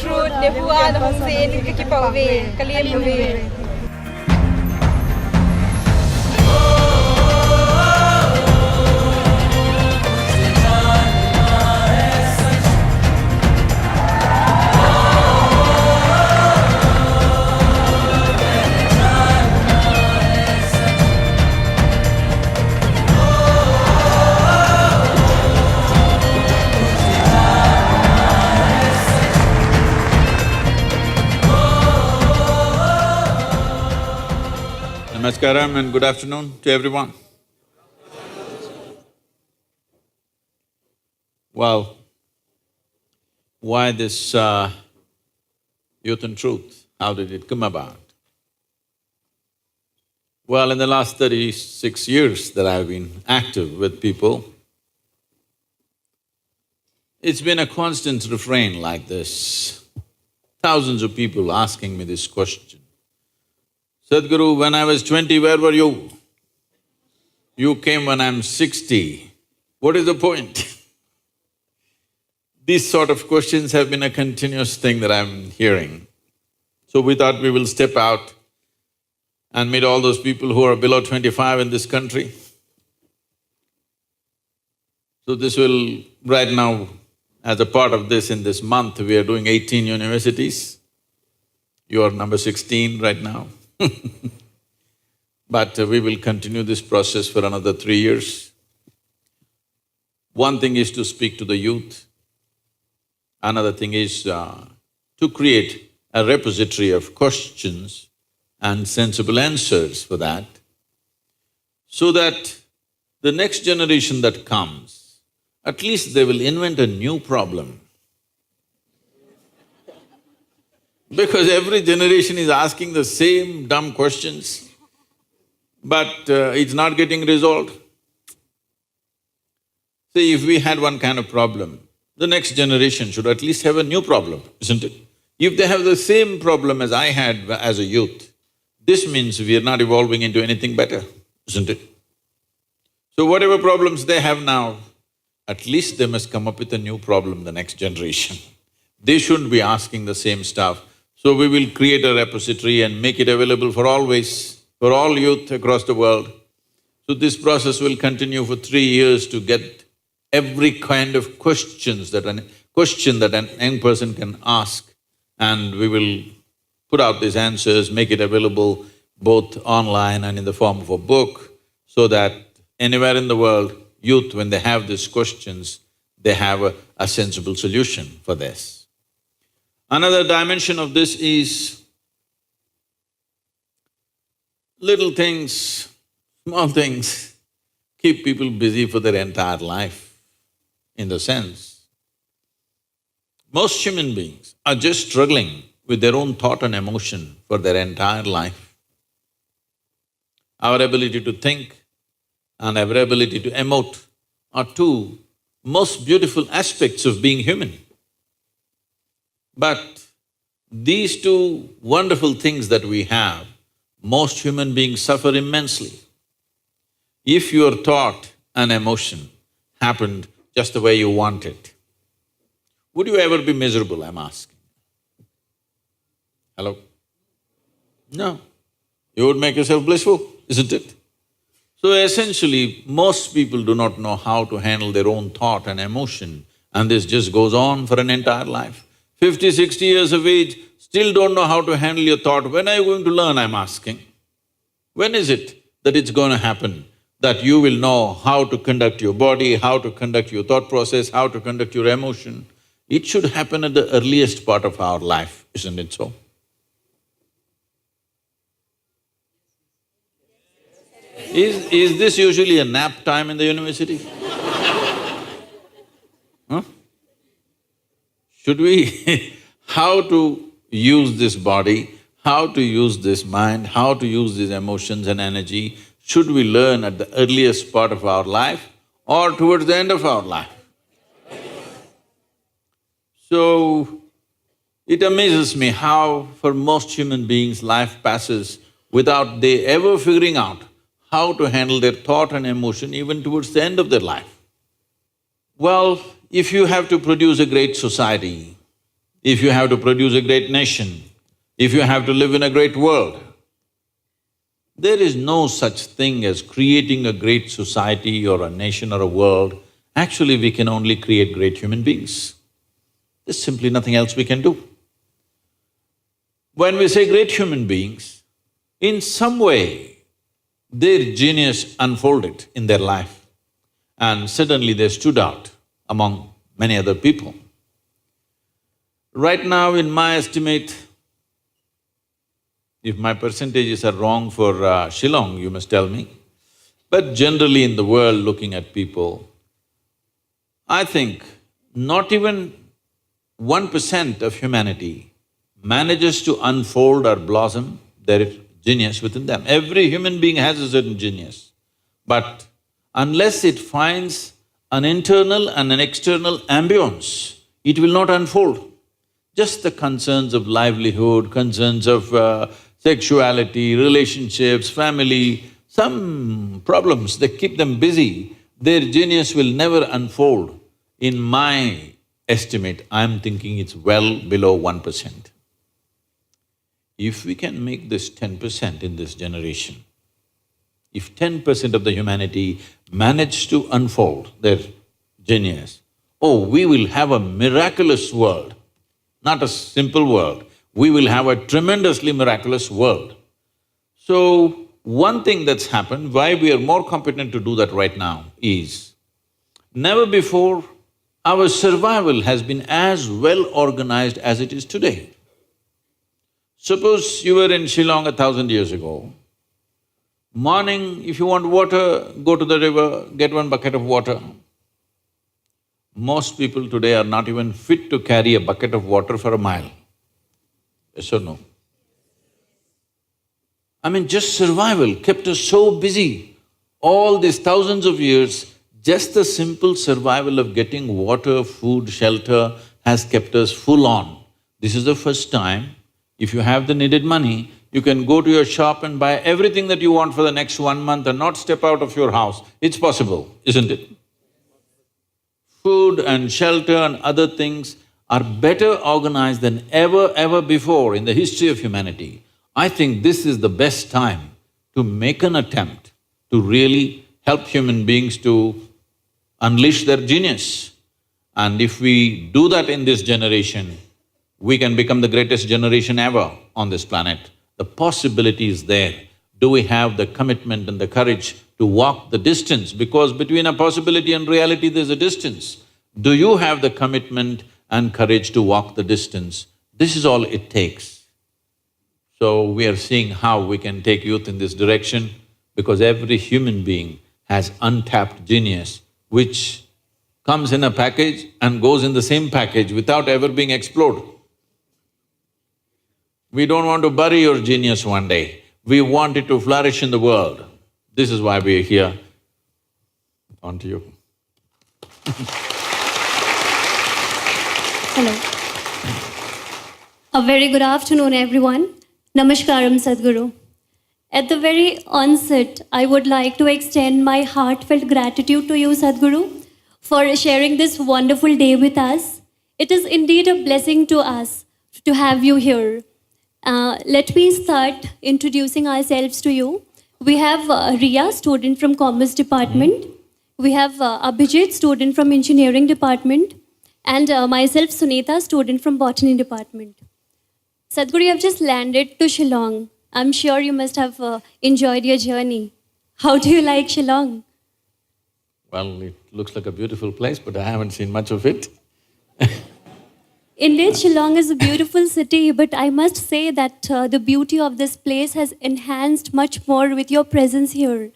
Truth, NEHU Shillong Truth. Namaskaram and good afternoon to everyone. Well, why this Youth and Truth? How did it come about? Well, in the last 36 years that I've been active with people, it's been a constant refrain like this. Thousands of people asking me this question. Sadhguru, when I was 20, where were you? You came when I'm 60. What is the point? These sort of questions have been a continuous thing that I'm hearing. So we thought we will step out and meet all those people who are below 25 in this country. So this will… right now, as a part of this, in this month, we are doing 18 universities. You are number 16 right now. But we will continue this process for another 3 years. One thing is to speak to the youth. Another thing is to create a repository of questions and sensible answers for that, so that the next generation that comes, at least they will invent a new problem. Because every generation is asking the same dumb questions, but it's not getting resolved. See, if we had one kind of problem, the next generation should at least have a new problem, isn't it? If they have the same problem as I had as a youth, this means we are not evolving into anything better, isn't it? So whatever problems they have now, at least they must come up with a new problem, the next generation. They shouldn't be asking the same stuff. So we will create a repository and make it available for always, for all youth across the world. So this process will continue for 3 years to get every kind of questions that an young person can ask, and we will put out these answers, make it available both online and in the form of a book, so that anywhere in the world, youth, when they have these questions, they have a sensible solution for this. Another dimension of this is little things, small things, keep people busy for their entire life. In the sense, most human beings are just struggling with their own thought and emotion for their entire life. Our ability to think and our ability to emote are two most beautiful aspects of being human. But these two wonderful things that we have, most human beings suffer immensely. If your thought and emotion happened just the way you want it, would you ever be miserable, I'm asking? Hello? No. You would make yourself blissful, isn't it? So essentially, most people do not know how to handle their own thought and emotion, and this just goes on for an entire life. 50, 60 years of age, still don't know how to handle your thought. When are you going to learn, I'm asking? When is it that it's going to happen, that you will know how to conduct your body, how to conduct your thought process, how to conduct your emotion? It should happen at the earliest part of our life, isn't it so? Is this usually a nap time in the university? Huh? Should we… how to use this body, how to use this mind, how to use these emotions and energy, should we learn at the earliest part of our life or towards the end of our life? So, it amazes me how for most human beings life passes without they ever figuring out how to handle their thought and emotion even towards the end of their life. Well, if you have to produce a great society, if you have to produce a great nation, if you have to live in a great world, there is no such thing as creating a great society or a nation or a world. Actually, we can only create great human beings. There's simply nothing else we can do. When we say great human beings, in some way, their genius unfolded in their life and suddenly they stood out among many other people. Right now, in my estimate, if my percentages are wrong for Shillong, you must tell me, but generally in the world, looking at people, I think not even 1% of humanity manages to unfold or blossom their genius within them. Every human being has a certain genius, but unless it finds an internal and an external ambience, it will not unfold. Just the concerns of livelihood, concerns of sexuality, relationships, family, some problems that keep them busy, their genius will never unfold. In my estimate, I'm thinking it's well below 1%. If we can make this 10% in this generation, if 10% of the humanity manage to unfold their genius, oh, we will have a miraculous world, not a simple world. We will have a tremendously miraculous world. So, one thing that's happened, why we are more competent to do that right now is, never before our survival has been as well organized as it is today. Suppose you were in Shillong 1,000 years ago, morning, if you want water, go to the river, get one bucket of water. Most people today are not even fit to carry a bucket of water for a mile. Yes or no? I mean, just survival kept us so busy. All these thousands of years, just the simple survival of getting water, food, shelter has kept us full on. This is the first time, if you have the needed money, you can go to your shop and buy everything that you want for the next 1 month and not step out of your house. It's possible, isn't it? Food and shelter and other things are better organized than ever before in the history of humanity. I think this is the best time to make an attempt to really help human beings to unleash their genius. And if we do that in this generation, we can become the greatest generation ever on this planet. The possibility is there. Do we have the commitment and the courage to walk the distance? Because between a possibility and reality, there's a distance. Do you have the commitment and courage to walk the distance? This is all it takes. So we are seeing how we can take youth in this direction, because every human being has untapped genius which comes in a package and goes in the same package without ever being explored. We don't want to bury your genius one day, we want it to flourish in the world. This is why we are here. On to you. Hello. A very good afternoon, everyone. Namaskaram, Sadhguru. At the very onset, I would like to extend my heartfelt gratitude to you, Sadhguru, for sharing this wonderful day with us. It is indeed a blessing to us to have you here. Let me start introducing ourselves to you. We have Riya, student from Commerce Department. We have Abhijit, student from Engineering Department. And myself, Sunita, student from Botany Department. Sadhguru, you have just landed to Shillong. I'm sure you must have enjoyed your journey. How do you like Shillong? Well, it looks like a beautiful place, but I haven't seen much of it. Indeed, Shillong is a beautiful city, but I must say that the beauty of this place has enhanced much more with your presence here.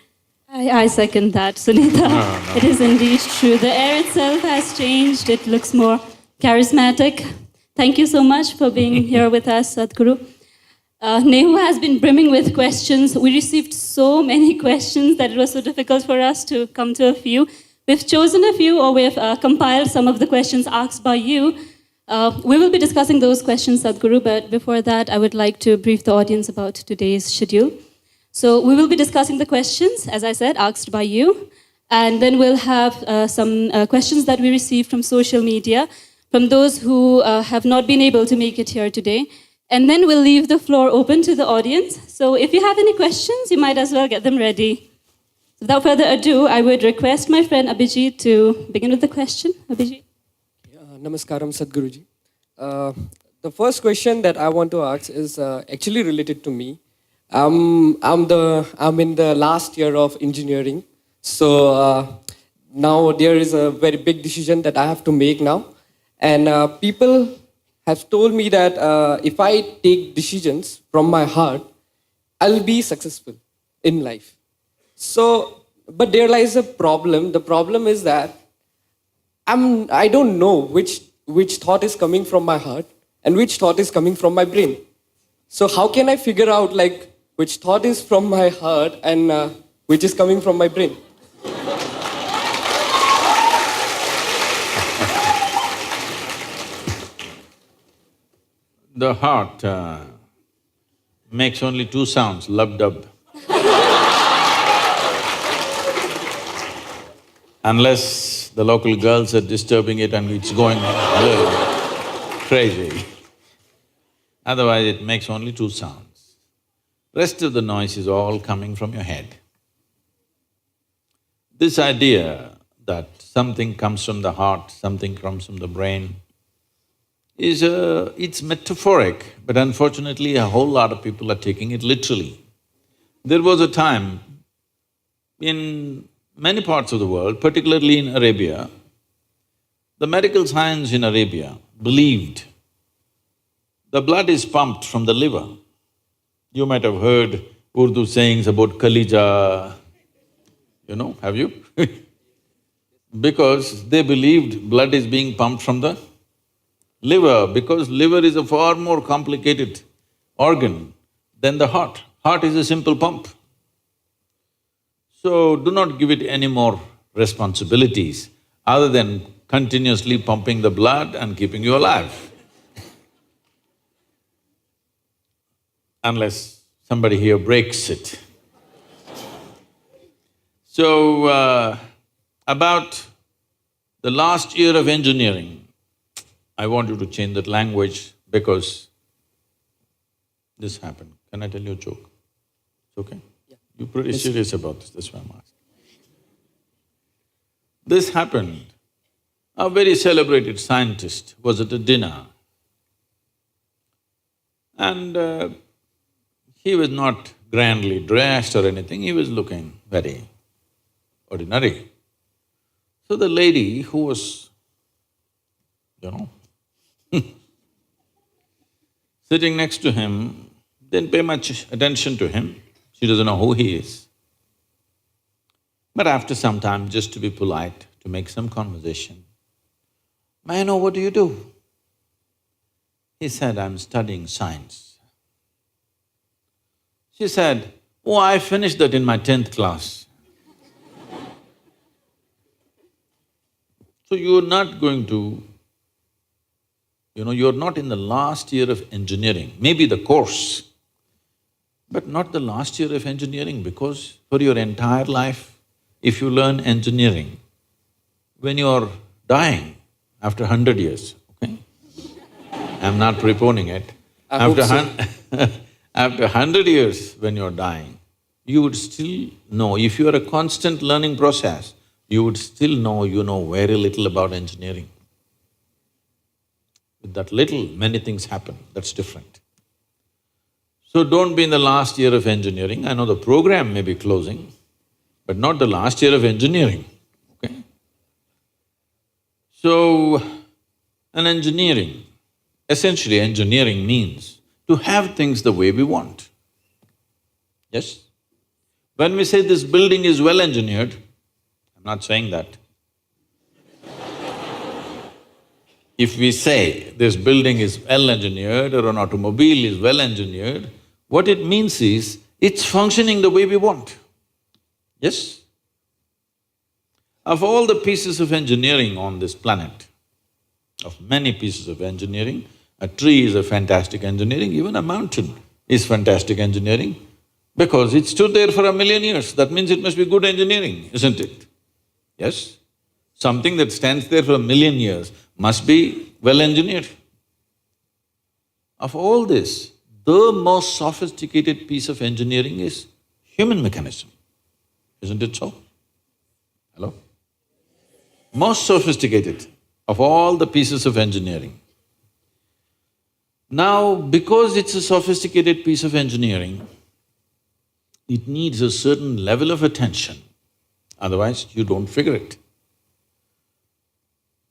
I second that, Sunita. No. It is indeed true. The air itself has changed. It looks more charismatic. Thank you so much for being here with us, Sadhguru. NEHU has been brimming with questions. We received so many questions that it was so difficult for us to come to a few. We've chosen a few, or we've compiled some of the questions asked by you. We will be discussing those questions, Sadhguru, but before that, I would like to brief the audience about today's schedule. So we will be discussing the questions, as I said, asked by you, and then we'll have some questions that we received from social media. from those who have not been able to make it here today. And then we'll leave the floor open to the audience. So if you have any questions, you might as well get them ready. Without further ado, I would request my friend Abhijit to begin with the question. Abhijit. Namaskaram, Sadhguruji. The first question that I want to ask is actually related to me. I'm in the last year of engineering, so now there is a very big decision that I have to make now, and people have told me that if I take decisions from my heart, I'll be successful in life. So, but there lies a problem. The problem is that I don't know which thought is coming from my heart and which thought is coming from my brain. So how can I figure out which thought is from my heart and which is coming from my brain? The heart makes only two sounds, lub-dub. Unless the local girls are disturbing it and it's going crazy. Otherwise, it makes only two sounds. Rest of the noise is all coming from your head. This idea that something comes from the heart, something comes from the brain, it's metaphoric, but unfortunately a whole lot of people are taking it literally. There was a time in many parts of the world, particularly in Arabia, the medical science in Arabia believed the blood is pumped from the liver. You might have heard Urdu sayings about Kalija, have you? Because they believed blood is being pumped from the liver, because liver is a far more complicated organ than the heart. Heart is a simple pump. So do not give it any more responsibilities other than continuously pumping the blood and keeping you alive. Unless somebody here breaks it. So, about the last year of engineering, I want you to change that language because this happened. Can I tell you a joke? It's okay? Yeah. You're pretty serious about this, that's why I'm asking. This happened. A very celebrated scientist was at a dinner and he was not grandly dressed or anything, he was looking very ordinary. So the lady who was, sitting next to him, didn't pay much attention to him, she doesn't know who he is. But after some time, just to be polite, to make some conversation, "May I know what do you do?" He said, "I'm studying science." She said, "Oh, I finished that in my 10th class." So you're not going to, you're not in the last year of engineering, maybe the course, but not the last year of engineering, because for your entire life, if you learn engineering, when you're dying, after 100 years, okay? I'm not preponing it. After 100 years when you're dying, you would still know, if you are a constant learning process, you would still know you know very little about engineering. With that little, many things happen, that's different. So don't be in the last year of engineering. I know the program may be closing, but not the last year of engineering, okay? So, essentially engineering means to have things the way we want. Yes? When we say this building is well engineered, I'm not saying that. If we say this building is well engineered or an automobile is well engineered, what it means is it's functioning the way we want. Yes? Of all the pieces of engineering on this planet, of many pieces of engineering, a tree is a fantastic engineering, even a mountain is fantastic engineering because it stood there for 1,000,000 years, that means it must be good engineering, isn't it? Yes? Something that stands there for 1,000,000 years must be well engineered. Of all this, the most sophisticated piece of engineering is human mechanism, isn't it so? Hello? Most sophisticated of all the pieces of engineering. Now, because it's a sophisticated piece of engineering, it needs a certain level of attention, otherwise you don't figure it.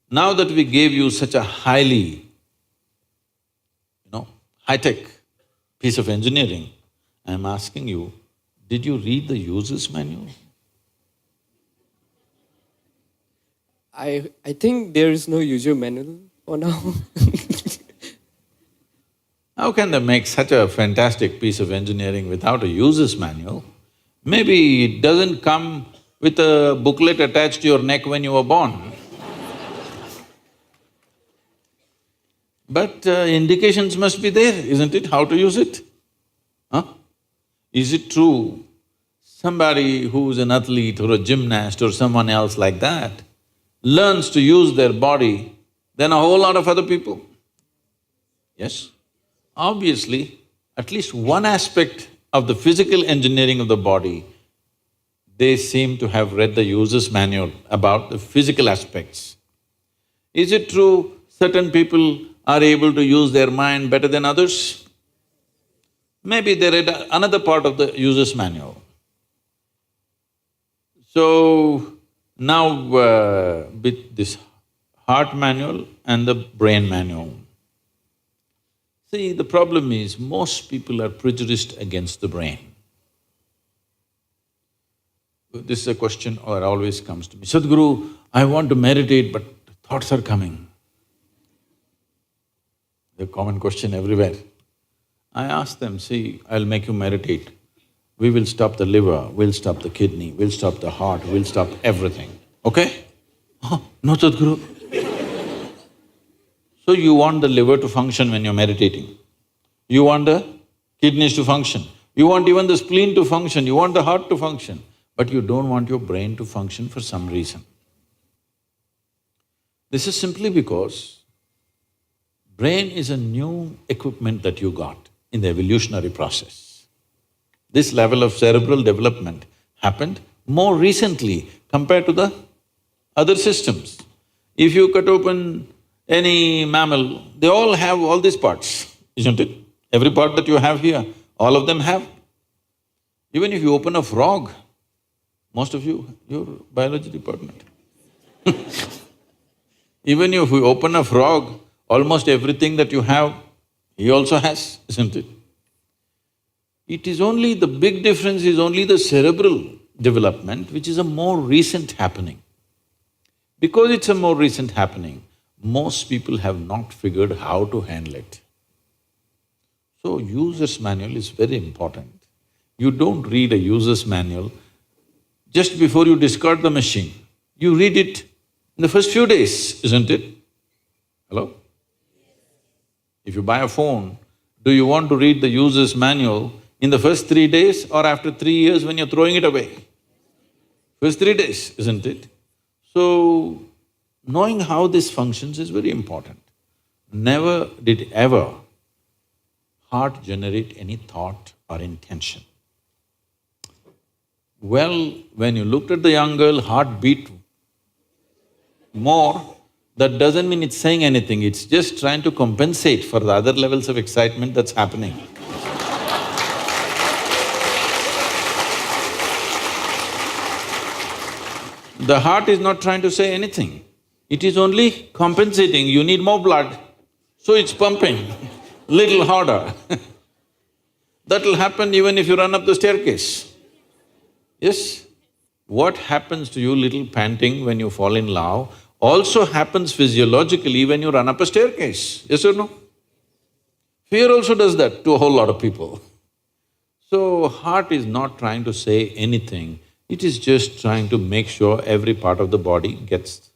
Now that we gave you such a highly, high-tech piece of engineering, I'm asking you, did you read the user's manual? I think there is no user manual for now. How can they make such a fantastic piece of engineering without a user's manual? Maybe it doesn't come with a booklet attached to your neck when you were born. But indications must be there, isn't it, how to use it? Huh? Is it true somebody who's an athlete or a gymnast or someone else like that learns to use their body than a whole lot of other people? Yes? Obviously, at least one aspect of the physical engineering of the body, they seem to have read the user's manual about the physical aspects. Is it true certain people are able to use their mind better than others? Maybe they read another part of the user's manual. So, now with this heart manual and the brain manual, see, the problem is most people are prejudiced against the brain. This is a question that always comes to me, Sadhguru, I want to meditate but thoughts are coming. The common question everywhere. I ask them, see, I'll make you meditate. We will stop the liver, we'll stop the kidney, we'll stop the heart, we'll stop everything, okay? Oh, no, Sadhguru. So you want the liver to function when you're meditating. You want the kidneys to function. You want even the spleen to function, you want the heart to function, but you don't want your brain to function for some reason. This is simply because brain is a new equipment that you got in the evolutionary process. This level of cerebral development happened more recently compared to the other systems. If you cut open any mammal, they all have all these parts, isn't it? Every part that you have here, all of them have. Even if you open a frog, most of you, you're biology department. Even if you open a frog, almost everything that you have, he also has, isn't it? It is only… the big difference is only the cerebral development, which is a more recent happening. Because it's a more recent happening, most people have not figured how to handle it. So, user's manual is very important. You don't read a user's manual just before you discard the machine. You read it in the first few days, isn't it? Hello? If you buy a phone, do you want to read the user's manual in the first 3 days or after 3 years when you're throwing it away? First 3 days, isn't it? So, knowing how this functions is very important. Never did ever heart generate any thought or intention. Well, when you looked at the young girl, heart beat more, that doesn't mean it's saying anything, it's just trying to compensate for the other levels of excitement that's happening. The heart is not trying to say anything, it is only compensating, you need more blood, so it's pumping little harder. That'll happen even if you run up the staircase. Yes? What happens to you little panting when you fall in love also happens physiologically when you run up a staircase, yes or no? Fear also does that to a whole lot of people. So, heart is not trying to say anything, it is just trying to make sure every part of the body gets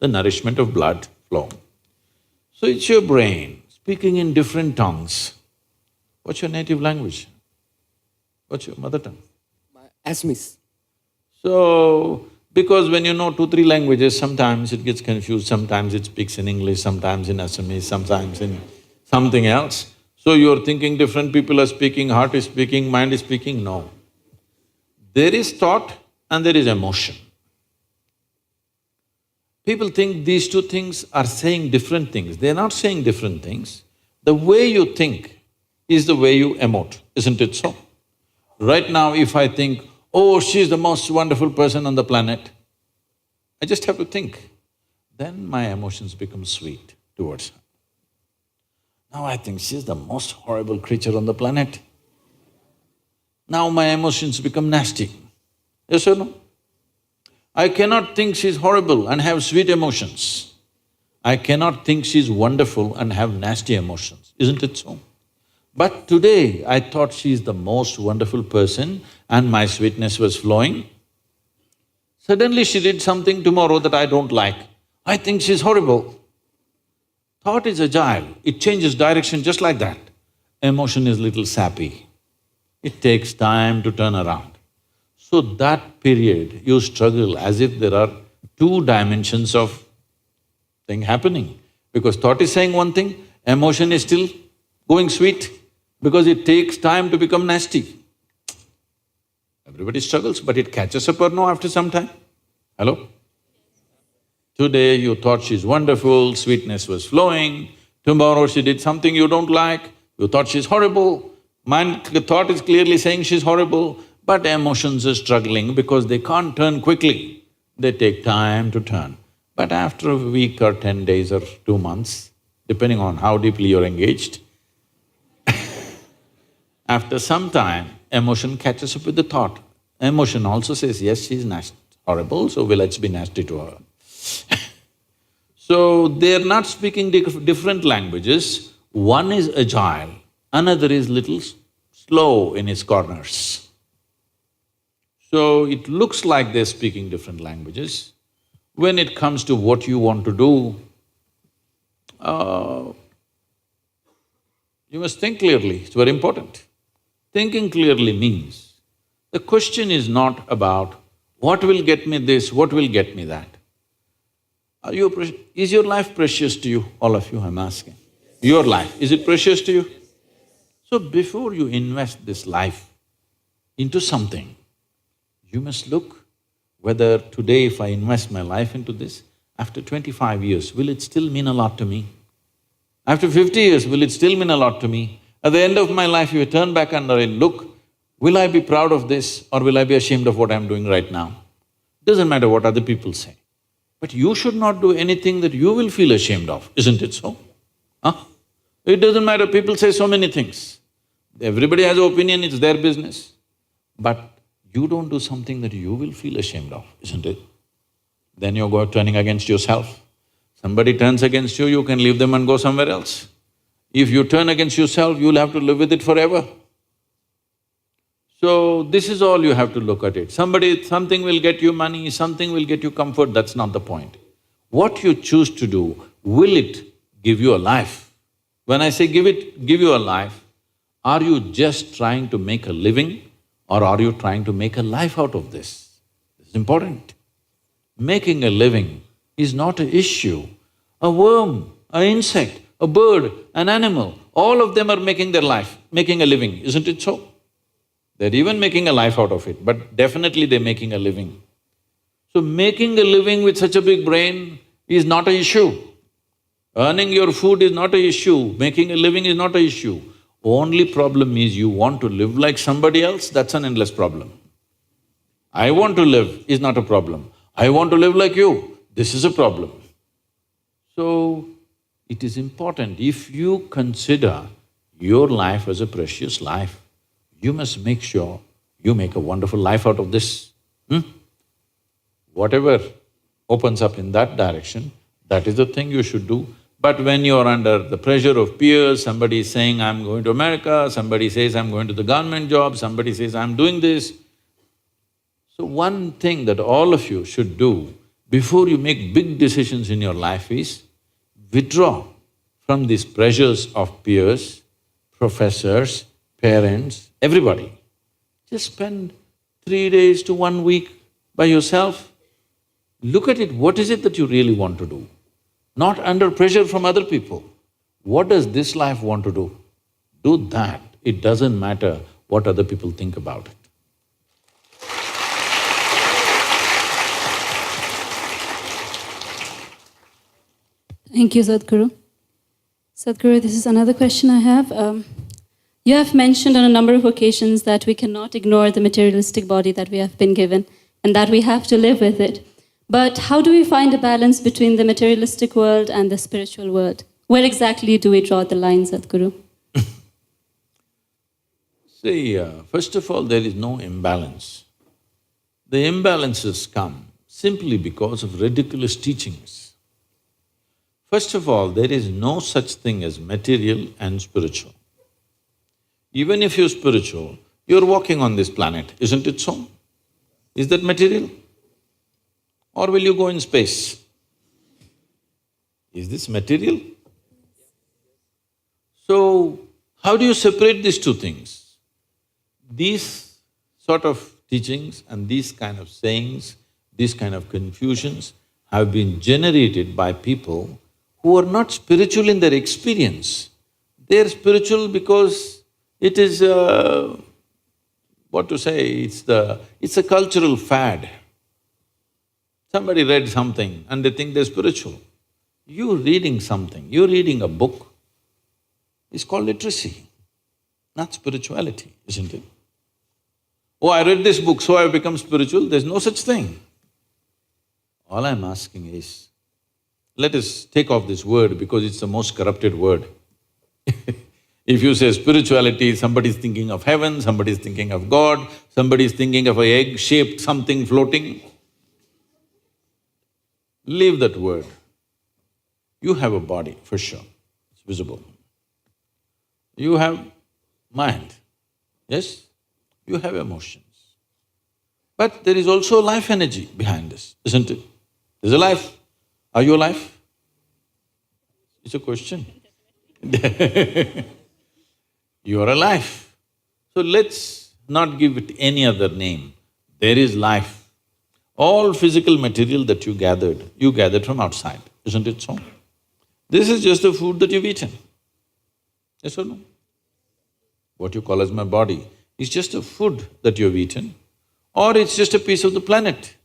the nourishment of blood flow. So, it's your brain speaking in different tongues. What's your native language? What's your mother tongue? Assamese. So, Because when you know 2, 3 languages, sometimes it gets confused, sometimes it speaks in English, sometimes in Assamese, sometimes in something else. So you're thinking different people are speaking, heart is speaking, mind is speaking, no. There is thought and there is emotion. People think these two things are saying different things. They're not saying different things. The way you think is the way you emote, isn't it so? Right now, if I think, oh, she's the most wonderful person on the planet, I just have to think. Then my emotions become sweet towards her. Now I think she's the most horrible creature on the planet. Now my emotions become nasty. Yes or no? I cannot think she's horrible and have sweet emotions. I cannot think she's wonderful and have nasty emotions, isn't it so? But today I thought she's the most wonderful person and my sweetness was flowing. Suddenly she did something tomorrow that I don't like. I think she's horrible. Thought is agile, it changes direction just like that. Emotion is little sappy. It takes time to turn around. So that period, you struggle as if there are 2 dimensions of thing happening. Because thought is saying one thing, emotion is still going sweet, because it takes time to become nasty. Everybody struggles, but it catches up or no after some time? Hello? Today you thought she's wonderful, sweetness was flowing, tomorrow she did something you don't like, you thought she's horrible, the thought is clearly saying she's horrible, but emotions are struggling because they can't turn quickly, they take time to turn. But after a week or 10 days or 2 months, depending on how deeply you're engaged, after some time, emotion catches up with the thought. Emotion also says, yes, she's horrible, so let's be nasty to her. So they're not speaking different languages, one is agile, another is little slow in its corners. So it looks like they're speaking different languages. When it comes to what you want to do, you must think clearly, it's very important. Thinking clearly means, the question is not about what will get me this, what will get me that. Is your life precious to you? All of you, I'm asking. Your life, is it precious to you? So before you invest this life into something, you must look whether today if I invest my life into this, after 25 years, will it still mean a lot to me? After 50 years, will it still mean a lot to me? At the end of my life, if you turn back and look, will I be proud of this or will I be ashamed of what I'm doing right now? Doesn't matter what other people say. But you should not do anything that you will feel ashamed of, isn't it so? Huh? It doesn't matter, people say so many things. Everybody has an opinion, it's their business. But you don't do something that you will feel ashamed of, isn't it? Then you're turning against yourself. Somebody turns against you, you can leave them and go somewhere else. If you turn against yourself, you'll have to live with it forever. So this is all you have to look at it. Something will get you money, something will get you comfort, that's not the point. What you choose to do, will it give you a life? When I say give you a life, are you just trying to make a living or are you trying to make a life out of this? It's important. Making a living is not an issue. A worm, an insect, a bird, an animal, all of them are making their life, making a living, isn't it so? They're even making a life out of it, but definitely they're making a living. So making a living with such a big brain is not an issue. Earning your food is not an issue, making a living is not an issue. Only problem is you want to live like somebody else, that's an endless problem. I want to live is not a problem. I want to live like you, this is a problem. So, it is important, if you consider your life as a precious life, you must make sure you make a wonderful life out of this. Whatever opens up in that direction, that is the thing you should do. But when you're under the pressure of peers, somebody is saying, I'm going to America, somebody says, I'm going to the government job, somebody says, I'm doing this. So one thing that all of you should do before you make big decisions in your life is withdraw from these pressures of peers, professors, parents, everybody. Just spend 3 days to 1 week by yourself. Look at it, what is it that you really want to do? Not under pressure from other people. What does this life want to do? Do that. It doesn't matter what other people think about it. Thank you, Sadhguru. Sadhguru, this is another question I have. You have mentioned on a number of occasions that we cannot ignore the materialistic body that we have been given and that we have to live with it. But how do we find a balance between the materialistic world and the spiritual world? Where exactly do we draw the line, Sadhguru? See, first of all, there is no imbalance. The imbalances come simply because of ridiculous teachings. First of all, there is no such thing as material and spiritual. Even if you're spiritual, you're walking on this planet, isn't it so? Is that material? Or will you go in space? Is this material? So, how do you separate these two things? These sort of teachings and these kind of sayings, these kind of confusions have been generated by people who are not spiritual in their experience. They're spiritual because it is what to say, it's a cultural fad. Somebody read something and they think they're spiritual. You're reading something, you're reading a book, it's called literacy, not spirituality, isn't it? Oh, I read this book, so I've become spiritual. There's no such thing. All I'm asking is, let us take off this word because it's the most corrupted word. If you say spirituality, somebody's thinking of heaven, somebody's thinking of God, somebody's thinking of an egg-shaped something floating. Leave that word. You have a body, for sure, it's visible. You have mind, yes? You have emotions. But there is also life energy behind this, isn't it? There's a life. Are you alive? It's a question. You are alive. So let's not give it any other name. There is life. All physical material that you gathered from outside, isn't it so? This is just the food that you've eaten. Yes or no? What you call as my body is just a food that you've eaten, or it's just a piece of the planet.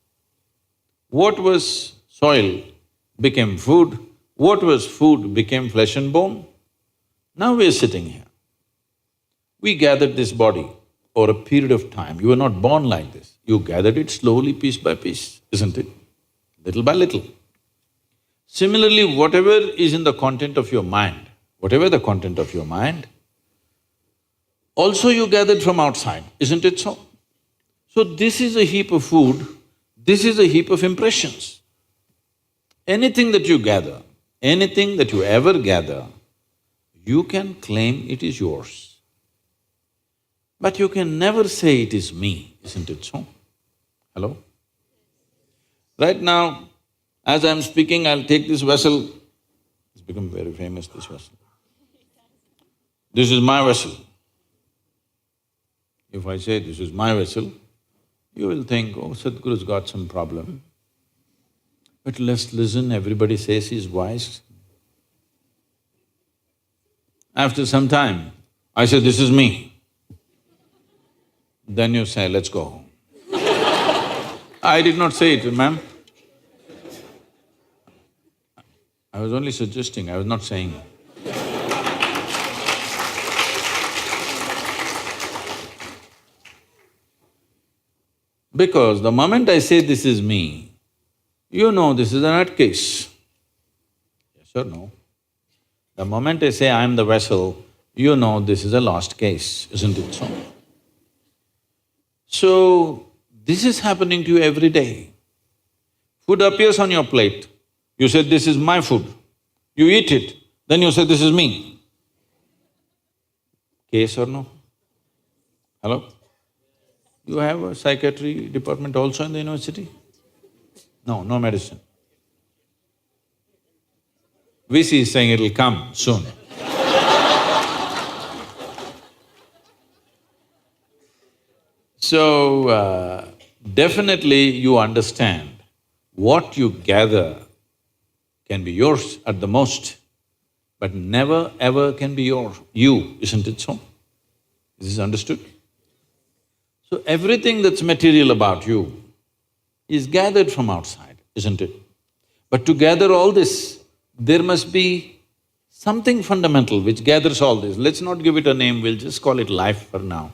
What was soil became food, what was food became flesh and bone. Now we are sitting here. We gathered this body over a period of time. You were not born like this. You gathered it slowly, piece by piece, isn't it? Little by little. Similarly, whatever is in the content of your mind, whatever the content of your mind, also you gathered from outside, isn't it so? So this is a heap of food, this is a heap of impressions. Anything that you gather, anything that you ever gather, you can claim it is yours. But you can never say it is me, isn't it so? Hello? Right now, as I'm speaking, I'll take this vessel. It's become very famous, this vessel. This is my vessel. If I say this is my vessel, you will think, oh, Sadhguru's got some problem. But let's listen, everybody says he's wise. After some time, I say, this is me. Then you say, let's go home. I did not say it, ma'am. I was only suggesting, I was not saying. Because the moment I say this is me, you know this is a nutcase. Yes or no? The moment I say I'm the vessel, you know this is a lost case, isn't it so? So, this is happening to you every day. Food appears on your plate, you say, this is my food. You eat it, then you say, this is me. Case or no? Hello? You have a psychiatry department also in the university? No, no medicine. VC is saying it'll come soon. So, definitely you understand What you gather can be yours at the most, but never ever can be you, isn't it so? Is this understood? So everything that's material about you is gathered from outside, isn't it? But to gather all this, there must be something fundamental which gathers all this. Let's not give it a name, we'll just call it life for now.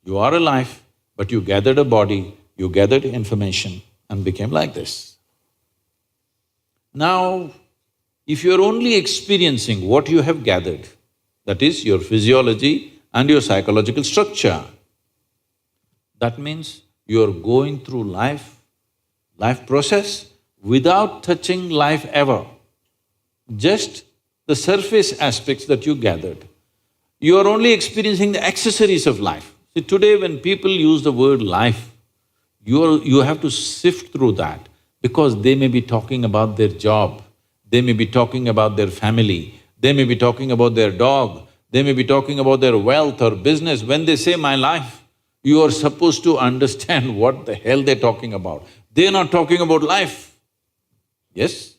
You are alive, but you gathered a body, you gathered information and became like this. Now, if you're only experiencing what you have gathered, that is your physiology and your psychological structure, that means you're going through life process without touching life ever. Just the surface aspects that you gathered. You are only experiencing the accessories of life. See, today when people use the word life, you have to sift through that because they may be talking about their job, they may be talking about their family, they may be talking about their dog, they may be talking about their wealth or business. When they say my life, you are supposed to understand what the hell they're talking about. They're not talking about life. Yes,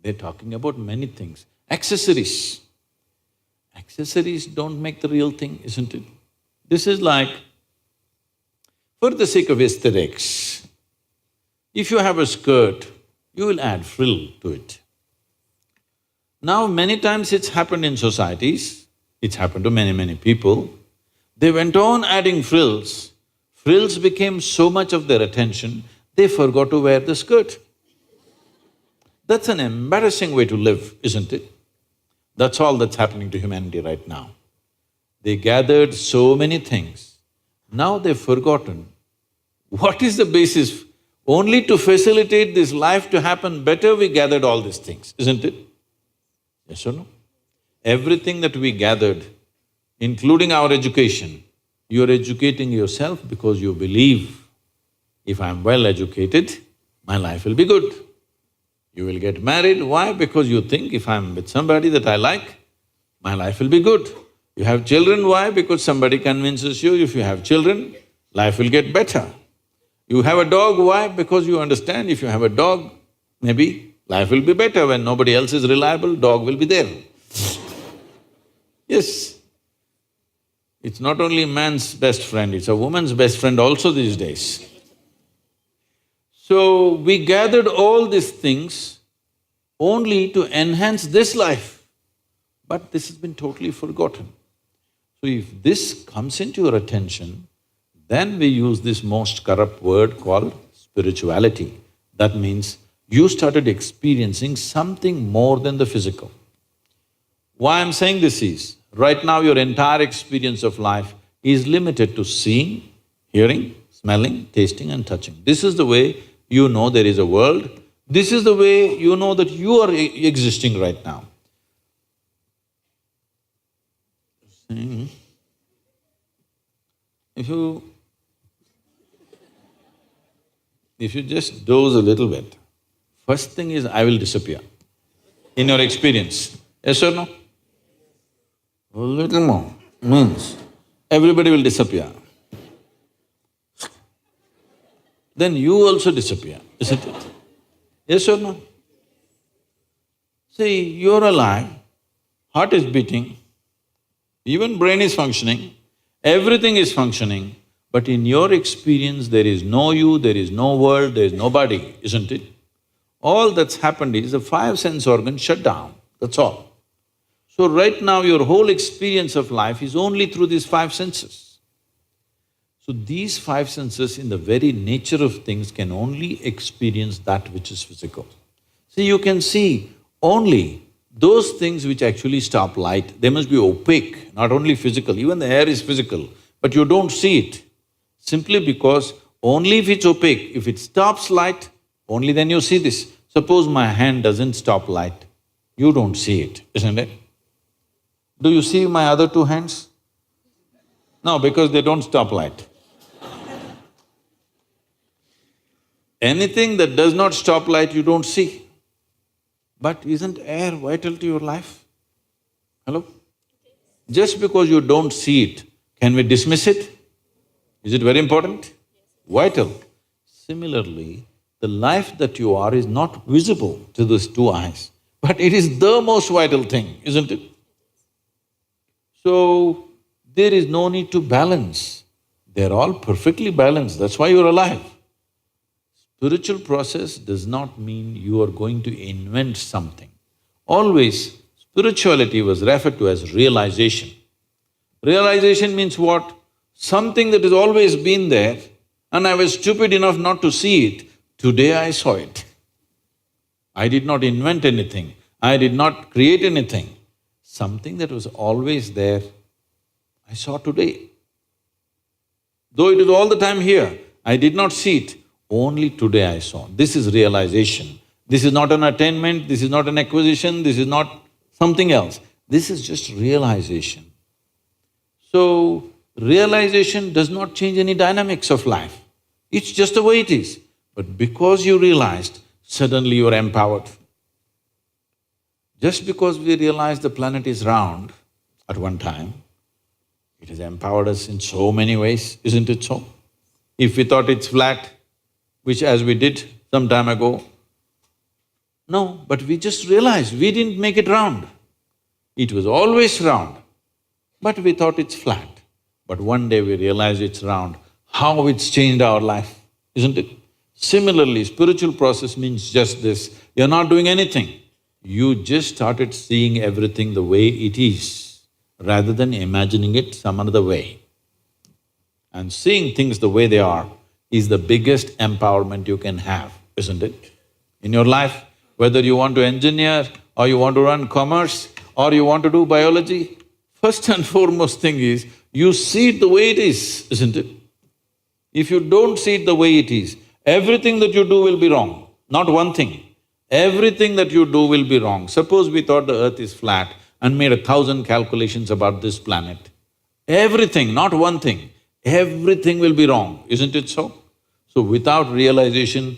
they're talking about many things. Accessories. Accessories don't make the real thing, isn't it? This is like, for the sake of aesthetics, if you have a skirt, you will add frill to it. Now, many times it's happened in societies, it's happened to many people. They went on adding frills. Frills became so much of their attention, they forgot to wear the skirt. That's an embarrassing way to live, isn't it? That's all that's happening to humanity right now. They gathered so many things, now they've forgotten what is the basis. Only to facilitate this life to happen better, we gathered all these things, isn't it? Yes or no? Everything that we gathered, including our education, you're educating yourself because you believe, if I'm well educated, my life will be good. You will get married, why? Because you think if I'm with somebody that I like, my life will be good. You have children, why? Because somebody convinces you if you have children, life will get better. You have a dog, why? Because you understand if you have a dog, maybe life will be better. When nobody else is reliable, dog will be there. Yes. It's not only man's best friend, it's a woman's best friend also these days. So, we gathered all these things only to enhance this life, but this has been totally forgotten. So, if this comes into your attention, then we use this most corrupt word called spirituality. That means you started experiencing something more than the physical. Why I'm saying this is, right now your entire experience of life is limited to seeing, hearing, smelling, tasting and touching. This is the way you know there is a world, this is the way you know that you are existing right now. If you just doze a little bit, first thing is I will disappear in your experience, yes or no? A little more means everybody will disappear. Then you also disappear, isn't it? Yes or no? See, you're alive, heart is beating, even brain is functioning, everything is functioning, but in your experience there is no you, there is no world, there is nobody, isn't it? All that's happened is the five sense organs shut down, that's all. So right now your whole experience of life is only through these five senses. So these five senses in the very nature of things can only experience that which is physical. See, you can see only those things which actually stop light, they must be opaque, not only physical, even the air is physical, but you don't see it. Simply because only if it's opaque, if it stops light, only then you see this. Suppose my hand doesn't stop light, you don't see it, isn't it? Do you see my other two hands? No, because they don't stop light. Anything that does not stop light, you don't see. But isn't air vital to your life? Hello? Just because you don't see it, can we dismiss it? Is it very important? Vital. Similarly, the life that you are is not visible to these two eyes, but it is the most vital thing, isn't it? So, there is no need to balance. They're all perfectly balanced, that's why you're alive. Spiritual process does not mean you are going to invent something. Always, spirituality was referred to as realization. Realization means what? Something that has always been there and I was stupid enough not to see it, today I saw it. I did not invent anything, I did not create anything. Something that was always there, I saw today. Though it is all the time here, I did not see it, only today I saw. This is realization. This is not an attainment, this is not an acquisition, this is not something else. This is just realization. So, realization does not change any dynamics of life. It's just the way it is. But because you realized, suddenly you are empowered. Just because we realized the planet is round at one time, it has empowered us in so many ways, isn't it so? If we thought it's flat, which as we did some time ago, no, but we just realized we didn't make it round. It was always round, but we thought it's flat. But one day we realized it's round. How it's changed our life, isn't it? Similarly, spiritual process means just this, you're not doing anything. You just started seeing everything the way it is, rather than imagining it some other way. And seeing things the way they are is the biggest empowerment you can have, isn't it? In your life, whether you want to engineer or you want to run commerce or you want to do biology, first and foremost thing is, you see it the way it is, isn't it? If you don't see it the way it is, everything that you do will be wrong, not one thing. Everything that you do will be wrong. Suppose we thought the earth is flat and made 1,000 calculations about this planet. Everything, not one thing, everything will be wrong, isn't it so? So without realization,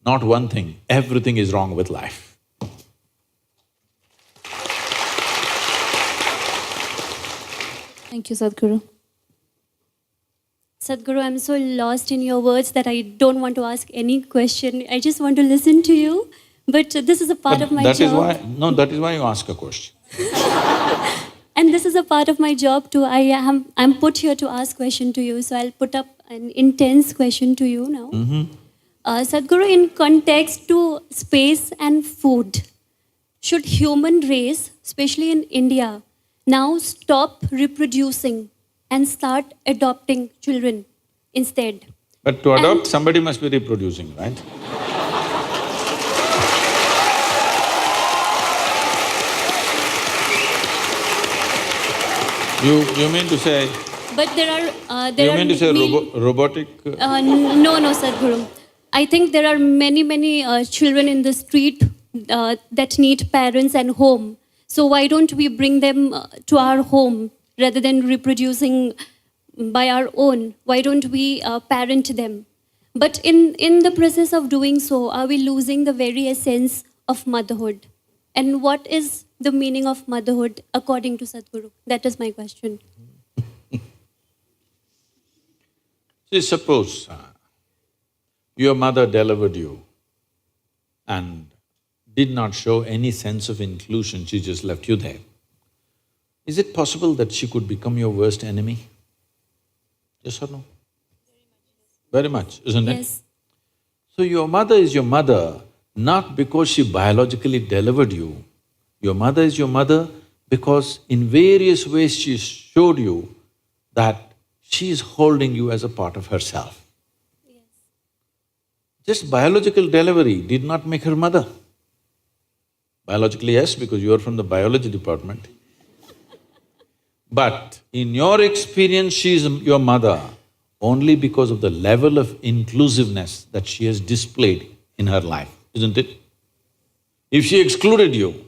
not one thing, everything is wrong with life. Thank you, Sadhguru. Sadhguru, I'm so lost in your words that I don't want to ask any question. I just want to listen to you, but this is a part of my job. That is why… no, that is why you ask a question. And this is a part of my job too. I'm put here to ask question to you, so I'll put up an intense question to you now. Sadhguru, in context to space and food, should human race, especially in India, now stop reproducing and start adopting children instead? But to adopt, somebody must be reproducing, right? You mean to say… But there are… you mean to say robotic… No, Sadhguru. I think there are many children in the street that need parents and home. So why don't we bring them to our home rather than reproducing by our own? Why don't we parent them? But in the process of doing so, are we losing the very essence of motherhood? And what is the meaning of motherhood according to Sadhguru? That is my question. See, suppose your mother delivered you and did not show any sense of inclusion, she just left you there. Is it possible that she could become your worst enemy? Yes or no? Very much, isn't it? Yes. So your mother is your mother not because she biologically delivered you. Your mother is your mother because in various ways she showed you that she is holding you as a part of herself. Yes. Just biological delivery did not make her mother. Biologically, yes, because you are from the biology department. But in your experience, she is your mother only because of the level of inclusiveness that she has displayed in her life, isn't it? If she excluded you,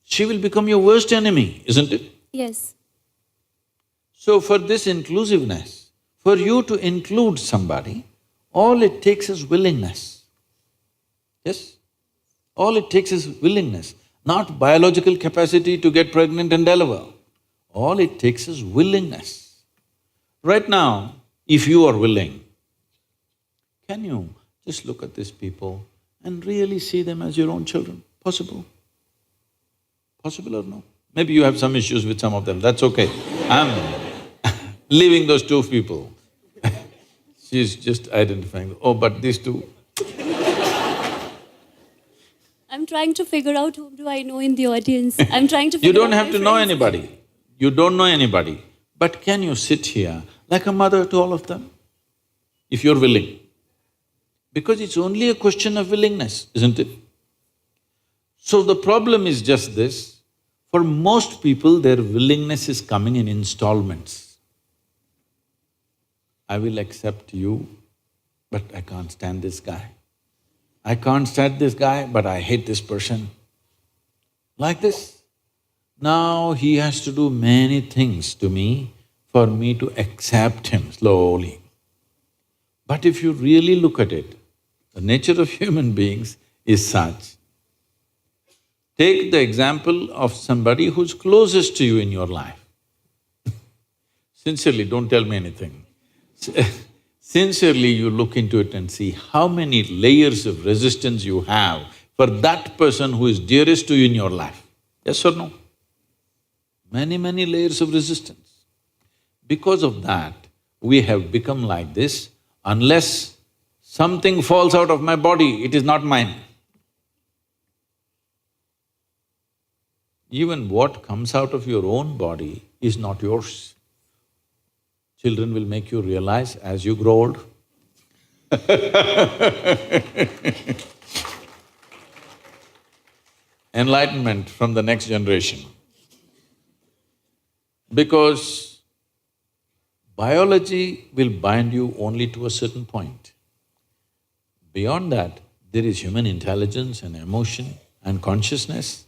she will become your worst enemy, isn't it? Yes. So for this inclusiveness, for you to include somebody, all it takes is willingness. Yes? All it takes is willingness, not biological capacity to get pregnant and deliver. All it takes is willingness. Right now, if you are willing, can you Just look at these people and really see them as your own children. Possible? Possible or no? Maybe you have some issues with some of them, that's okay. I'm leaving those two people. She's just identifying, oh, but these two. I'm trying to figure out whom do I know in the audience. I'm trying to You figure don't out have my to know friends. anybody. You don't know anybody. But can you sit here like a mother to all of them? If you're willing. Because it's only a question of willingness, isn't it? So the problem is just this, for most people their willingness is coming in installments. I will accept you, but I can't stand this guy. I can't stand this guy, but I hate this person. Like this. Now he has to do many things to me for me to accept him slowly. But if you really look at it, the nature of human beings is such. Take the example of somebody who's closest to you in your life. Sincerely, don't tell me anything. Sincerely, you look into it and see how many layers of resistance you have for that person who is dearest to you in your life. Yes or no? Many layers of resistance. Because of that, we have become like this. Unless something falls out of my body, it is not mine. Even what comes out of your own body is not yours. Children will make you realize as you grow old. Enlightenment from the next generation. Because biology will bind you only to a certain point. Beyond that, there is human intelligence and emotion and consciousness.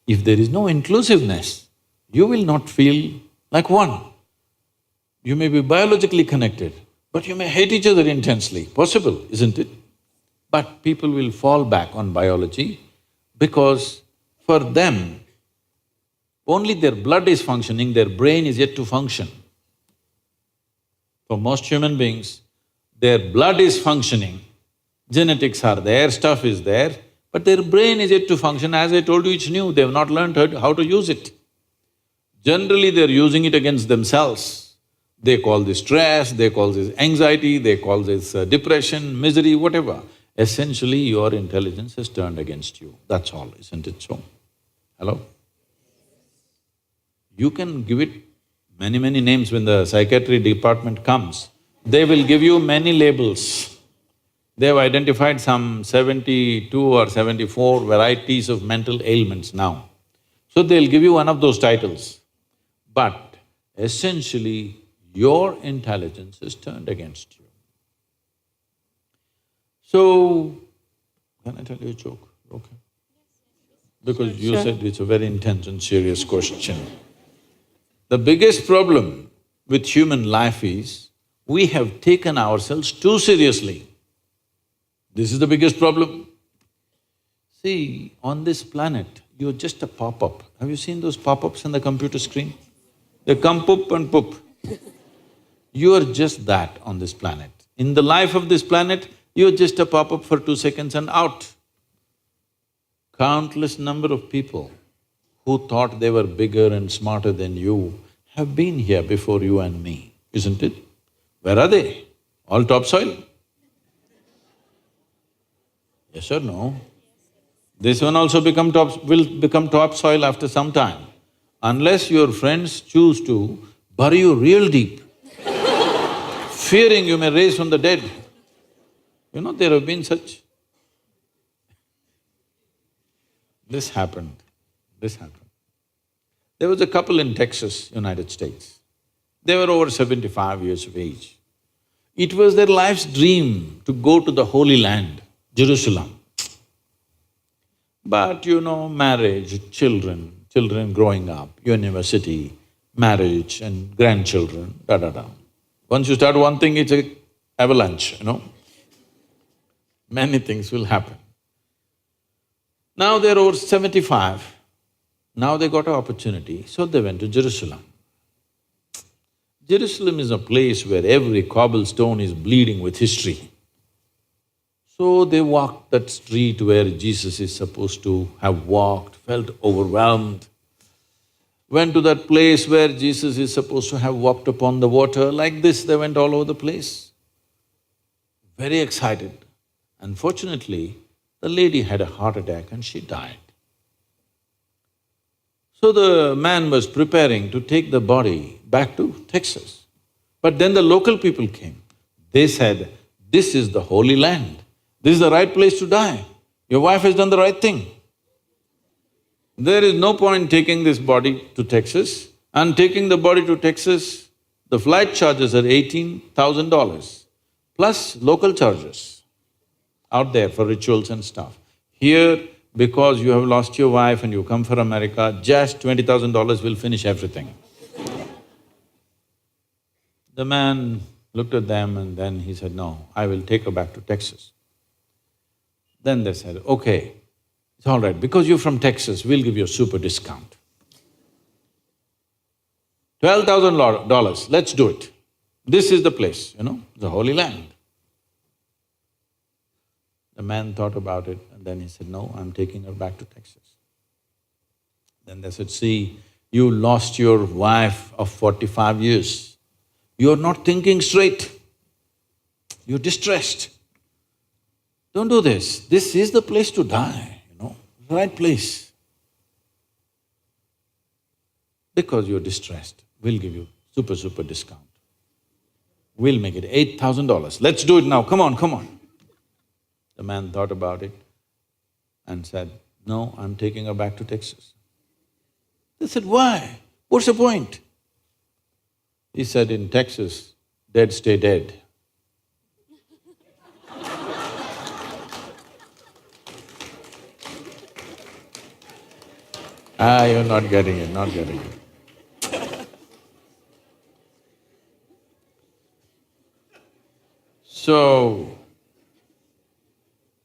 If there is no inclusiveness, you will not feel like one. You may be biologically connected, but you may hate each other intensely. Possible, isn't it? But people will fall back on biology because for them, only their blood is functioning, their brain is yet to function. For most human beings, their blood is functioning, genetics are there, stuff is there, but their brain is yet to function. As I told you, it's new, they've not learned how to use it. Generally, they're using it against themselves. They call this stress, they call this anxiety, they call this depression, misery, whatever. Essentially, your intelligence has turned against you, that's all, isn't it so? Hello? You can give it many names. When the psychiatry department comes, they will give you many labels. They have identified some 72 or 74 varieties of mental ailments now. So they'll give you one of those titles. But essentially, your intelligence is turned against you. So, can I tell you a joke? Okay. Because you said it's a very intense and serious question. The biggest problem with human life is, we have taken ourselves too seriously. This is the biggest problem. See, on this planet, you're just a pop-up. Have you seen those pop-ups on the computer screen? They come poop and poop. You are just that on this planet. In the life of this planet, you're just a pop-up for 2 seconds and out. Countless number of people who thought they were bigger and smarter than you have been here before you and me, isn't it? Where are they? All topsoil? Yes or no? This one also will become topsoil after some time, unless your friends choose to bury you real deep, fearing you may raise from the dead. You know, there have been such… This happened. There was a couple in Texas, United States. They were over 75 years of age. It was their life's dream to go to the Holy Land, Jerusalem. But you know, marriage, children growing up, university, marriage and grandchildren, da-da-da. Once you start one thing, it's an avalanche, you know. Many things will happen. Now they're over 75, now they got an opportunity, so they went to Jerusalem. Jerusalem is a place where every cobblestone is bleeding with history. So they walked that street where Jesus is supposed to have walked, felt overwhelmed. Went to that place where Jesus is supposed to have walked upon the water. Like this, they went all over the place. Very excited. Unfortunately, the lady had a heart attack and she died. So the man was preparing to take the body back to Texas. But then the local people came. They said, "This is the Holy Land. This is the right place to die. Your wife has done the right thing. There is no point taking this body to Texas, and taking the body to Texas, the flight charges are $18,000 plus local charges out there for rituals and stuff. Here, because you have lost your wife and you come for America, just $20,000 will finish everything." The man looked at them and then he said, "No, I will take her back to Texas." Then they said, "Okay, it's all right, because you're from Texas, we'll give you a super discount. $12,000, let's do it. This is the place, the Holy Land." The man thought about it and then he said, "No, I'm taking her back to Texas." Then they said, "See, you lost your wife of 45 years. You're not thinking straight. You're distressed. Don't do this. This is the place to die, right place. Because you're distressed, we'll give you super discount. We'll make it $8,000. Let's do it now, come on, come on." The man thought about it and said, "No, I'm taking her back to Texas." They said, "Why? What's the point?" He said, "In Texas, dead stay dead." You're not getting it, not getting it. So,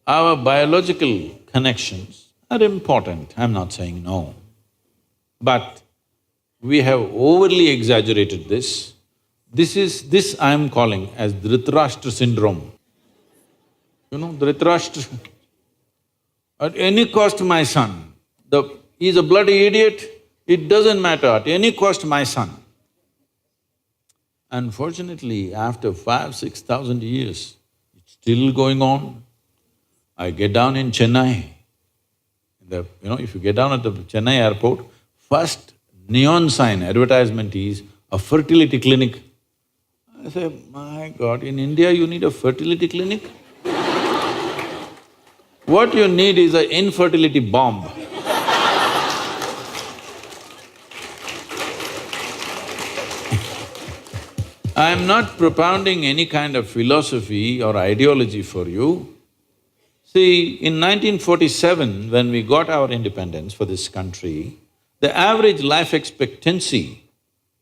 our biological connections are important, I'm not saying no. But we have overly exaggerated this. This I'm calling as Dhritarashtra syndrome. Dhritarashtra, at any cost my son, he's a bloody idiot, it doesn't matter, at any cost my son. Unfortunately, after 5,000–6,000 years, it's still going on. I get down in Chennai, if you get down at the Chennai airport, first neon sign advertisement is a fertility clinic. I say, my God, in India you need a fertility clinic? What you need is an infertility bomb. I'm not propounding any kind of philosophy or ideology for you. See, in 1947, when we got our independence for this country, the average life expectancy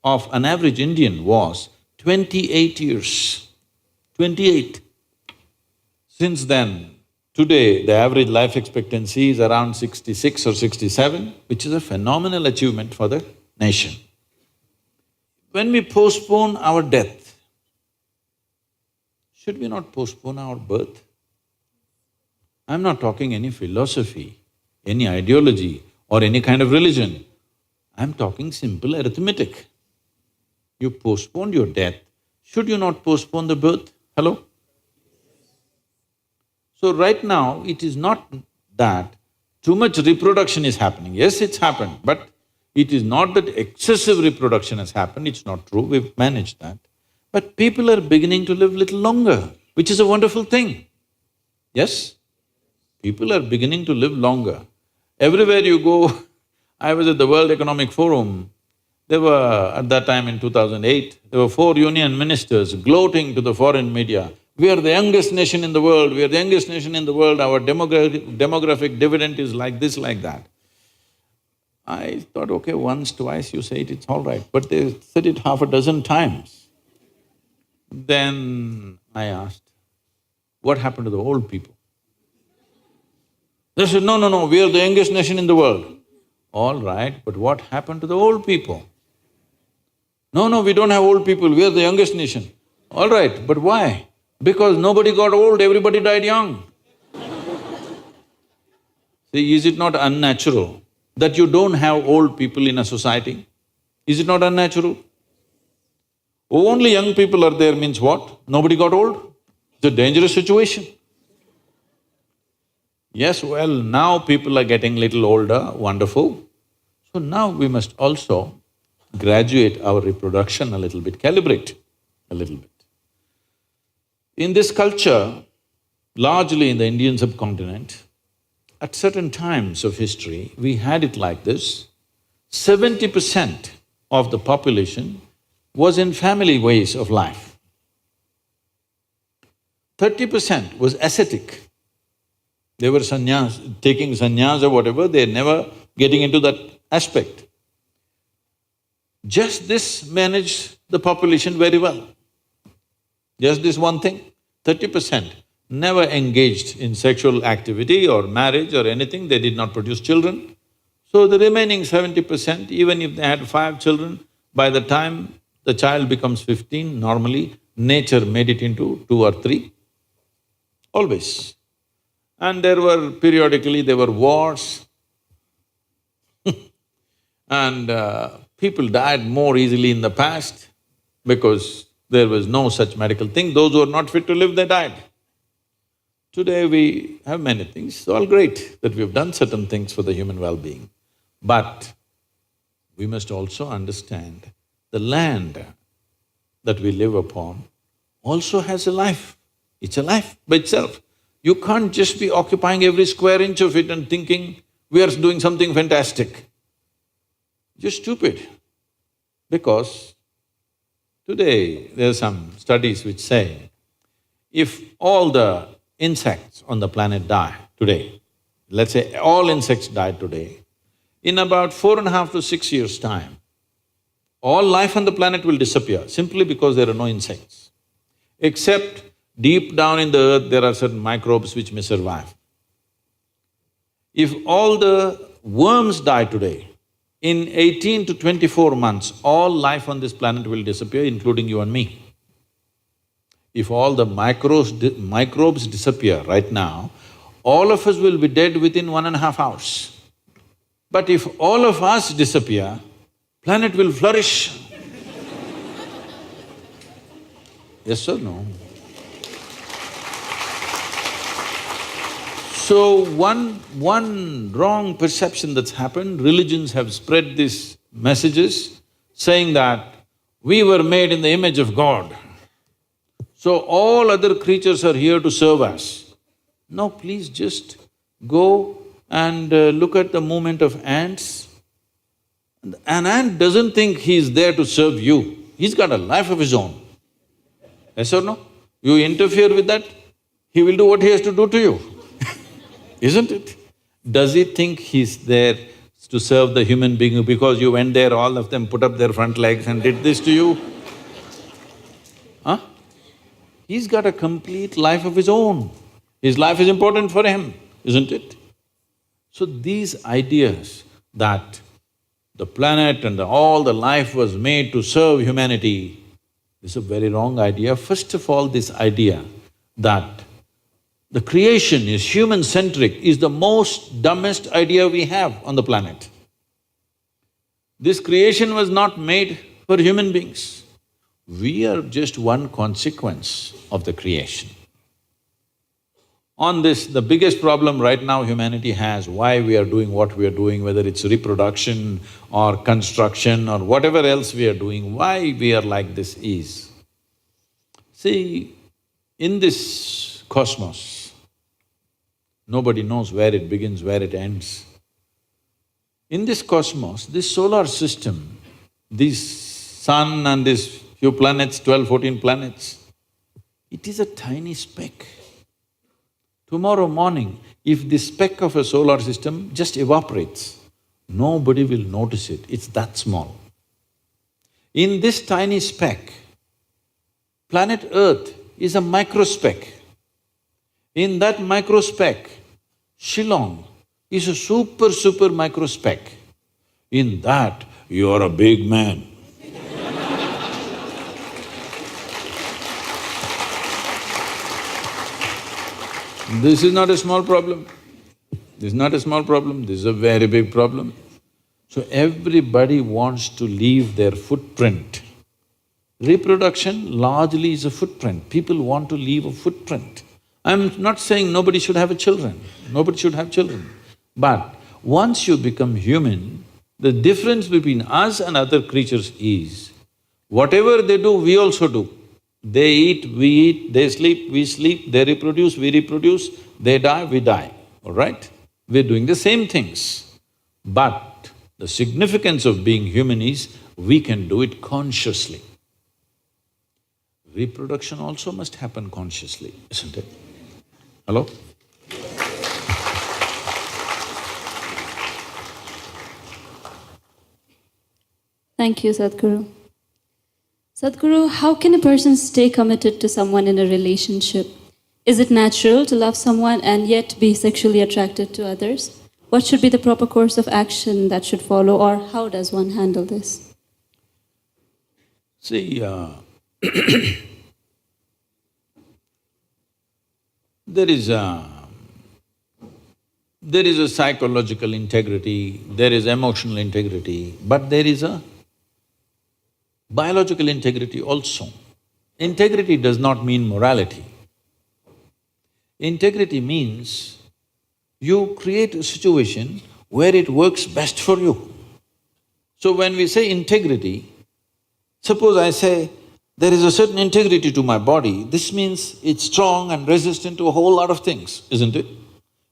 of an average Indian was 28 years. 28. Since then, today the average life expectancy is around 66 or 67, which is a phenomenal achievement for the nation. When we postpone our death, should we not postpone our birth? I'm not talking any philosophy, any ideology or any kind of religion. I'm talking simple arithmetic. You postponed your death, should you not postpone the birth? Hello? So right now, it is not that too much reproduction is happening. Yes, it's happened, but it is not that excessive reproduction has happened, it's not true, we've managed that. But people are beginning to live little longer, which is a wonderful thing. Yes? People are beginning to live longer. Everywhere you go, I was at the World Economic Forum, there were, at that time in 2008, there were 4 union ministers gloating to the foreign media, "We are the youngest nation in the world, we are the youngest nation in the world, our demographic dividend is like this, like that." I thought, okay, once, twice you say it, it's all right, but they said it half a dozen times. Then I asked, what happened to the old people? They said, no, we are the youngest nation in the world. All right, but what happened to the old people? No, we don't have old people, we are the youngest nation. All right, but why? Because nobody got old, everybody died young. See, is it not unnatural that you don't have old people in a society? Is it not unnatural? Only young people are there means what? Nobody got old? It's a dangerous situation. Yes, well, now people are getting little older, wonderful. So now we must also graduate our reproduction a little bit, calibrate a little bit. In this culture, largely in the Indian subcontinent, at certain times of history, we had it like this: 70% of the population was in family ways of life. 30% was ascetic. They were taking sannyas or whatever, they're never getting into that aspect. Just this managed the population very well. Just this one thing, 30% never engaged in sexual activity or marriage or anything, they did not produce children. So the remaining 70%, even if they had 5 children, by the time the child becomes 15, normally nature made it into 2 or 3, always. And periodically there were wars and people died more easily in the past because there was no such medical thing. Those who were not fit to live, they died. Today we have many things, it's all great that we've done certain things for the human well-being. But we must also understand the land that we live upon also has a life. It's a life by itself. You can't just be occupying every square inch of it and thinking, we are doing something fantastic. You're stupid. Because today there are some studies which say, if all the insects on the planet die today, let's say all insects died today, in about 4.5 to 6 years' time, all life on the planet will disappear simply because there are no insects. Except deep down in the earth, there are certain microbes which may survive. If all the worms die today, in 18 to 24 months, all life on this planet will disappear, including you and me. If all the microbes disappear right now, all of us will be dead within 1.5 hours. But if all of us disappear, planet will flourish. Yes or no? So one wrong perception that's happened, religions have spread these messages saying that we were made in the image of God, so all other creatures are here to serve us. No, please just go and look at the movement of ants. An ant doesn't think he's there to serve you, he's got a life of his own. Yes or no? You interfere with that, he will do what he has to do to you, isn't it? Does he think he's there to serve the human being because you went there, all of them put up their front legs and did this to you? Huh? He's got a complete life of his own. His life is important for him, isn't it? So these ideas that the planet and all the life was made to serve humanity, this is a very wrong idea. First of all, this idea that the creation is human-centric is the most dumbest idea we have on the planet. This creation was not made for human beings. We are just one consequence of the creation. On this, the biggest problem right now humanity has, why we are doing what we are doing, whether it's reproduction or construction or whatever else we are doing, why we are like this is, see, in this cosmos, nobody knows where it begins, where it ends. In this cosmos, this solar system, this sun and these few planets, 12, 14 planets, it is a tiny speck. Tomorrow morning, if this speck of a solar system just evaporates, nobody will notice it, it's that small. In this tiny speck, planet Earth is a microspeck. In that microspeck, Shillong is a super microspeck. In that, you are a big man. This is not a small problem. This is not a small problem, this is a very big problem. So everybody wants to leave their footprint. Reproduction largely is a footprint. People want to leave a footprint. I'm not saying nobody should have children, nobody should have children. But once you become human, the difference between us and other creatures is, whatever they do, we also do. They eat, we eat, they sleep, we sleep, they reproduce, we reproduce, they die, we die, all right? We're doing the same things. But the significance of being human is, we can do it consciously. Reproduction also must happen consciously, isn't it? Hello? Thank you, Sadhguru. Sadhguru, how can a person stay committed to someone in a relationship? Is it natural to love someone and yet be sexually attracted to others? What should be the proper course of action that should follow, or how does one handle this? See, there is a psychological integrity, there is emotional integrity, but there is a biological integrity also. Integrity does not mean morality. Integrity means you create a situation where it works best for you. So when we say integrity, suppose I say, there is a certain integrity to my body, this means it's strong and resistant to a whole lot of things, isn't it?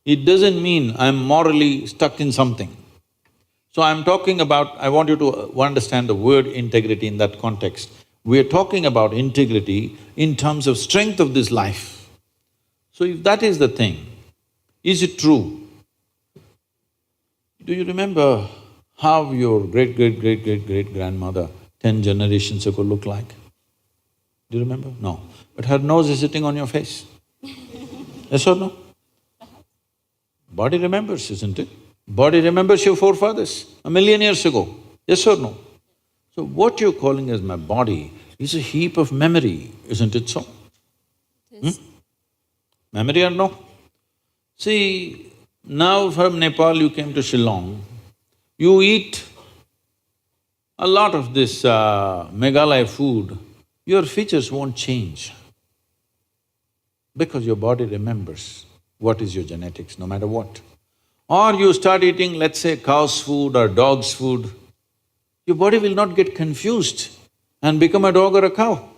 It doesn't mean I'm morally stuck in something. So I'm talking about… I want you to understand the word integrity in that context. We're talking about integrity in terms of strength of this life. So if that is the thing, is it true? Do you remember how your great-great-great-great-great-grandmother 10 generations ago looked like? Do you remember? No. But her nose is sitting on your face. Yes or no? Body remembers, isn't it? Body remembers your forefathers 1,000,000 years ago. Yes or no? So what you're calling as my body is a heap of memory, isn't it so? Yes. Memory or no? See, now from Nepal you came to Shillong, you eat a lot of this Meghalaya food, your features won't change because your body remembers what is your genetics, no matter what. Or you start eating, let's say, cow's food or dog's food, your body will not get confused and become a dog or a cow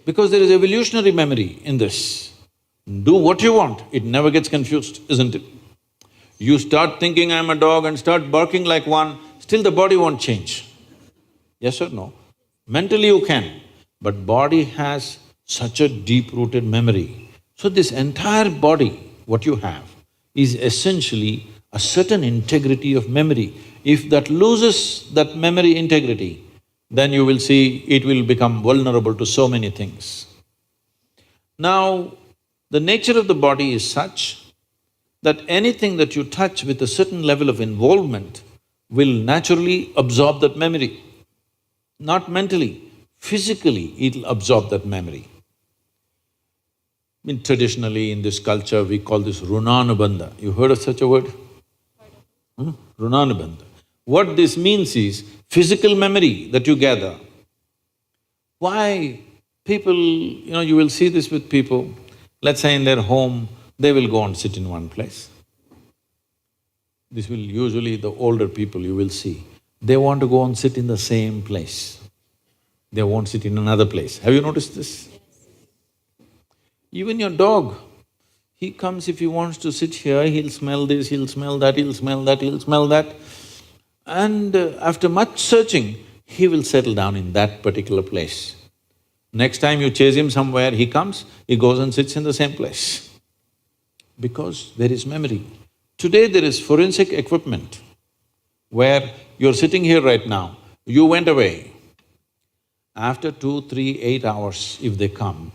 because there is evolutionary memory in this. Do what you want, it never gets confused, isn't it? You start thinking I'm a dog and start barking like one, still the body won't change. Yes or no? Mentally you can, but body has such a deep-rooted memory. So this entire body, what you have, is essentially a certain integrity of memory. If that loses that memory integrity, then you will see it will become vulnerable to so many things. Now, the nature of the body is such that anything that you touch with a certain level of involvement will naturally absorb that memory. Not mentally, physically it'll absorb that memory. Traditionally in this culture, we call this runanubandha. You heard of such a word? Runanubandha. What this means is physical memory that you gather. Why people… you will see this with people, let's say in their home, they will go and sit in one place. This will usually the older people you will see, they want to go and sit in the same place. They won't sit in another place. Have you noticed this? Even your dog, he comes, if he wants to sit here, he'll smell this, he'll smell that, he'll smell that, he'll smell that. And after much searching, he will settle down in that particular place. Next time you chase him somewhere, he comes, he goes and sits in the same place. Because there is memory. Today there is forensic equipment where you're sitting here right now, you went away. After 2, 3, 8 hours, if they come,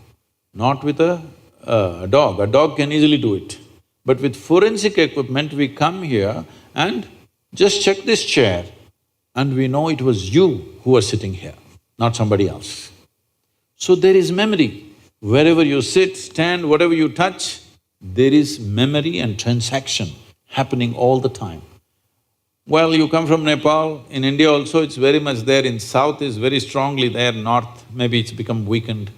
not with a dog can easily do it. But with forensic equipment, we come here and just check this chair and we know it was you who were sitting here, not somebody else. So there is memory. Wherever you sit, stand, whatever you touch, there is memory and transaction happening all the time. Well, you come from Nepal, in India also it's very much there, in south is very strongly there, north maybe it's become weakened.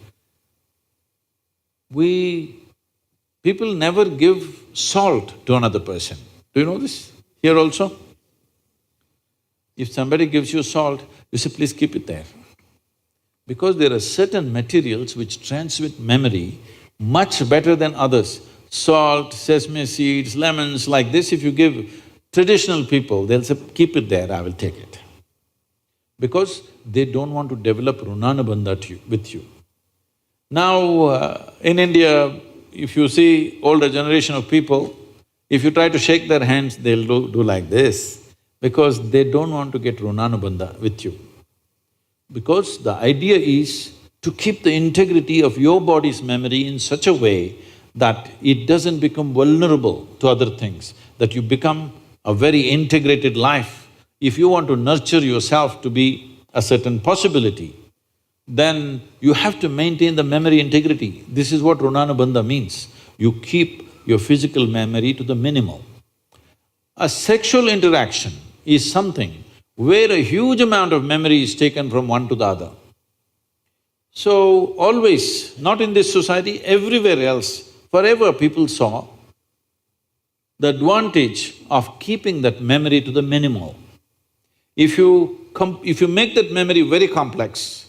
People never give salt to another person. Do you know this? Here also? If somebody gives you salt, you say, please keep it there. Because there are certain materials which transmit memory much better than others. Salt, sesame seeds, lemons, like this, if you give traditional people, they'll say, keep it there, I will take it. Because they don't want to develop runanabandha with you. Now, in India, if you see older generation of people, if you try to shake their hands, they'll do like this, because they don't want to get runanabandha with you. Because the idea is to keep the integrity of your body's memory in such a way that it doesn't become vulnerable to other things, that you become a very integrated life. If you want to nurture yourself to be a certain possibility, then you have to maintain the memory integrity. This is what runanabandha means. You keep your physical memory to the minimal. A sexual interaction is something where a huge amount of memory is taken from one to the other. So always, not in this society, everywhere else, forever people saw the advantage of keeping that memory to the minimal. If you make that memory very complex,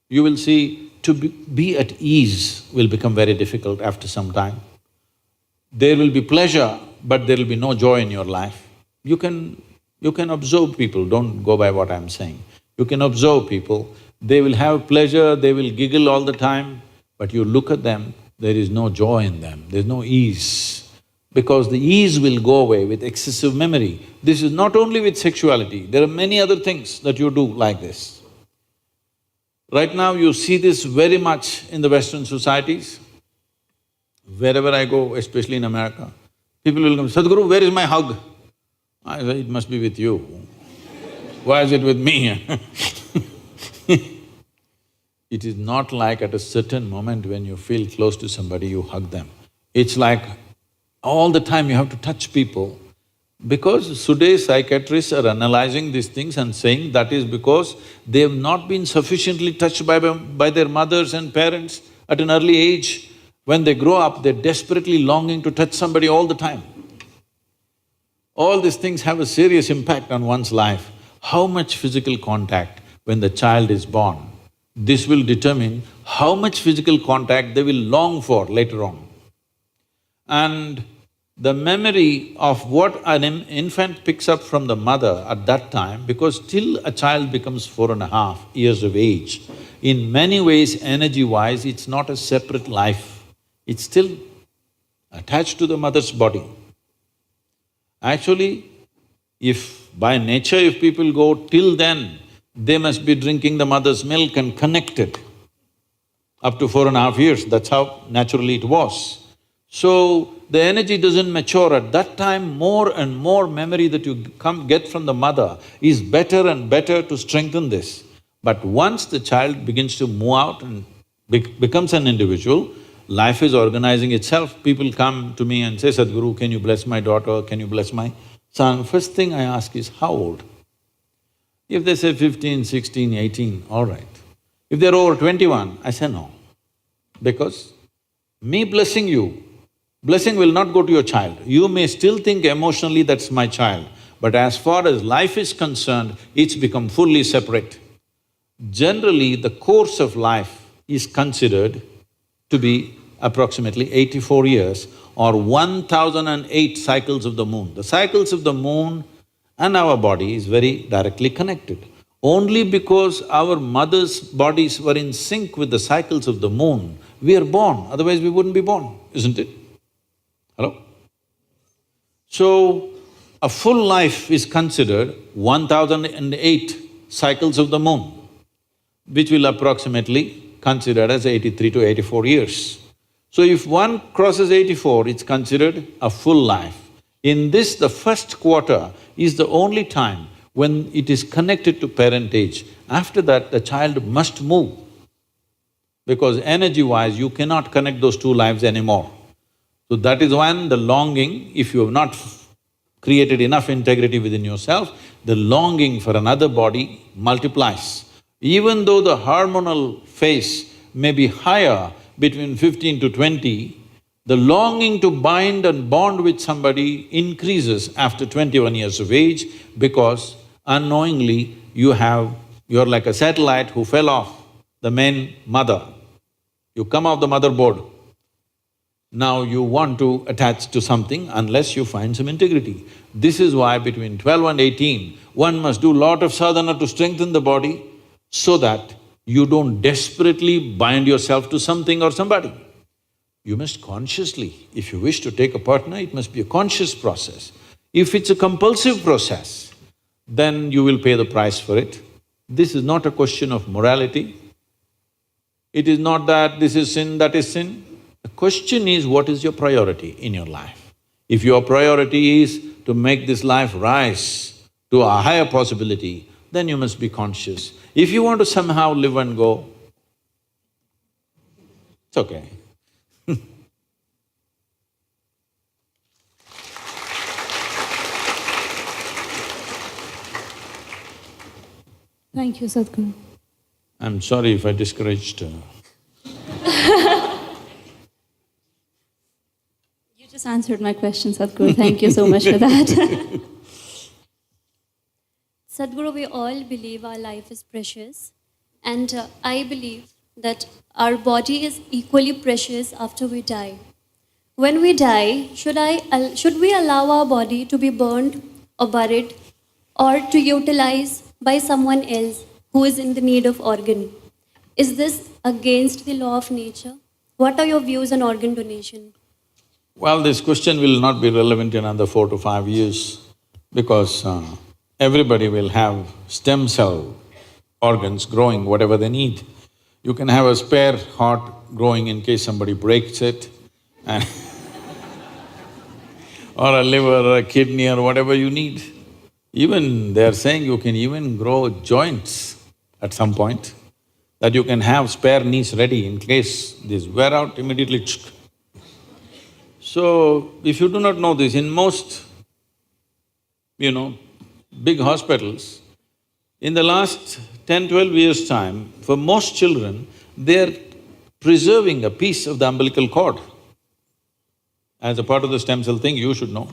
you will see to be at ease will become very difficult after some time. There will be pleasure, but there will be no joy in your life. You can observe people, don't go by what I'm saying. You can observe people, they will have pleasure, they will giggle all the time, but you look at them, there is no joy in them, there's no ease. Because the ease will go away with excessive memory. This is not only with sexuality, there are many other things that you do like this. Right now you see this very much in the Western societies. Wherever I go, especially in America, people will come, Sadhguru, where is my hug? I say, it must be with you. Why is it with me? It is not like at a certain moment when you feel close to somebody, you hug them. It's like all the time you have to touch people, because today's psychiatrists are analyzing these things and saying that is because they have not been sufficiently touched by their mothers and parents at an early age. When they grow up, they're desperately longing to touch somebody all the time. All these things have a serious impact on one's life. How much physical contact when the child is born, this will determine how much physical contact they will long for later on. And the memory of what an infant picks up from the mother at that time, because till a child becomes 4.5 years of age, in many ways, energy-wise, it's not a separate life, it's still attached to the mother's body. Actually, if by nature if people go till then, they must be drinking the mother's milk and connected up to 4.5 years, that's how naturally it was. So, the energy doesn't mature at that time, more and more memory that you get from the mother is better and better to strengthen this. But once the child begins to move out and becomes an individual, life is organizing itself. People come to me and say, Sadhguru, can you bless my daughter, can you bless my son? First thing I ask is, how old? If they say 15, 16, 18, all right. If they're over 21, I say no. Because me blessing you, blessing will not go to your child. You may still think emotionally that's my child, but as far as life is concerned, it's become fully separate. Generally, the course of life is considered to be approximately 84 years or 1008 cycles of the moon. The cycles of the moon and our body is very directly connected. Only because our mother's bodies were in sync with the cycles of the moon, we are born, otherwise we wouldn't be born, isn't it? Hello? So, a full life is considered 1008 cycles of the moon, which will approximately considered as 83 to 84 years. So if one crosses 84, it's considered a full life. In this, the first quarter is the only time when it is connected to parentage. After that, the child must move, because energy-wise, you cannot connect those two lives anymore. So that is when the longing, if you have not created enough integrity within yourself, the longing for another body multiplies. Even though the hormonal phase may be higher between 15 to 20, the longing to bind and bond with somebody increases after 21 years of age because unknowingly you're like a satellite who fell off the main mother. You come off the motherboard. Now you want to attach to something unless you find some integrity. This is why between 12 and 18, one must do lot of sadhana to strengthen the body so that you don't desperately bind yourself to something or somebody. You must consciously, if you wish to take a partner, it must be a conscious process. If it's a compulsive process, then you will pay the price for it. This is not a question of morality. It is not that this is sin, that is sin. The question is, what is your priority in your life? If your priority is to make this life rise to a higher possibility, then you must be conscious. If you want to somehow live and go, it's okay. Thank you, Sadhguru. I'm sorry if I discouraged You just answered my question, Sadhguru. Thank you so much for that. Sadhguru, we all believe our life is precious, and I believe that our body is equally precious after we die. When we die, should we allow our body to be burned or buried or to utilize by someone else who is in the need of organ? Is this against the law of nature? What are your views on organ donation? Well, this question will not be relevant in another 4 to 5 years because everybody will have stem cell organs growing whatever they need. You can have a spare heart growing in case somebody breaks it and or a liver or a kidney or whatever you need. Even they're saying you can even grow joints at some point, that you can have spare knees ready in case these wear out immediately. So, if you do not know this, in most, big hospitals, in the last 10-12 years' time, for most children, they're preserving a piece of the umbilical cord. As a part of the stem cell thing, you should know.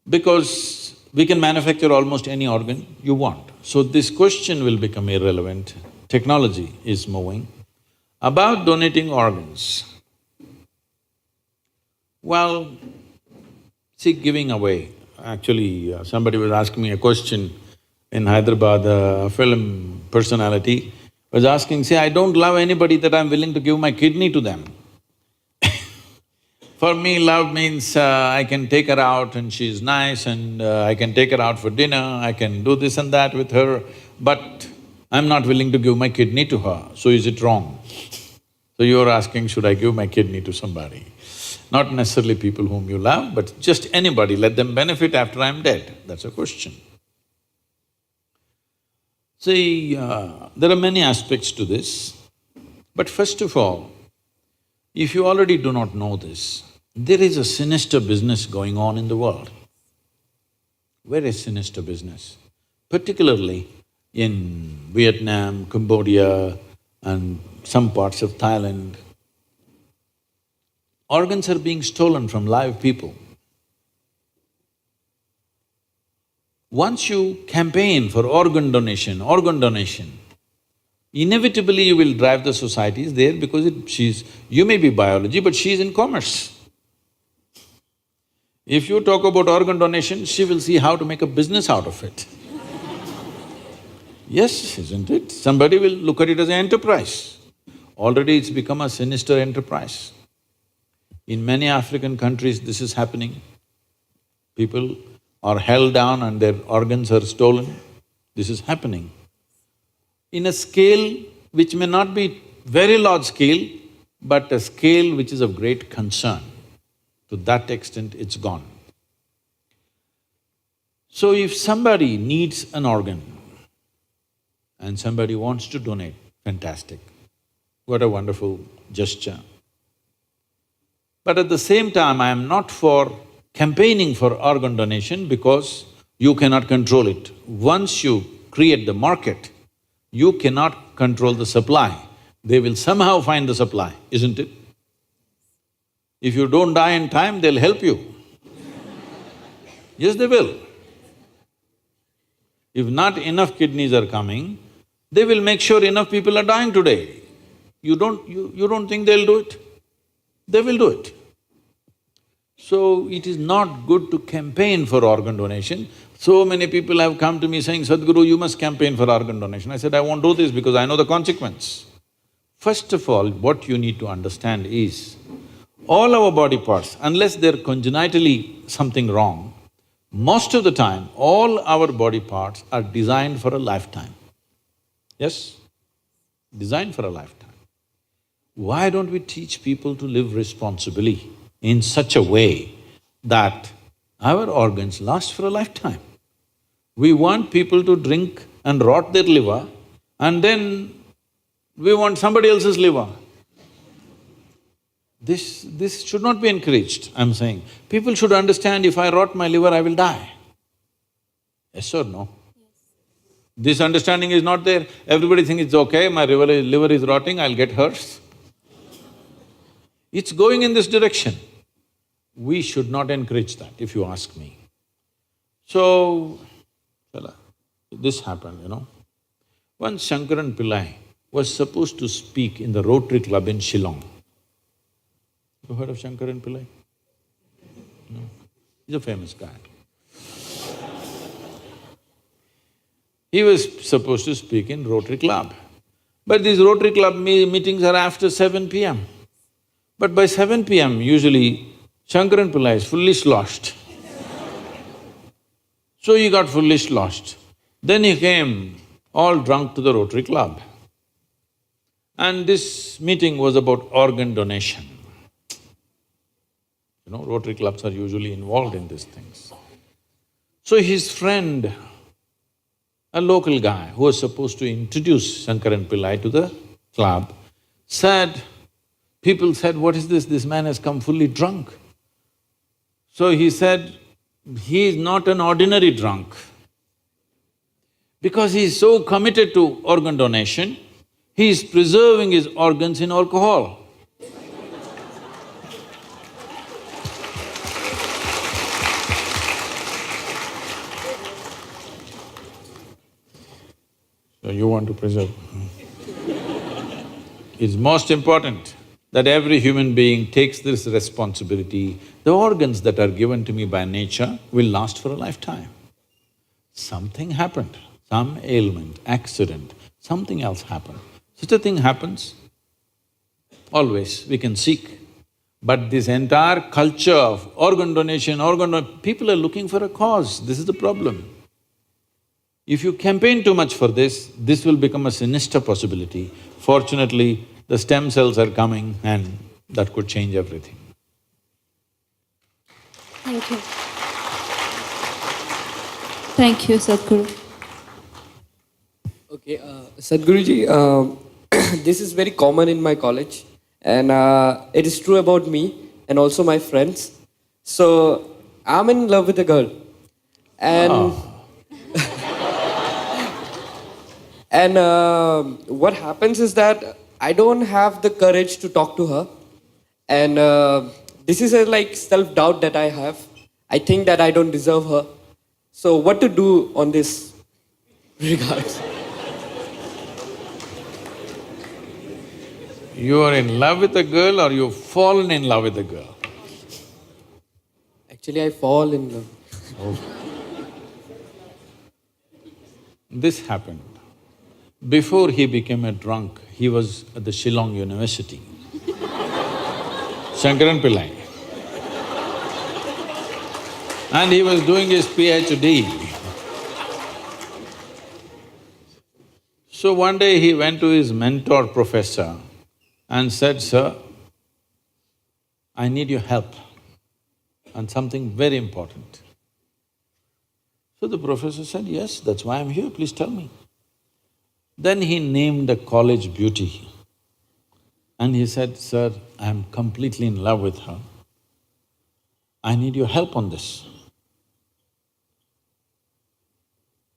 Because we can manufacture almost any organ you want. So this question will become irrelevant. Technology is moving. About donating organs, well, see, giving away. Actually, somebody was asking me a question in Hyderabad, a film personality was asking, say, I don't love anybody that I'm willing to give my kidney to them. For me, love means I can take her out and she's nice and I can take her out for dinner, I can do this and that with her, but I'm not willing to give my kidney to her, so is it wrong? So you're asking, should I give my kidney to somebody? Not necessarily people whom you love, but just anybody, let them benefit after I'm dead, that's a question. See, there are many aspects to this, but first of all, if you already do not know this, there is a sinister business going on in the world. Very sinister business, particularly in Vietnam, Cambodia and some parts of Thailand. Organs are being stolen from live people. Once you campaign for organ donation, inevitably you will drive the societies there because you may be biology, but she's in commerce. If you talk about organ donation, she will see how to make a business out of it. Yes, isn't it? Somebody will look at it as an enterprise. Already it's become a sinister enterprise. In many African countries, this is happening. People are held down and their organs are stolen. This is happening. In a scale which may not be very large scale, but a scale which is of great concern. To that extent, it's gone. So if somebody needs an organ and somebody wants to donate, fantastic. What a wonderful gesture. But at the same time, I am not for campaigning for organ donation because you cannot control it. Once you create the market, you cannot control the supply. They will somehow find the supply, isn't it? If you don't die in time, they'll help you. Yes, they will. If not enough kidneys are coming, they will make sure enough people are dying today. You don't think they'll do it? They will do it. So, it is not good to campaign for organ donation. So many people have come to me saying, Sadhguru, you must campaign for organ donation. I said, I won't do this because I know the consequence. First of all, what you need to understand is, all our body parts, unless they're congenitally something wrong, most of the time, all our body parts are designed for a lifetime. Yes? Designed for a lifetime. Why don't we teach people to live responsibly in such a way that our organs last for a lifetime? We want people to drink and rot their liver, and then we want somebody else's liver. This should not be encouraged, I'm saying. People should understand, if I rot my liver, I will die. Yes or no? Yes. This understanding is not there. Everybody thinks it's okay, my liver is rotting, I'll get hers. It's going in this direction. We should not encourage that, if you ask me. So, this happened, you know. Once Shankaran Pillai was supposed to speak in the Rotary Club in Shillong. You heard of Shankaran Pillai? No. He's a famous guy. He was supposed to speak in Rotary Club. But these Rotary Club meetings are after 7 p.m. But by 7 p.m., usually Shankaran Pillai is fully sloshed. So he got fully sloshed. Then he came all drunk to the Rotary Club. And this meeting was about organ donation. You know, Rotary clubs are usually involved in these things. So his friend, a local guy who was supposed to introduce Shankaran Pillai to the club, people said, what is this? This man has come fully drunk. So he said, he is not an ordinary drunk. Because he is so committed to organ donation, he is preserving his organs in alcohol. So you want to preserve. It's most important that every human being takes this responsibility. The organs that are given to me by nature will last for a lifetime. Something happened, some ailment, accident, something else happened. Such a thing happens, always we can seek. But this entire culture of organ donation, people are looking for a cause, this is the problem. If you campaign too much for this will become a sinister possibility. Fortunately, the stem cells are coming and that could change everything. Thank you. Thank you, Sadhguru. Okay, Sadhguruji, this is very common in my college, and it is true about me and also my friends. So, I'm in love with a girl, and and what happens is that I don't have the courage to talk to her, and this is a like self-doubt that I have. I think that I don't deserve her. So, what to do on this regards? You are in love with a girl or you've fallen in love with a girl? Actually, I fall in love. Oh. This happened. Before he became a drunk, he was at the Shillong University. Shankaran Pillai. And he was doing his PhD. So one day he went to his mentor professor and said, sir, I need your help on something very important. So the professor said, yes, that's why I'm here, please tell me. Then he named a college beauty and he said, sir, I'm completely in love with her. I need your help on this.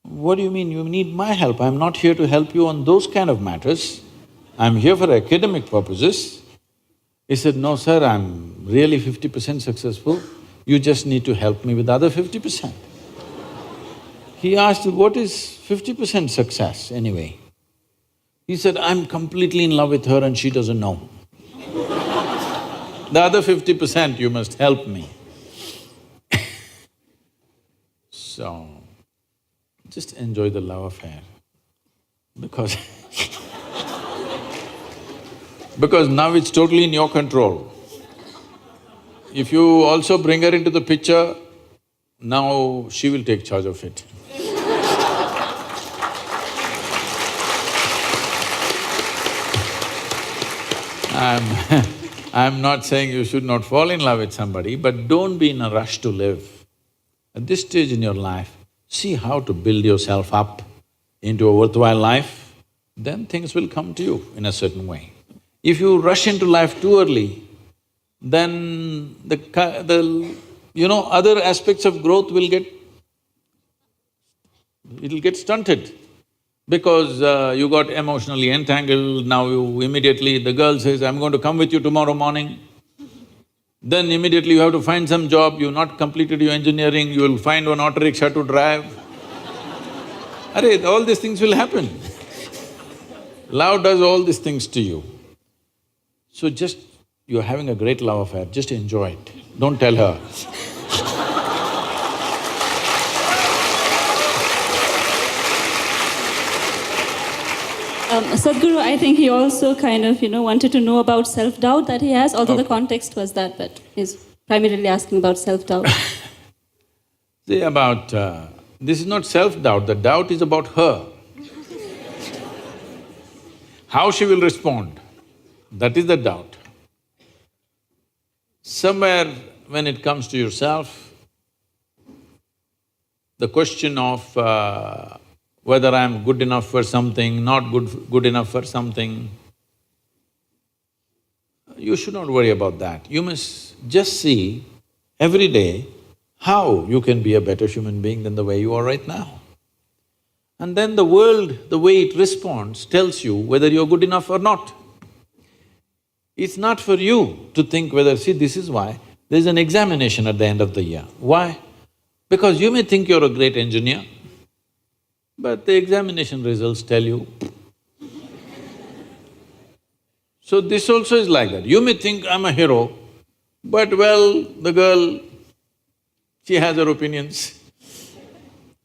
What do you mean you need my help? I'm not here to help you on those kind of matters. I'm here for academic purposes. He said, no sir, I'm really 50% successful, you just need to help me with the other 50%. He asked, what is 50% success anyway? He said, I'm completely in love with her and she doesn't know. The other 50% you must help me. So, just enjoy the love affair because because now it's totally in your control. If you also bring her into the picture, now she will take charge of it. I'm not saying you should not fall in love with somebody, but don't be in a rush to live. At this stage in your life, see how to build yourself up into a worthwhile life, then things will come to you in a certain way. If you rush into life too early, then other aspects of growth will it'll get stunted. Because you got emotionally entangled, now you immediately… the girl says, I'm going to come with you tomorrow morning. Then immediately you have to find some job, you've not completed your engineering, you will find one auto rickshaw to drive. Arey, all these things will happen. Love does all these things to you. So just… you're having a great love affair, just enjoy it, don't tell her. Sadhguru, I think he also kind of, wanted to know about self-doubt that he has, although the context was that, but he's primarily asking about self-doubt. See, this is not self-doubt, the doubt is about her. How she will respond, that is the doubt. Somewhere when it comes to yourself, the question of whether I'm good enough for something, not good enough for something, you should not worry about that. You must just see every day how you can be a better human being than the way you are right now. And then the world, the way it responds, tells you whether you're good enough or not. It's not for you to think whether… see, this is why there's an examination at the end of the year. Why? Because you may think you're a great engineer, but the examination results tell you. So this also is like that. You may think, I'm a hero, but well, the girl, she has her opinions.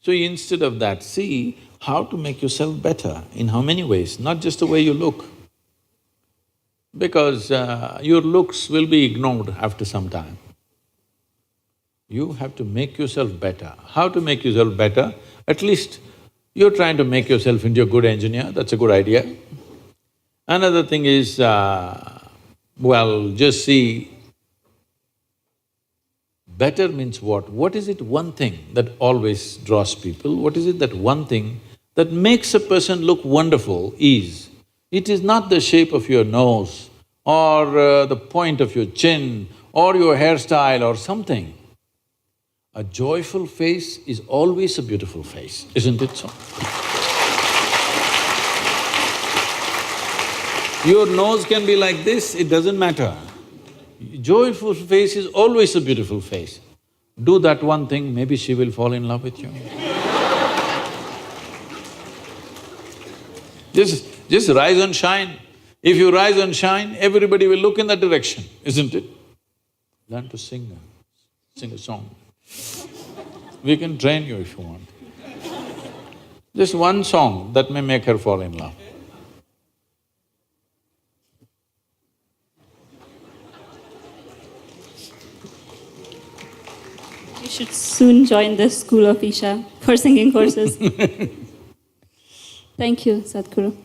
So instead of that, see how to make yourself better, in how many ways, not just the way you look. Because your looks will be ignored after some time. You have to make yourself better. How to make yourself better? At least you're trying to make yourself into a good engineer, that's a good idea. Another thing is, just see, better means what? What is it one thing that always draws people? What is it that one thing that makes a person look wonderful is, it is not the shape of your nose or the point of your chin or your hairstyle or something. A joyful face is always a beautiful face, isn't it so? Your nose can be like this, it doesn't matter. Joyful face is always a beautiful face. Do that one thing, maybe she will fall in love with you. Just rise and shine. If you rise and shine, everybody will look in that direction, isn't it? Learn to sing a song. We can train you if you want. Just one song that may make her fall in love. You should soon join the school of Isha for singing courses. Thank you, Sadhguru.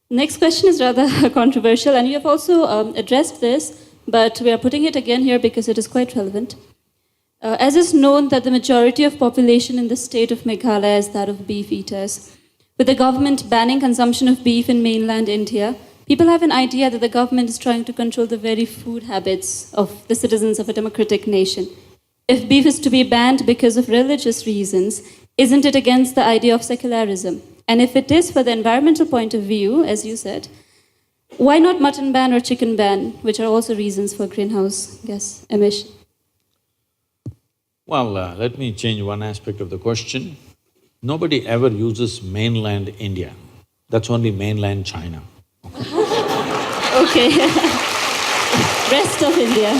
Next question is rather controversial, and you have also addressed this, but we are putting it again here because it is quite relevant. As is known that the majority of population in the state of Meghalaya is that of beef eaters. With the government banning consumption of beef in mainland India, people have an idea that the government is trying to control the very food habits of the citizens of a democratic nation. If beef is to be banned because of religious reasons, isn't it against the idea of secularism? And if it is for the environmental point of view, as you said, why not mutton ban or chicken ban, which are also reasons for greenhouse gas emission? Well, let me change one aspect of the question. Nobody ever uses mainland India. That's only mainland China. Okay. Rest of India.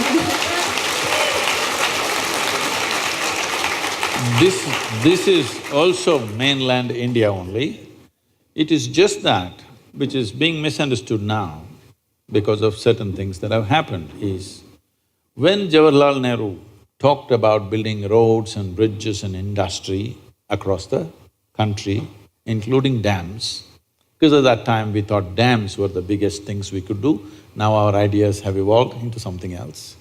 This is also mainland India only. It is just that which is being misunderstood now because of certain things that have happened is, when Jawaharlal Nehru talked about building roads and bridges and industry across the country, including dams, because at that time we thought dams were the biggest things we could do, now our ideas have evolved into something else.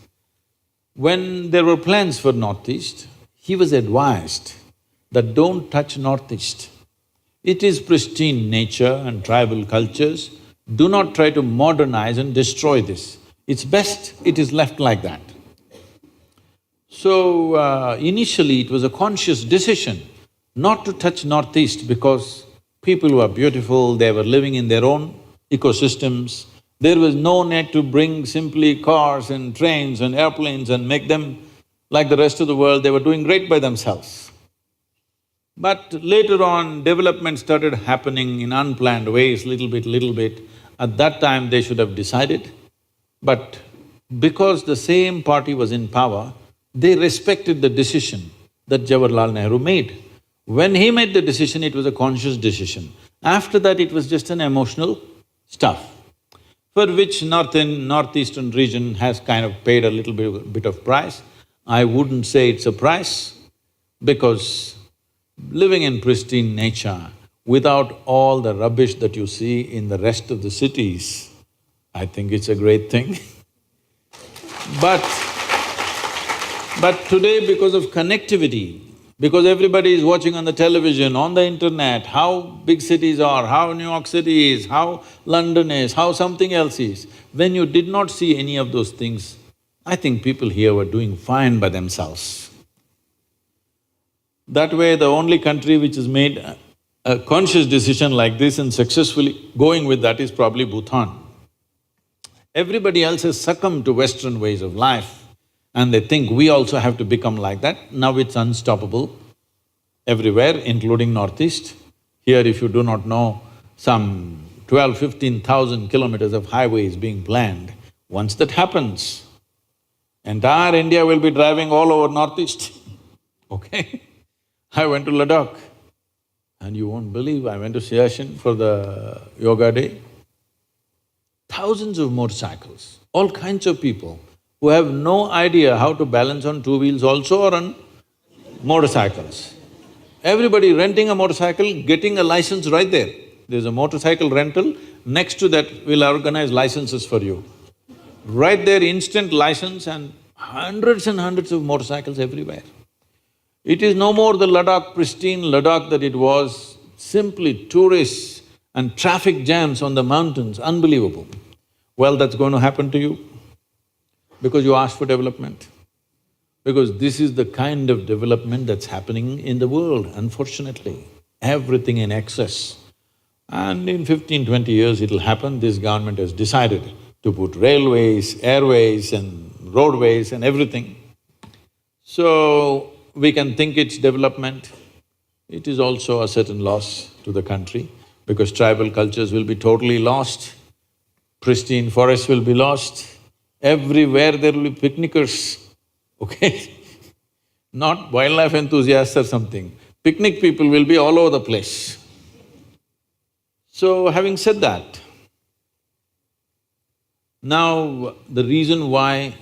When there were plans for Northeast, he was advised that don't touch Northeast. It is pristine nature and tribal cultures, do not try to modernize and destroy this. It's best it is left like that. So, initially it was a conscious decision not to touch Northeast because people were beautiful, they were living in their own ecosystems. There was no need to bring simply cars and trains and airplanes and make them like the rest of the world. They were doing great by themselves. But later on, development started happening in unplanned ways, little bit. At that time, they should have decided. But because the same party was in power, they respected the decision that Jawaharlal Nehru made. When he made the decision, it was a conscious decision. After that, it was just an emotional stuff, for which northeastern region has kind of paid a little bit of price. I wouldn't say it's a price, because living in pristine nature without all the rubbish that you see in the rest of the cities, I think it's a great thing. But today, because of connectivity, because everybody is watching on the television, on the internet, how big cities are, how New York City is, how London is, how something else is, when you did not see any of those things, I think people here were doing fine by themselves. That way, the only country which has made a conscious decision like this and successfully going with that is probably Bhutan. Everybody else has succumbed to Western ways of life and they think we also have to become like that. Now it's unstoppable everywhere, including Northeast. Here, if you do not know, some 12,000–15,000 kilometers of highways being planned. Once that happens, entire India will be driving all over Northeast, okay? I went to Ladakh and you won't believe, I went to Siachen for the yoga day. Thousands of motorcycles, all kinds of people who have no idea how to balance on two wheels also or on motorcycles. Everybody renting a motorcycle, getting a license right there. There's a motorcycle rental, next to that we'll organize licenses for you. Right there, instant license and hundreds of motorcycles everywhere. It is no more the Ladakh, pristine Ladakh that it was, simply tourists and traffic jams on the mountains, unbelievable. Well, that's going to happen to you because you asked for development. Because this is the kind of development that's happening in the world, unfortunately. Everything in excess. And in 15–20 years it'll happen, this government has decided to put railways, airways and roadways and everything. So, we can think it's development. It is also a certain loss to the country because tribal cultures will be totally lost, pristine forests will be lost, everywhere there will be picnickers, okay? Not wildlife enthusiasts or something. Picnic people will be all over the place. So, having said that, now the reason why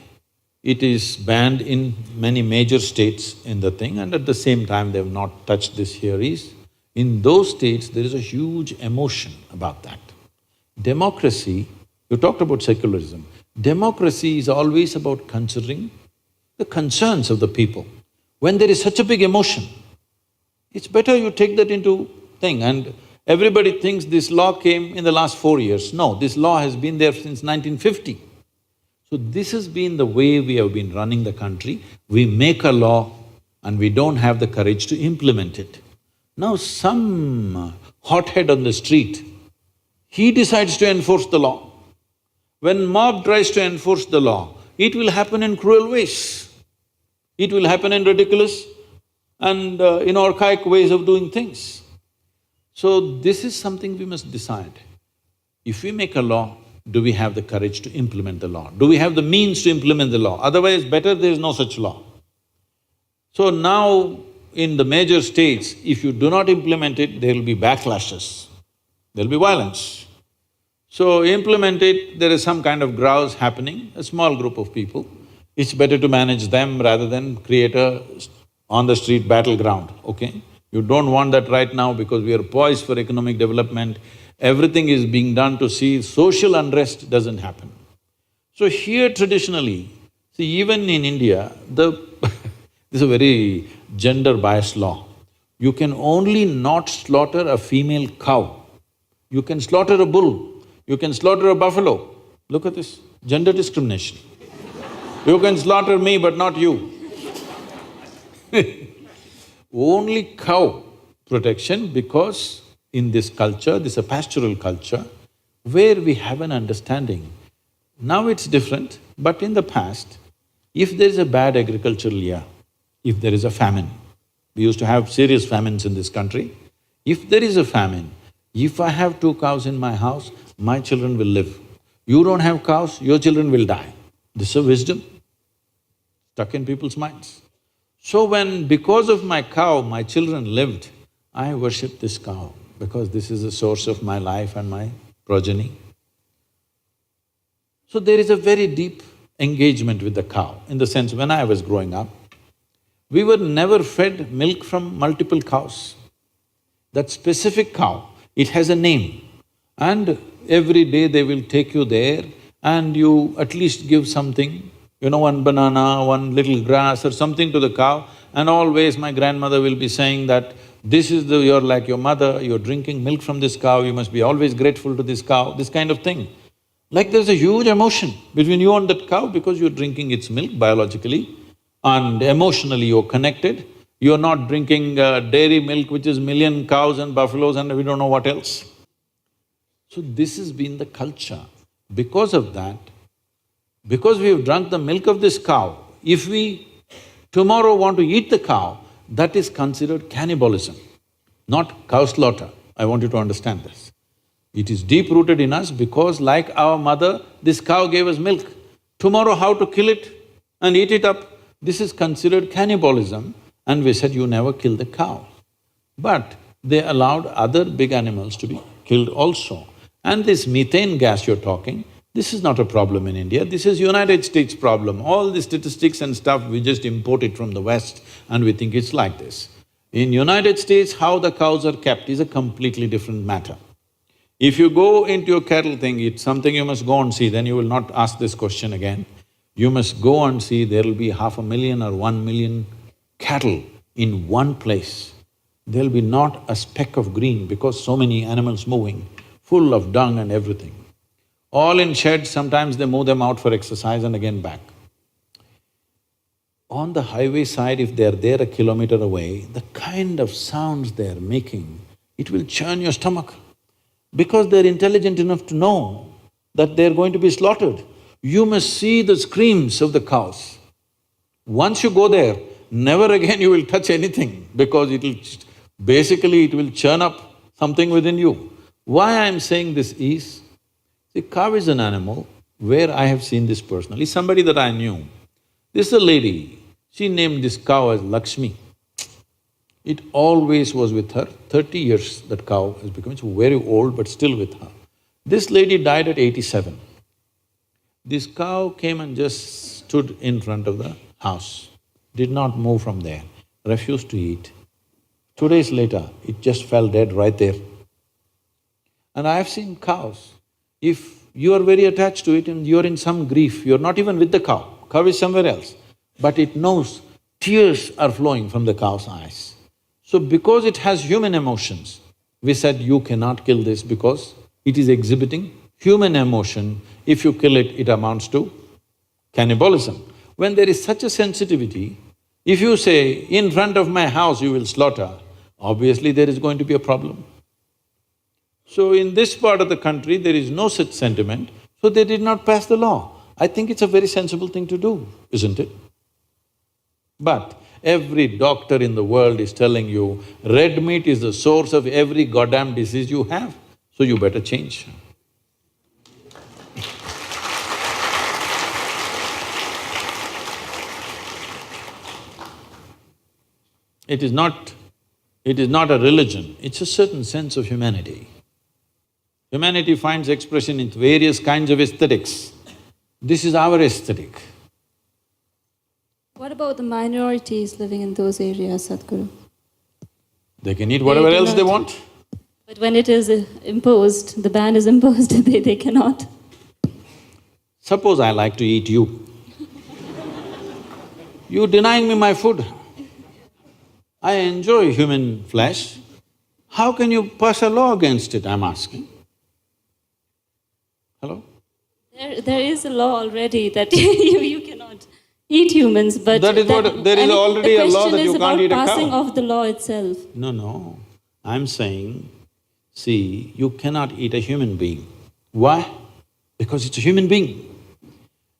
it is banned in many major states in the thing and at the same time they've not touched this here is, in those states there is a huge emotion about that. Democracy, you talked about secularism, democracy is always about considering the concerns of the people. When there is such a big emotion, it's better you take that into thing. And everybody thinks this law came in the last 4 years. No, this law has been there since 1950. So this has been the way we have been running the country. We make a law and we don't have the courage to implement it. Now some hothead on the street, he decides to enforce the law. When mob tries to enforce the law, it will happen in cruel ways. It will happen in ridiculous and in archaic ways of doing things. So this is something we must decide. If we make a law, do we have the courage to implement the law? Do we have the means to implement the law? Otherwise, better there is no such law. So now, in the major states, if you do not implement it, there will be backlashes, there will be violence. So implement it, there is some kind of grouse happening, a small group of people. It's better to manage them rather than create a on-the-street battleground, okay? You don't want that right now because we are poised for economic development. Everything is being done to see social unrest doesn't happen. So here traditionally, see even in India, this is a very gender-biased law. You can only not slaughter a female cow. You can slaughter a bull, you can slaughter a buffalo. Look at this, gender discrimination. You can slaughter me but not you. Only cow protection because in this culture, this is a pastoral culture, where we have an understanding. Now it's different, but in the past, if there is a bad agricultural year, if there is a famine, we used to have serious famines in this country, if there is a famine, if I have 2 cows in my house, my children will live. You don't have cows, your children will die. This is a wisdom stuck in people's minds. So when because of my cow, my children lived, I worship this cow because this is the source of my life and my progeny. So there is a very deep engagement with the cow, in the sense when I was growing up, we were never fed milk from multiple cows. That specific cow, it has a name, and every day they will take you there and you at least give something, you know, one banana, one little grass or something to the cow, and always my grandmother will be saying that this is you're like your mother, you're drinking milk from this cow, you must be always grateful to this cow, this kind of thing. Like there's a huge emotion between you and that cow because you're drinking its milk biologically and emotionally you're connected. You're not drinking dairy milk which is million cows and buffaloes and we don't know what else. So this has been the culture. Because of that, because we have drunk the milk of this cow, if we tomorrow want to eat the cow, that is considered cannibalism, not cow slaughter. I want you to understand this. It is deep-rooted in us because like our mother, this cow gave us milk. Tomorrow how to kill it and eat it up, this is considered cannibalism, and we said, you never kill the cow. But they allowed other big animals to be killed also. And this methane gas you're talking, this is not a problem in India, this is United States problem. All the statistics and stuff, we just import it from the West and we think it's like this. In United States, how the cows are kept is a completely different matter. If you go into a cattle thing, it's something you must go and see, then you will not ask this question again. You must go and see, there will be 500,000 or 1,000,000 cattle in one place. There'll be not a speck of green because so many animals moving, full of dung and everything. All in sheds, sometimes they move them out for exercise and again back. On the highway side, if they're there a kilometer away, the kind of sounds they're making, it will churn your stomach. Because they're intelligent enough to know that they're going to be slaughtered. You must see the screams of the cows. Once you go there, never again you will touch anything because basically it will churn up something within you. Why I'm saying this is, see, cow is an animal where I have seen this personally, somebody that I knew. This is a lady, she named this cow as Lakshmi. It always was with her, 30 years that cow has become, it's very old but still with her. This lady died at 87. This cow came and just stood in front of the house, did not move from there, refused to eat. 2 days later, it just fell dead right there. And I have seen cows, if you are very attached to it and you're in some grief, you're not even with the cow is somewhere else, but it knows tears are flowing from the cow's eyes. So because it has human emotions, we said you cannot kill this because it is exhibiting human emotion. If you kill it, it amounts to cannibalism. When there is such a sensitivity, if you say, in front of my house you will slaughter, obviously there is going to be a problem. So in this part of the country, there is no such sentiment, so they did not pass the law. I think it's a very sensible thing to do, isn't it? But every doctor in the world is telling you, red meat is the source of every goddamn disease you have, so you better change. It is not a religion, it's a certain sense of humanity. Humanity finds expression in various kinds of aesthetics. This is our aesthetic. What about the minorities living in those areas, Sadhguru? They can eat whatever They else they cannot. want. But when it is imposed, the ban is imposed, they cannot. Suppose I like to eat you. You denying me my food. I enjoy human flesh. How can you pass a law against it, I'm asking? Hello? There is a law already that you cannot eat humans, but That is what… there is already a law that you can't eat a cow. The question is about passing of the law itself. No, I'm saying, see, you cannot eat a human being. Why? Because it's a human being.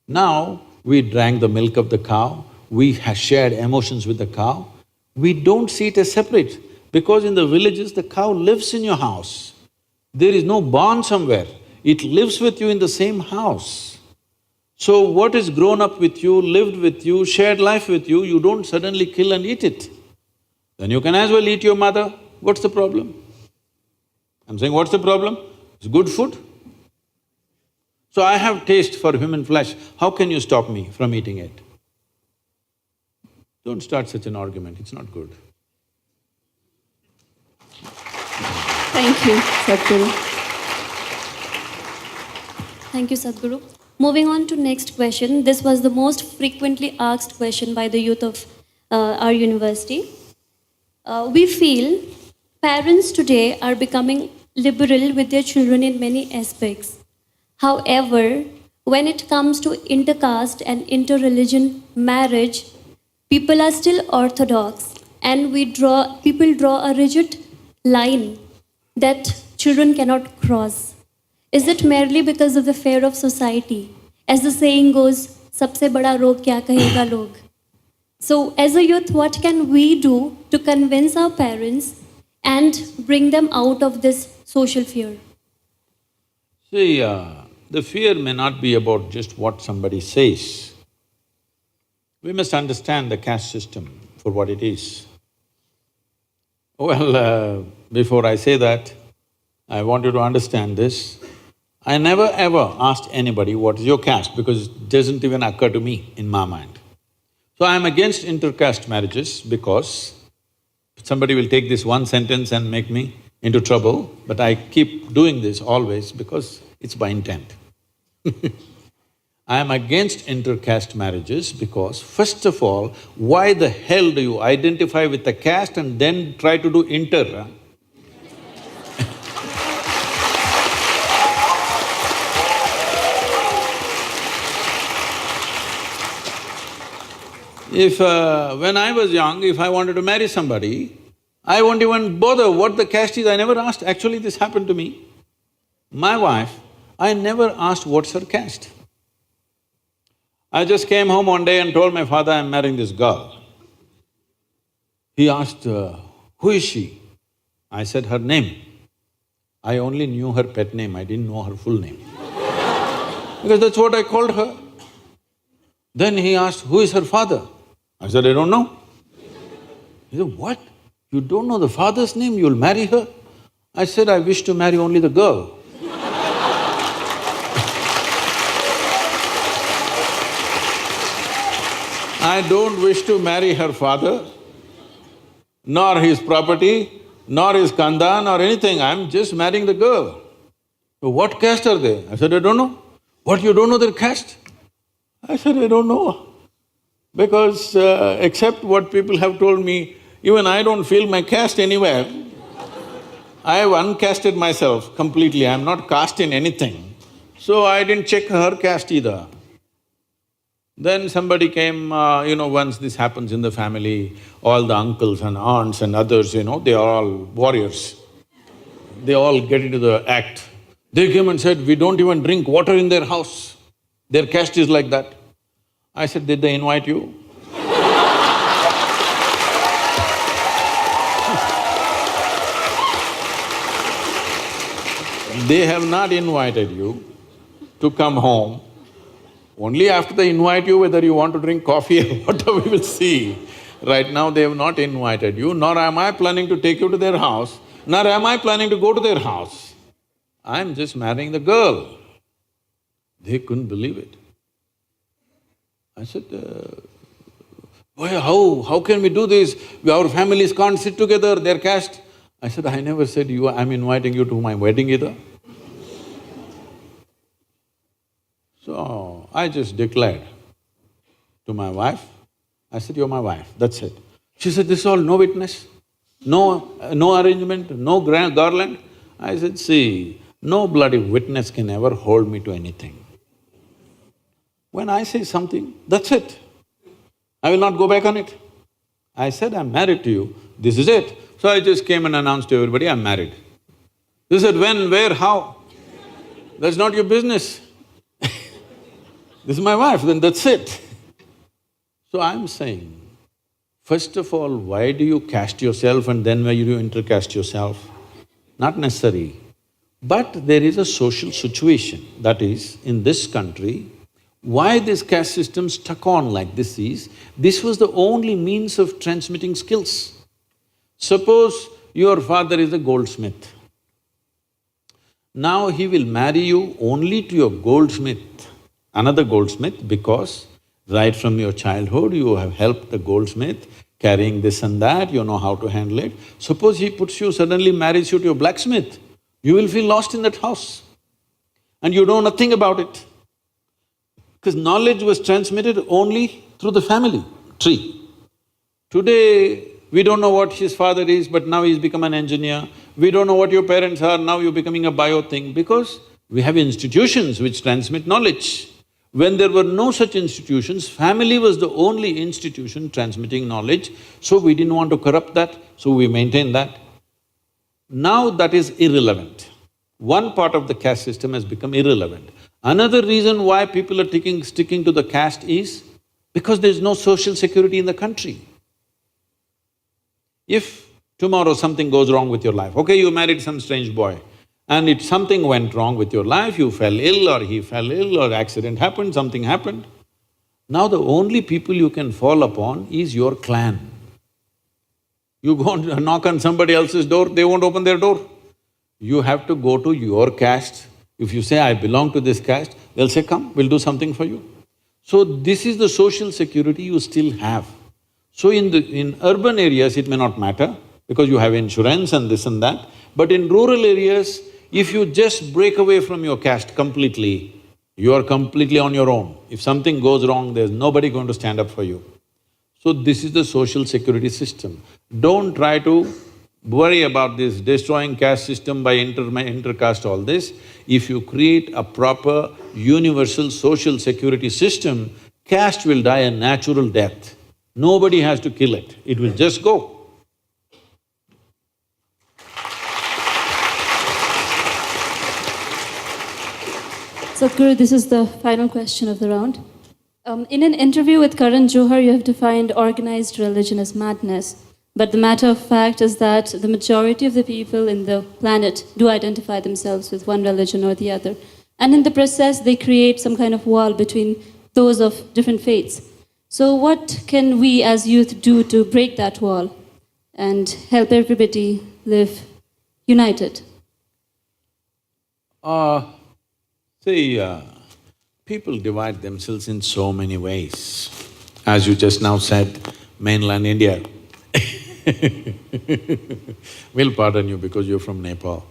Now, we drank the milk of the cow, we shared emotions with the cow, we don't see it as separate, because in the villages, the cow lives in your house. There is no barn somewhere, it lives with you in the same house. So what is grown up with you, lived with you, shared life with you, you don't suddenly kill and eat it. Then you can as well eat your mother, what's the problem? I'm saying, what's the problem? It's good food. So I have taste for human flesh, how can you stop me from eating it? Don't start such an argument, it's not good. Thank you, Sadhguru. Thank you, Sadhguru. Moving on to next question. This was the most frequently asked question by the youth of our university. We feel parents today are becoming liberal with their children in many aspects. However, when it comes to intercaste and interreligion marriage, people are still orthodox, and people draw a rigid line that children cannot cross. Is it merely because of the fear of society? As the saying goes, "Sabse bada rog kya kahega log." So, as a youth, what can we do to convince our parents and bring them out of this social fear? See, the fear may not be about just what somebody says. We must understand the caste system for what it is. Well, before I say that, I want you to understand this. I never ever asked anybody, what is your caste, because it doesn't even occur to me in my mind. So I'm against intercaste marriages because somebody will take this one sentence and make me into trouble, but I keep doing this always because it's by intent. I am against intercaste marriages because, first of all, why the hell do you identify with the caste and then try to do inter? When I was young, if I wanted to marry somebody, I won't even bother what the caste is, I never asked. Actually, this happened to me. My wife, I never asked what's her caste. I just came home one day and told my father, I'm marrying this girl. He asked, who is she? I said, her name. I only knew her pet name, I didn't know her full name. Because that's what I called her. Then he asked, who is her father? I said, I don't know. He said, what? You don't know the father's name, you'll marry her? I said, I wish to marry only the girl. I don't wish to marry her father, nor his property, nor his kanda, nor anything, I'm just marrying the girl. So what caste are they? I said, I don't know. What, you don't know their caste? I said, I don't know. Because except what people have told me, even I don't feel my caste anywhere. I have uncasted myself completely, I'm not cast in anything. So I didn't check her caste either. Then somebody came, once this happens in the family, all the uncles and aunts and others, they are all warriors. They all get into the act. They came and said, we don't even drink water in their house. Their caste is like that. I said, did they invite you? They have not invited you to come home. Only after they invite you, whether you want to drink coffee or whatever, we will see. Right now they have not invited you, nor am I planning to take you to their house, nor am I planning to go to their house. I'm just marrying the girl. They couldn't believe it. I said, boy, how can we do this? Our families can't sit together, they're caste. I said, I never said I'm inviting you to my wedding either. So, I just declared to my wife, I said, you're my wife, that's it. She said, this is all no witness, no arrangement, no garland. I said, see, no bloody witness can ever hold me to anything. When I say something, that's it. I will not go back on it. I said, I'm married to you, this is it. So I just came and announced to everybody, I'm married. They said, when, where, how? That's not your business. This is my wife, then that's it. So I'm saying, first of all, why do you caste yourself and then why do you intercaste yourself? Not necessary. But there is a social situation, that is, in this country, why this caste system stuck on like this is, this was the only means of transmitting skills. Suppose your father is a goldsmith. Now he will marry you only to your goldsmith, another goldsmith, because right from your childhood you have helped the goldsmith carrying this and that, you know how to handle it. Suppose he suddenly marries you to your blacksmith, you will feel lost in that house and you know nothing about it. Because knowledge was transmitted only through the family tree. Today, we don't know what his father is, but now he's become an engineer. We don't know what your parents are, now you're becoming a bio thing, because we have institutions which transmit knowledge. When there were no such institutions, family was the only institution transmitting knowledge, so we didn't want to corrupt that, so we maintained that. Now that is irrelevant. One part of the caste system has become irrelevant. Another reason why people are sticking to the caste is because there's no social security in the country. If tomorrow something goes wrong with your life, okay, you married some strange boy, and if something went wrong with your life, you fell ill or he fell ill or accident happened, something happened, now the only people you can fall upon is your clan. You go and knock on somebody else's door, they won't open their door. You have to go to your caste. If you say, I belong to this caste, they'll say, come, we'll do something for you. So this is the social security you still have. So in urban areas, it may not matter because you have insurance and this and that, but in rural areas, if you just break away from your caste completely, you are completely on your own. If something goes wrong, there's nobody going to stand up for you. So this is the social security system. Don't try to worry about this destroying caste system by intercaste, all this. If you create a proper universal social security system, caste will die a natural death. Nobody has to kill it, it will just go. Sadhguru, this is the final question of the round. In an interview with Karan Johar, you have defined organized religion as madness. But the matter of fact is that the majority of the people in the planet do identify themselves with one religion or the other. And in the process, they create some kind of wall between those of different faiths. So what can we as youth do to break that wall and help everybody live united? People divide themselves in so many ways. As you just now said, mainland India. We'll pardon you because you're from Nepal.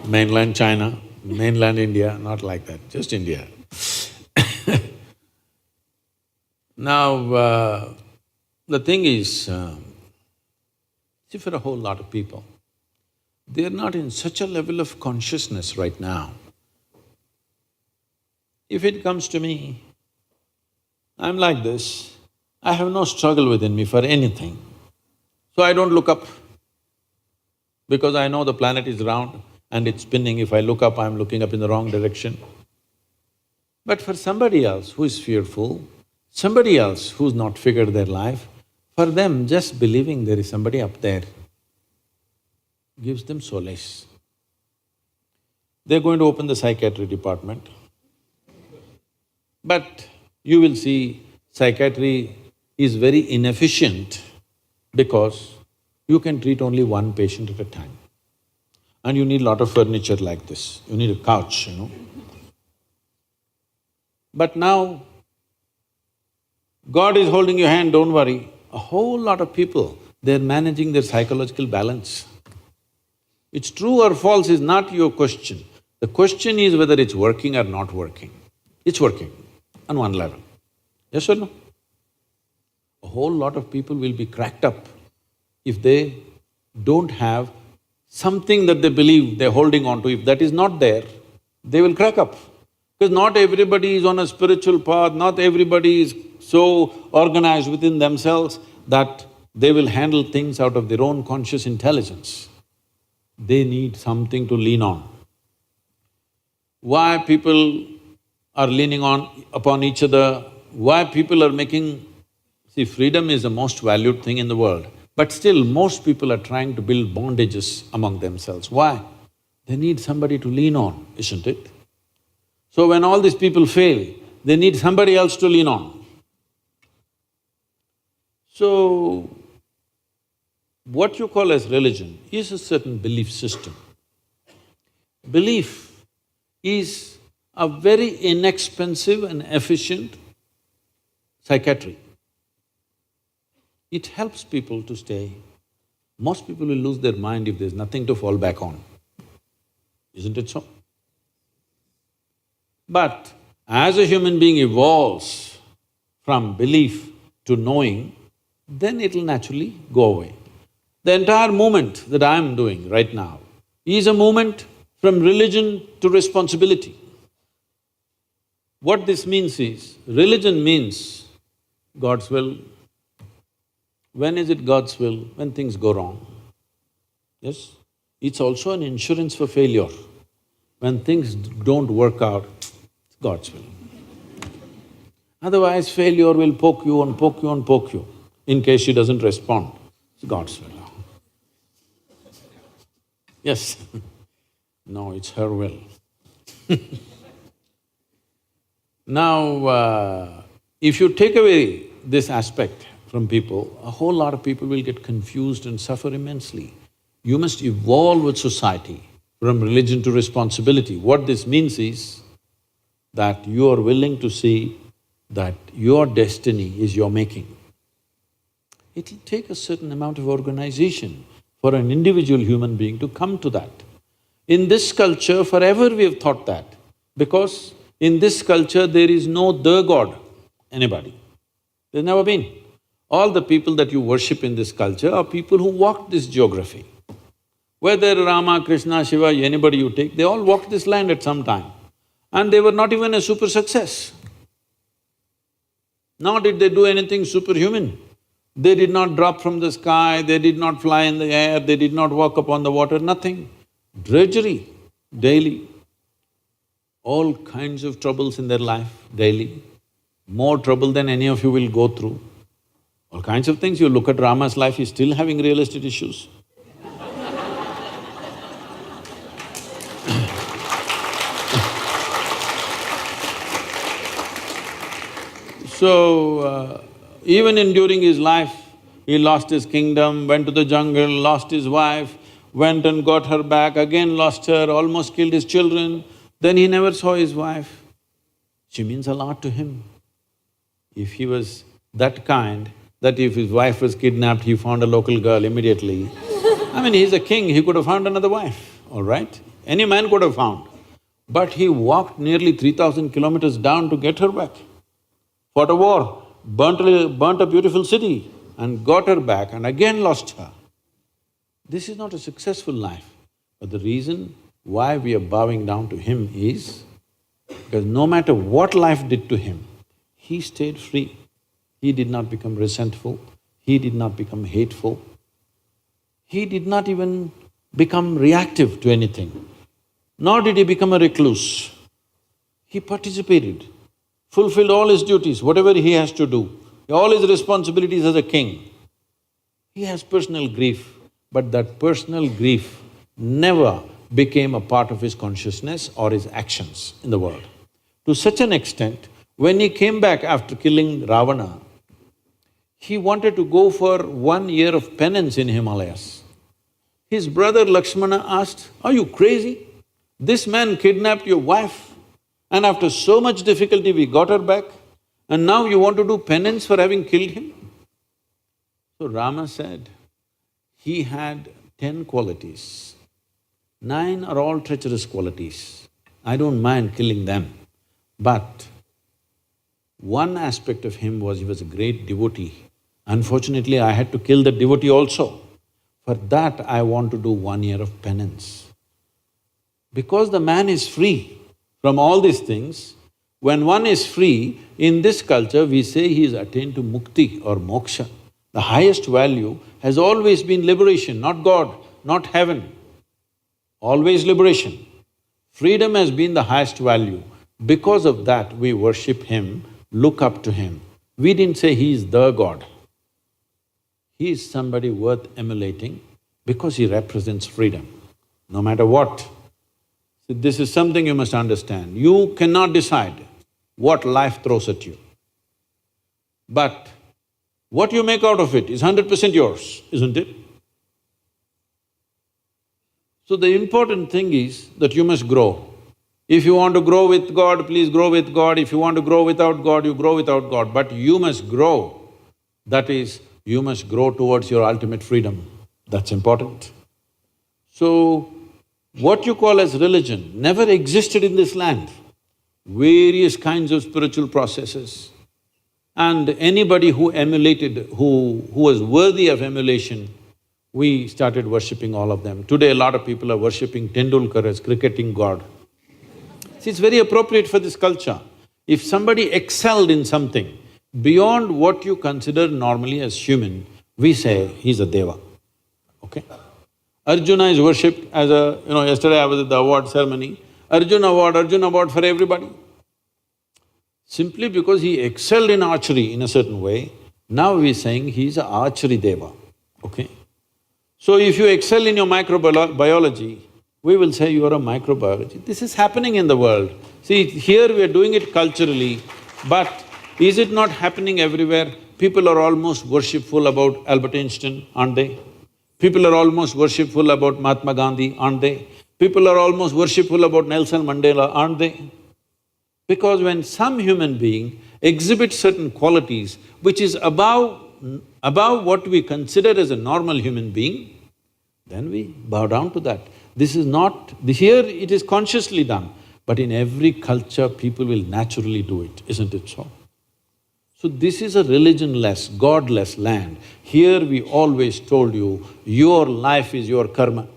Mainland China, mainland India, not like that, just India. Now, the thing is, see, for a whole lot of people, they're not in such a level of consciousness right now. If it comes to me, I'm like this, I have no struggle within me for anything. So I don't look up, because I know the planet is round and it's spinning. If I look up, I'm looking up in the wrong direction. But for somebody else who is fearful, somebody else who's not figured their life, for them just believing there is somebody up there gives them solace. They're going to open the psychiatry department. But you will see psychiatry is very inefficient because you can treat only one patient at a time. And you need lot of furniture like this, you need a couch, But now, God is holding your hand, don't worry. A whole lot of people, they're managing their psychological balance. It's true or false is not your question. The question is whether it's working or not working. It's working on one level. Yes or no? A whole lot of people will be cracked up if they don't have something that they believe they're holding on to. If that is not there, they will crack up. Because not everybody is on a spiritual path, not everybody is so organized within themselves that they will handle things out of their own conscious intelligence. They need something to lean on. Why people are leaning upon each other, why people are making… See, freedom is the most valued thing in the world, but still most people are trying to build bondages among themselves. Why? They need somebody to lean on, isn't it? So when all these people fail, they need somebody else to lean on. So, what you call as religion is a certain belief system. Belief is a very inexpensive and efficient psychiatry. It helps people to stay. Most people will lose their mind if there's nothing to fall back on. Isn't it so? But as a human being evolves from belief to knowing, then it'll naturally go away. The entire movement that I'm doing right now is a movement from religion to responsibility. What this means is, religion means God's will. When is it God's will? When things go wrong. Yes? It's also an insurance for failure. When things don't work out, it's God's will. Otherwise, failure will poke you and poke you and poke you. In case she doesn't respond, it's God's will. Yes. No, it's her will. Now, if you take away this aspect from people, a whole lot of people will get confused and suffer immensely. You must evolve with society from religion to responsibility. What this means is that you are willing to see that your destiny is your making. It'll take a certain amount of organization for an individual human being to come to that. In this culture, forever we have thought that, because in this culture there is no the God, anybody. There's never been. All the people that you worship in this culture are people who walked this geography. Whether Rama, Krishna, Shiva, anybody you take, they all walked this land at some time. And they were not even a super success. Nor did they do anything superhuman. They did not drop from the sky, they did not fly in the air, they did not walk upon the water, nothing. Drudgery, daily. All kinds of troubles in their life, daily. More trouble than any of you will go through. All kinds of things. You look at Rama's life, he's still having real estate issues. So, even during his life, he lost his kingdom, went to the jungle, lost his wife, went and got her back, again lost her, almost killed his children. Then he never saw his wife. She means a lot to him. If he was that kind, that if his wife was kidnapped, he found a local girl immediately. I mean, he's a king, he could have found another wife, all right? Any man could have found. But he walked nearly 3,000 kilometers down to get her back. Fought a war, burnt a beautiful city and got her back and again lost her. This is not a successful life, but the reason why we are bowing down to him is because no matter what life did to him, he stayed free. He did not become resentful, he did not become hateful, he did not even become reactive to anything, nor did he become a recluse. He participated, fulfilled all his duties, whatever he has to do, all his responsibilities as a king. He has personal grief, but that personal grief never became a part of his consciousness or his actions in the world. To such an extent, when he came back after killing Ravana, he wanted to go for 1 year of penance in Himalayas. His brother Lakshmana asked, "Are you crazy? This man kidnapped your wife and after so much difficulty we got her back and now you want to do penance for having killed him?" So Rama said, he had 10 qualities. 9 are all treacherous qualities. I don't mind killing them. But one aspect of him was he was a great devotee. Unfortunately, I had to kill the devotee also. For that, I want to do 1 year of penance. Because the man is free from all these things, when one is free, in this culture we say he is attained to mukti or moksha. The highest value has always been liberation, not God, not heaven. Always liberation. Freedom has been the highest value. Because of that, we worship him, look up to him. We didn't say he is the God. He is somebody worth emulating because he represents freedom, no matter what. So this is something you must understand. You cannot decide what life throws at you. But what you make out of it is 100% yours, isn't it? So the important thing is that you must grow. If you want to grow with God, please grow with God. If you want to grow without God, you grow without God. But you must grow. That is, you must grow towards your ultimate freedom. That's important. So, what you call as religion never existed in this land. Various kinds of spiritual processes. And anybody who emulated, who was worthy of emulation, we started worshipping all of them. Today, a lot of people are worshipping Tendulkar as cricketing god. See, it's very appropriate for this culture. If somebody excelled in something beyond what you consider normally as human, we say he's a deva, okay? Arjuna is worshipped as a… yesterday I was at the award ceremony, Arjuna award for everybody. Simply because he excelled in archery in a certain way, now we're saying he's an archery deva, okay? So if you excel in your microbiology, we will say you are a microbiology. This is happening in the world. See, here we are doing it culturally, but is it not happening everywhere? People are almost worshipful about Albert Einstein, aren't they? People are almost worshipful about Mahatma Gandhi, aren't they? People are almost worshipful about Nelson Mandela, aren't they? Because when some human being exhibits certain qualities which is above what we consider as a normal human being, then we bow down to that. This is not… here it is consciously done, but in every culture people will naturally do it, isn't it so? So this is a religionless, godless land. Here we always told you, your life is your karma.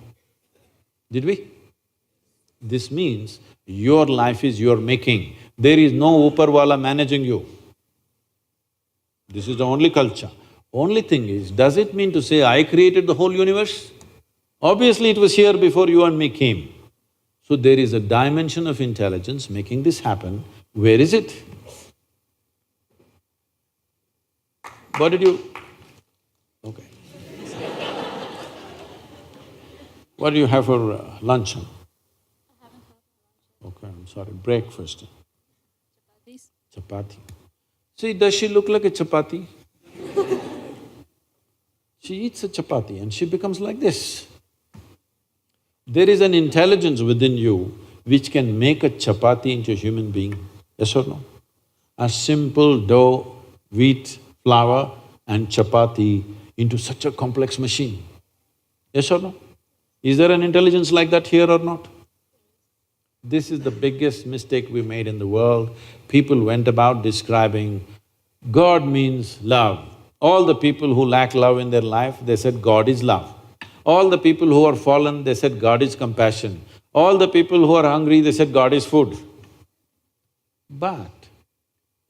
Did we? This means your life is your making. There is no Uparwala managing you. This is the only culture. Only thing is, does it mean to say I created the whole universe? Obviously it was here before you and me came. So there is a dimension of intelligence making this happen. Where is it? What did you… okay. What do you have for lunch? Okay, I'm sorry, breakfast. Chapati. See, does she look like a chapati? She eats a chapati and she becomes like this. There is an intelligence within you which can make a chapati into a human being, yes or no? A simple dough, wheat, flour and chapati into such a complex machine, yes or no? Is there an intelligence like that here or not? This is the biggest mistake we made in the world. People went about describing God means love. All the people who lack love in their life, they said God is love. All the people who are fallen, they said God is compassion. All the people who are hungry, they said God is food. But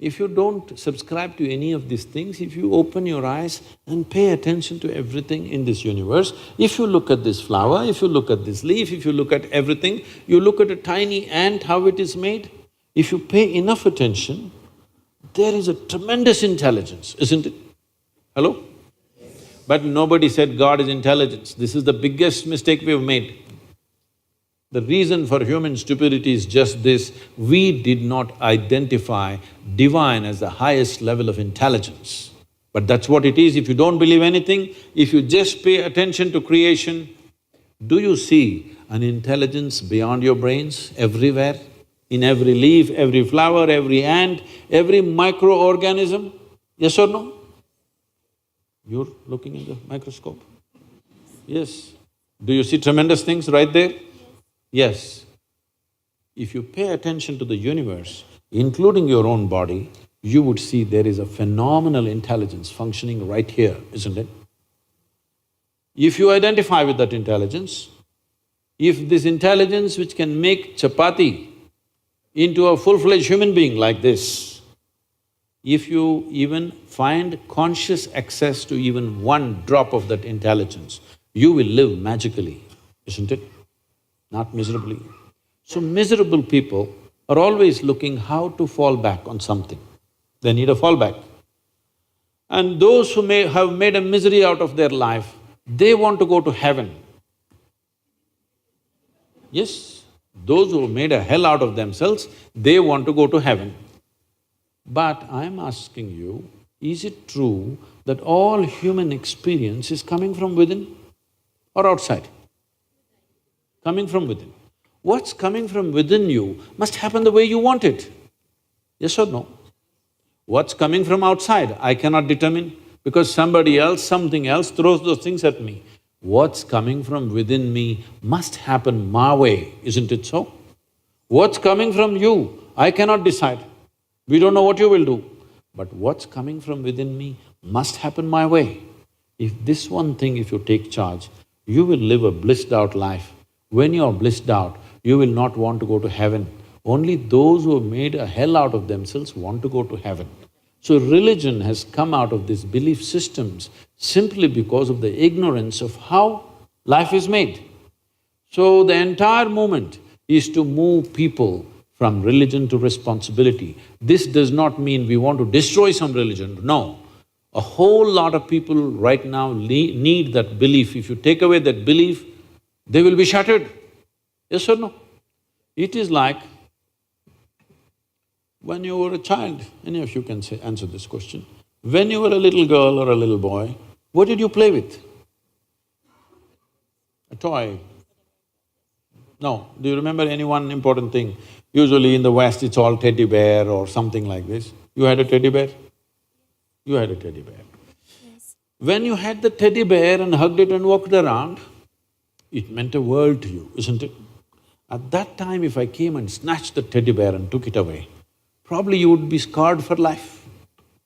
If you don't subscribe to any of these things, if you open your eyes and pay attention to everything in this universe, if you look at this flower, if you look at this leaf, if you look at everything, you look at a tiny ant, how it is made, if you pay enough attention, there is a tremendous intelligence, isn't it? Hello? But nobody said God is intelligence. This is the biggest mistake we've made. The reason for human stupidity is just this: we did not identify divine as the highest level of intelligence. But that's what it is. If you don't believe anything, if you just pay attention to creation, do you see an intelligence beyond your brains everywhere? In every leaf, every flower, every ant, every microorganism? Yes or no? You're looking in the microscope? Yes. Do you see tremendous things right there? Yes. If you pay attention to the universe, including your own body, you would see there is a phenomenal intelligence functioning right here, isn't it? If you identify with that intelligence, if this intelligence which can make chapati into a full-fledged human being like this, if you even find conscious access to even one drop of that intelligence, you will live magically, isn't it? Not miserably. So miserable people are always looking how to fall back on something. They need a fallback. And those who may have made a misery out of their life, they want to go to heaven. Yes, those who made a hell out of themselves, they want to go to heaven. But I'm asking you, is it true that all human experience is coming from within or outside? Coming from within. What's coming from within you must happen the way you want it. Yes or no? What's coming from outside, I cannot determine because somebody else, something else throws those things at me. What's coming from within me must happen my way, isn't it so? What's coming from you, I cannot decide. We don't know what you will do. But what's coming from within me must happen my way. If this one thing, if you take charge, you will live a blissed out life. When you are blissed out, you will not want to go to heaven. Only those who have made a hell out of themselves want to go to heaven. So religion has come out of these belief systems simply because of the ignorance of how life is made. So the entire movement is to move people from religion to responsibility. This does not mean we want to destroy some religion, no. A whole lot of people right now need that belief. If you take away that belief, they will be shattered. Yes or no? It is like when you were a child, any of you can say, answer this question. When you were a little girl or a little boy, what did you play with? A toy. No, do you remember any one important thing? Usually in the West, it's all teddy bear or something like this. You had a teddy bear? You had a teddy bear. Yes. When you had the teddy bear and hugged it and walked around, it meant a world to you, isn't it? At that time, if I came and snatched the teddy bear and took it away, probably you would be scarred for life,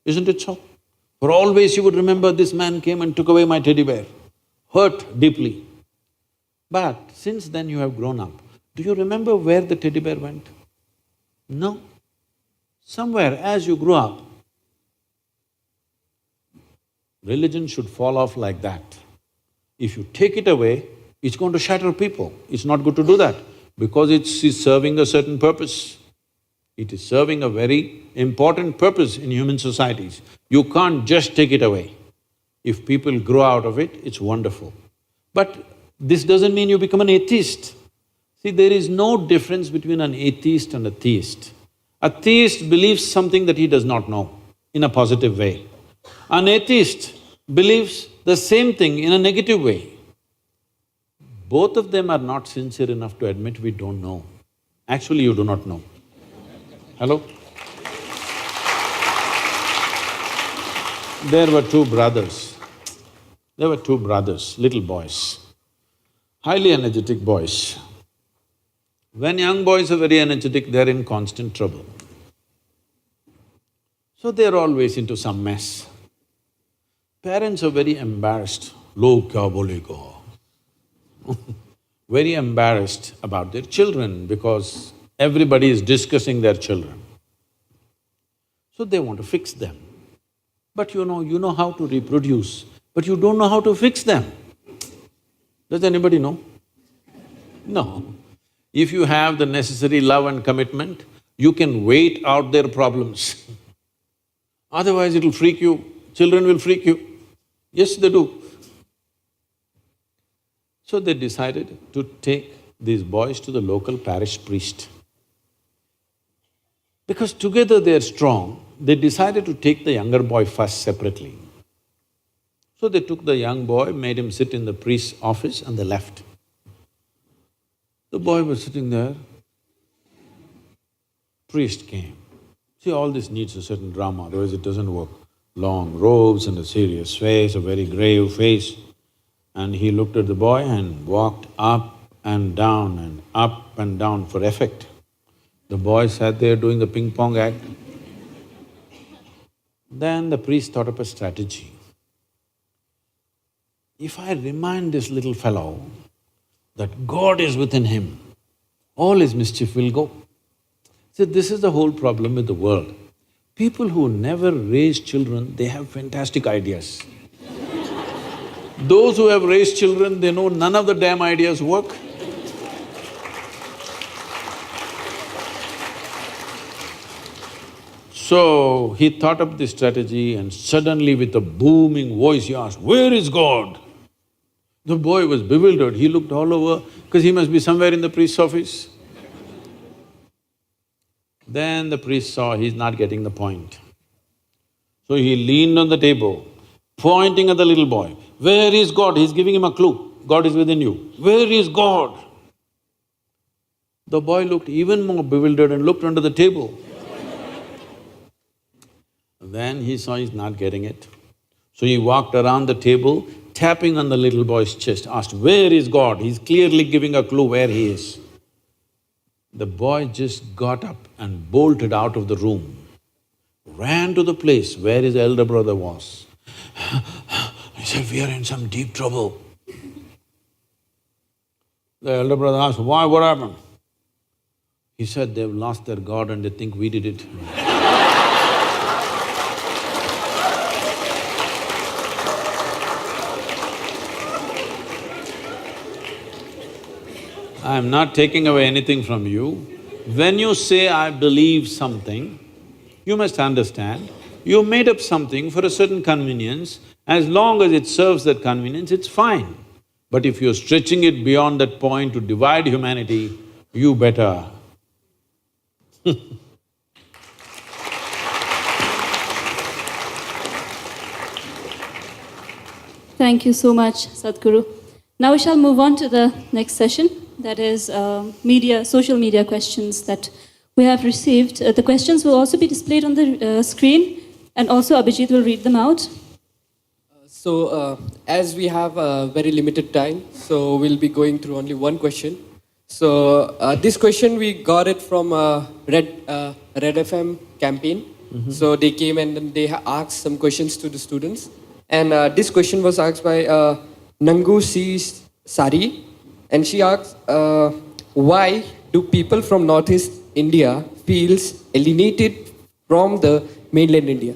isn't it so? For always you would remember this man came and took away my teddy bear, hurt deeply. But since then you have grown up, do you remember where the teddy bear went? No. Somewhere as you grew up, religion should fall off like that. If you take it away, it's going to shatter people. It's not good to do that because it's serving a certain purpose. It is serving a very important purpose in human societies. You can't just take it away. If people grow out of it, it's wonderful. But this doesn't mean you become an atheist. See, there is no difference between an atheist and a theist. A theist believes something that he does not know in a positive way. An atheist believes the same thing in a negative way. Both of them are not sincere enough to admit we don't know. Actually, you do not know. Hello? There were two brothers. There were two brothers, little boys, highly energetic boys. When young boys are very energetic, they're in constant trouble. So they're always into some mess. Parents are very embarrassed, log kya bolega. Very embarrassed about their children because everybody is discussing their children. So they want to fix them. But you know how to reproduce, but you don't know how to fix them. Does anybody know? No. If you have the necessary love and commitment, you can wait out their problems. Otherwise it'll freak you, children will freak you. Yes, they do. So they decided to take these boys to the local parish priest. Because together they're strong, they decided to take the younger boy first separately. So they took the young boy, made him sit in the priest's office and they left. The boy was sitting there, priest came. See, all this needs a certain drama, otherwise it doesn't work. Long robes and a serious face, a very grave face. And he looked at the boy and walked up and down for effect. The boy sat there doing the ping pong act. Then the priest thought up a strategy. If I remind this little fellow that God is within him, all his mischief will go. See, this is the whole problem with the world. People who never raise children, they have fantastic ideas. Those who have raised children, they know none of the damn ideas work. So, he thought up this strategy and suddenly with a booming voice he asked, "Where is God?" The boy was bewildered, he looked all over because he must be somewhere in the priest's office. Then the priest saw he's not getting the point. So he leaned on the table, pointing at the little boy. "Where is God?" He's giving him a clue. God is within you. "Where is God?" The boy looked even more bewildered and looked under the table. Then he saw he's not getting it. So he walked around the table, tapping on the little boy's chest, asked, "Where is God?" He's clearly giving a clue where he is. The boy just got up and bolted out of the room, ran to the place where his elder brother was. He said, "We are in some deep trouble." The elder brother asked, "Why? What happened?" He said, "They've lost their God and they think we did it." I am not taking away anything from you. When you say, "I believe something," you must understand, you made up something for a certain convenience. As long as it serves that convenience, it's fine. But if you're stretching it beyond that point to divide humanity, you better. Thank you so much, Sadhguru. Now we shall move on to the next session, that is social media questions that we have received. The questions will also be displayed on the screen, and also Abhijit will read them out. So, as we have a very limited time, so we'll be going through only one question. So, this question we got it from Red FM campaign. So they came and then they asked some questions to the students. And this question was asked by Nangu C. Sari. And she asked, why do people from Northeast India feels alienated from the mainland India?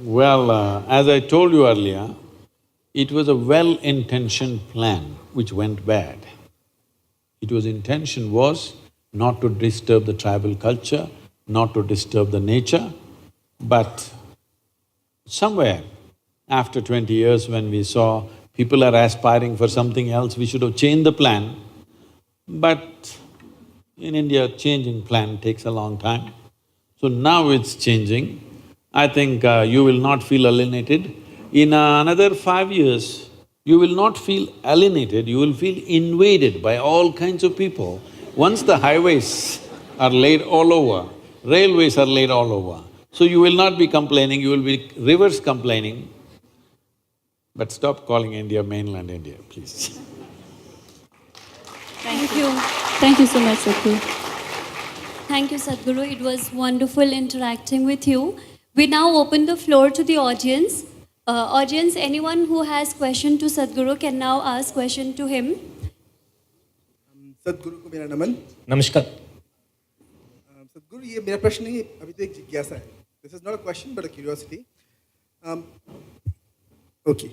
Well, as I told you earlier, it was a well-intentioned plan which went bad. Intention was not to disturb the tribal culture, not to disturb the nature, but somewhere after 20 years when we saw people are aspiring for something else, we should have changed the plan. But in India, changing plan takes a long time. So now it's changing. I think you will not feel alienated. In another 5 years, you will not feel alienated, you will feel invaded by all kinds of people. Once the highways are laid all over, railways are laid all over, so you will not be complaining, you will be reverse complaining. But stop calling India mainland India, please. Thank you. Thank you so much, Sadhguru. Thank you, Sadhguru. It was wonderful interacting with you. We now open the floor to the audience. Audience, anyone who has question to Sadhguru can now ask question to him. सदगुरु को मेरा नमन। नमस्कार। सदगुरु, ये मेरा प्रश्न नहीं, अभी तो एक जिज्ञासा है। This is not a question but a curiosity. Okay,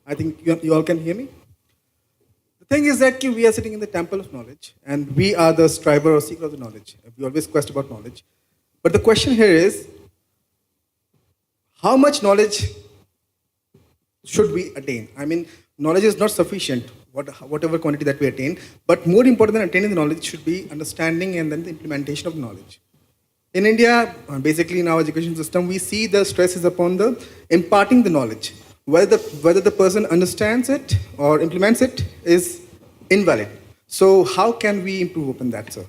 I think you all can hear me. The thing is that we are sitting in the temple of knowledge and we are the striver or seeker of the knowledge. We always quest about knowledge. But the question here is, how much knowledge should we attain? I mean, knowledge is not sufficient, whatever quantity that we attain, but more important than attaining the knowledge should be understanding and then the implementation of knowledge. In India, basically in our education system, we see the stress is upon the imparting the knowledge. Whether the person understands it or implements it is invalid. So how can we improve upon that, sir?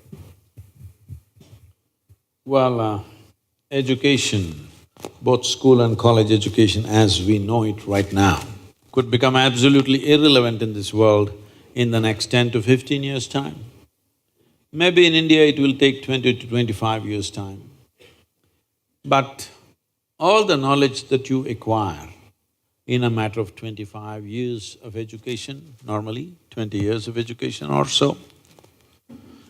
Well, education, both school and college education as we know it right now, could become absolutely irrelevant in this world in the next 10 to 15 years' time. Maybe in India it will take 20 to 25 years' time. But all the knowledge that you acquire in a matter of 25 years of education, normally 20 years of education or so,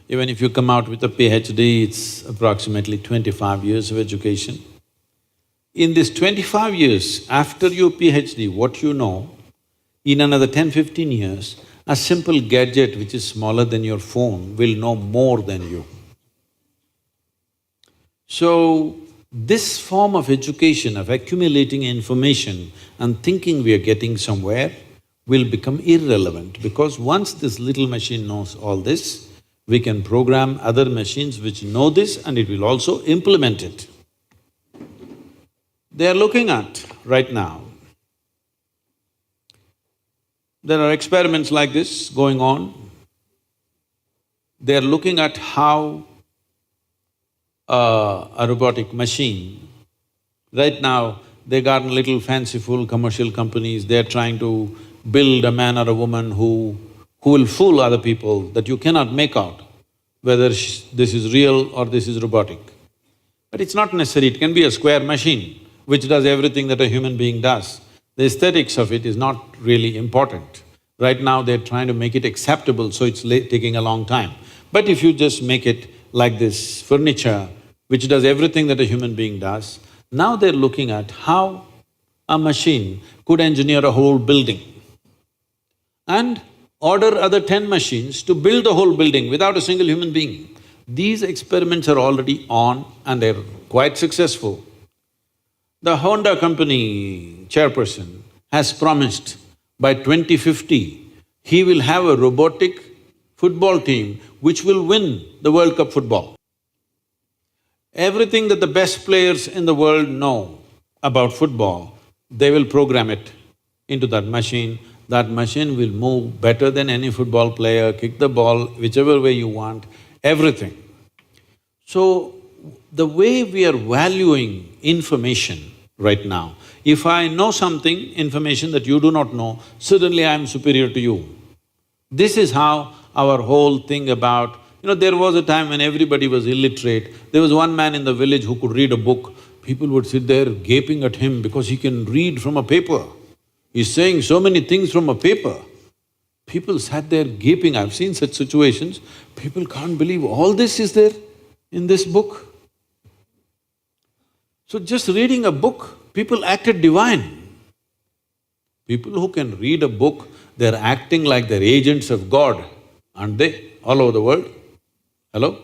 even if you come out with a PhD, it's approximately 25 years of education. In this 25 years, after your PhD, what you know, in another 10-15 years, a simple gadget which is smaller than your phone will know more than you. So, this form of education, of accumulating information and thinking we are getting somewhere, will become irrelevant because once this little machine knows all this, we can program other machines which know this and it will also implement it. They are looking at right now, there are experiments like this going on. They are looking at how a robotic machine, right now they got little fanciful commercial companies, they're trying to build a man or a woman who will fool other people that you cannot make out whether this is real or this is robotic. But it's not necessary, it can be a square machine which does everything that a human being does. The aesthetics of it is not really important. Right now they're trying to make it acceptable, so it's taking a long time. But if you just make it like this furniture, which does everything that a human being does, now they're looking at how a machine could engineer a whole building and order other 10 machines to build the whole building without a single human being. These experiments are already on and they're quite successful. The Honda company chairperson has promised by 2050, he will have a robotic football team which will win the World Cup football. Everything that the best players in the world know about football, they will program it into that machine. That machine will move better than any football player, kick the ball whichever way you want, everything. So, the way we are valuing information right now, if I know something, information that you do not know, suddenly I am superior to you. This is how our whole thing about… there was a time when everybody was illiterate. There was one man in the village who could read a book. People would sit there gaping at him because he can read from a paper. He's saying so many things from a paper. People sat there gaping. I've seen such situations. People can't believe all this is there in this book. So just reading a book, people acted divine. People who can read a book, they're acting like they're agents of God, aren't they, all over the world? Hello?